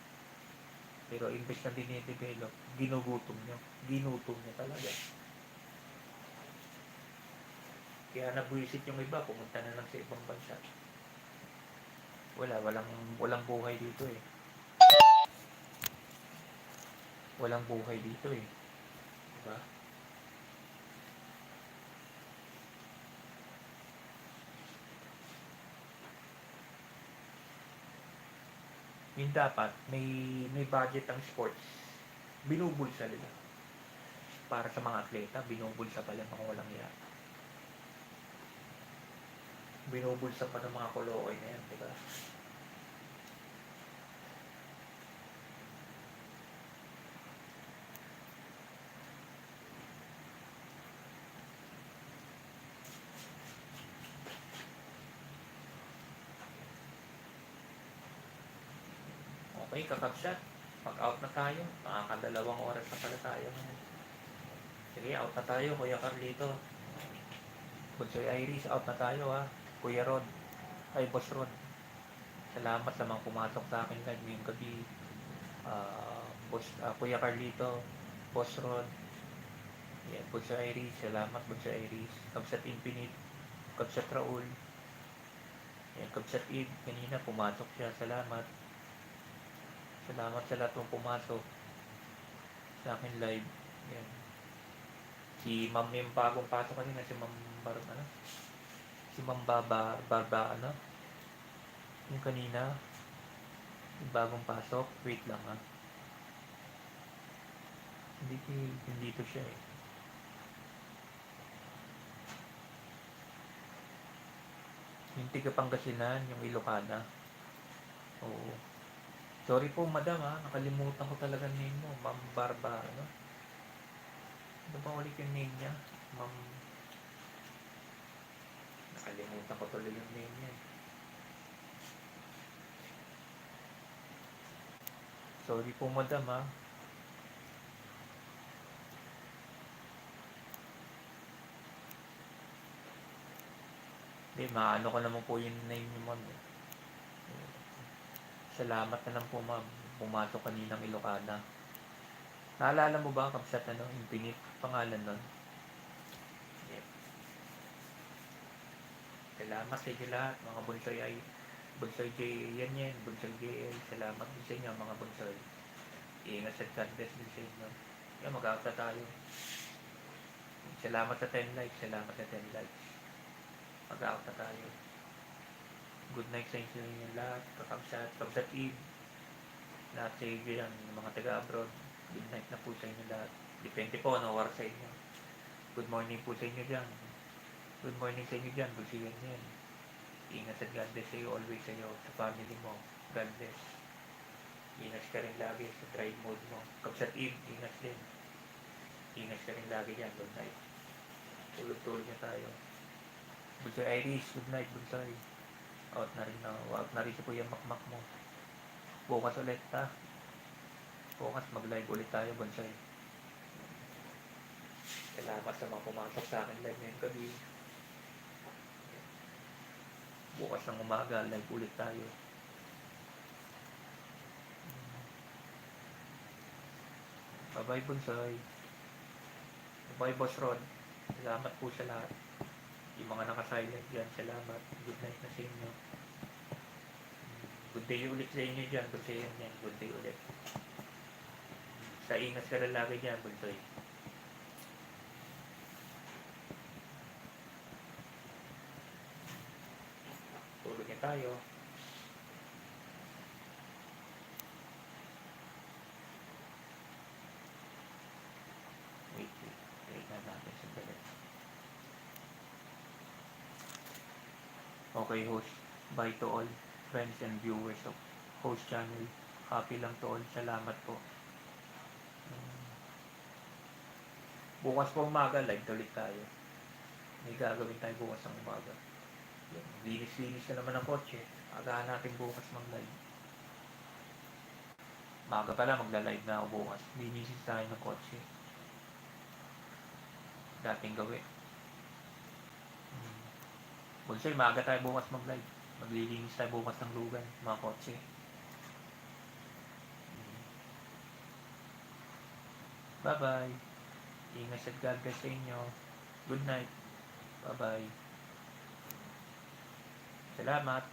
S1: Pero imbes na dinidevelop, ginugutom nyo. Ginutom nyo talaga. Kaya nabuisit yung iba, pumunta na lang sa ibang bansa. Walang buhay dito eh. Walang buhay dito eh. Diba? Yung dapat, may budget ang sports. Binubulsa nila. Para sa mga atleta, binubulsa pala mga walang iya. binubulsa pa ng mga kolokoy na yan, di ba? Okay, kakabsat. Mag-out na tayo. Nakakadalawang oras na pala tayo ngayon. Sige, out na tayo, Kuya Carlito. Bunsoy Iris, out na tayo ha. Kuya Rod. Ay, Boss Rod. Salamat sa mga pumasok sa akin live ngayong gabi. Kuya Carlito, Boss Rod. Yan, Bunsoy Iris. Salamat, Bunsoy Iris. Kabsat Infinite. Kabsat Raul. Yan, Kabsat Eve. Kanina pumasok siya. Salamat. Salamat sa lahat ng pumasok sa akin live. Yan. Si Ma'am yung bagong pasok kanina, si Ma'am si Ma'am Barba, yung kanina, yung bagong pasok. Wait lang ha. Hindi to siya eh. Yung tiga Pangasinan, yung Ilocana. Oo. Sorry po, madam ha. Nakalimutan ko talaga name mo. Ma'am Barba, Ano ba ulit yung name niya? Ma'am... Nakalimutan ko tuloy yung name niya. Sorry po, madam ha. Hindi, maano ko naman po yung name niyo, ma'am. Salamat na lang po, ma'am. Pumasok kaninang Ilocana. Naalala mo ba, Kabsat, Infinite pangalan nun? Yep. Salamat sa inyo lahat, mga bunsoy ay Bunsoy J, yan, Bunsoy JL. Salamat din sa inyo, mga bunsoy. Iingat sa God bless din sa inyo. Yan, mag-out na tayo. Salamat sa 10 likes, salamat sa 10 likes. Mag-out na tayo. Good night sa inyo lahat, Kabsat Eve. Lahat sa inyo yan, mga taga-abroad. Good night na po sa inyo lahat. Depende po, war sa inyo. Good morning po sa inyo dyan. Good morning sa inyo dyan, busigan yan. Ingat at God bless sa iyo, always sa iyo, sa family mo. God bless. Ingat ka rin lagi sa drive mode mo. Kabsat Eve, ingat din. Ingat ka rin lagi dyan, good night. Tulog-tulog na tayo. Bunsoy Iris, good night, Bunsoy. Out na rin si Kuya Makmak mo. Bukas ulit ha. Bukas mag-live ulit tayo, Bunsoy. Salamat sa mga pumasok sa akin live ngayong gabi. Bukas ng umaga, live ulit tayo. Bye-bye, Bunsoy. Bye-bye, Boss Rod. Salamat po sa lahat. Yung mga naka-silent dyan, salamat. Good night na sa inyo. Good day ulit sa inyo dyan, Bunsoy yan. Good day ulit. Sa ingat ka na lagi dyan, Bunsoy. Tulog na tayo. Wait na natin sa galit. Okay, host. Bye to all friends and viewers of host channel. Happy lang to all. Salamat po. Bukas po umaga, live ulit tayo. May gagawin tayo bukas ng umaga. Linis-linis na naman ang kotse. Agahan natin bukas mag-live. Maga pala, magla-live na ako bukas. Linisin tayo ng kotse. Dating gawin. Bunsoy, maaga tayo bukas mag-live. Maglilinis tayo bukas ng lugan, mga kotse. Bye-bye. Ingat sa God bless sa inyo. Good night. Bye-bye. Salamat.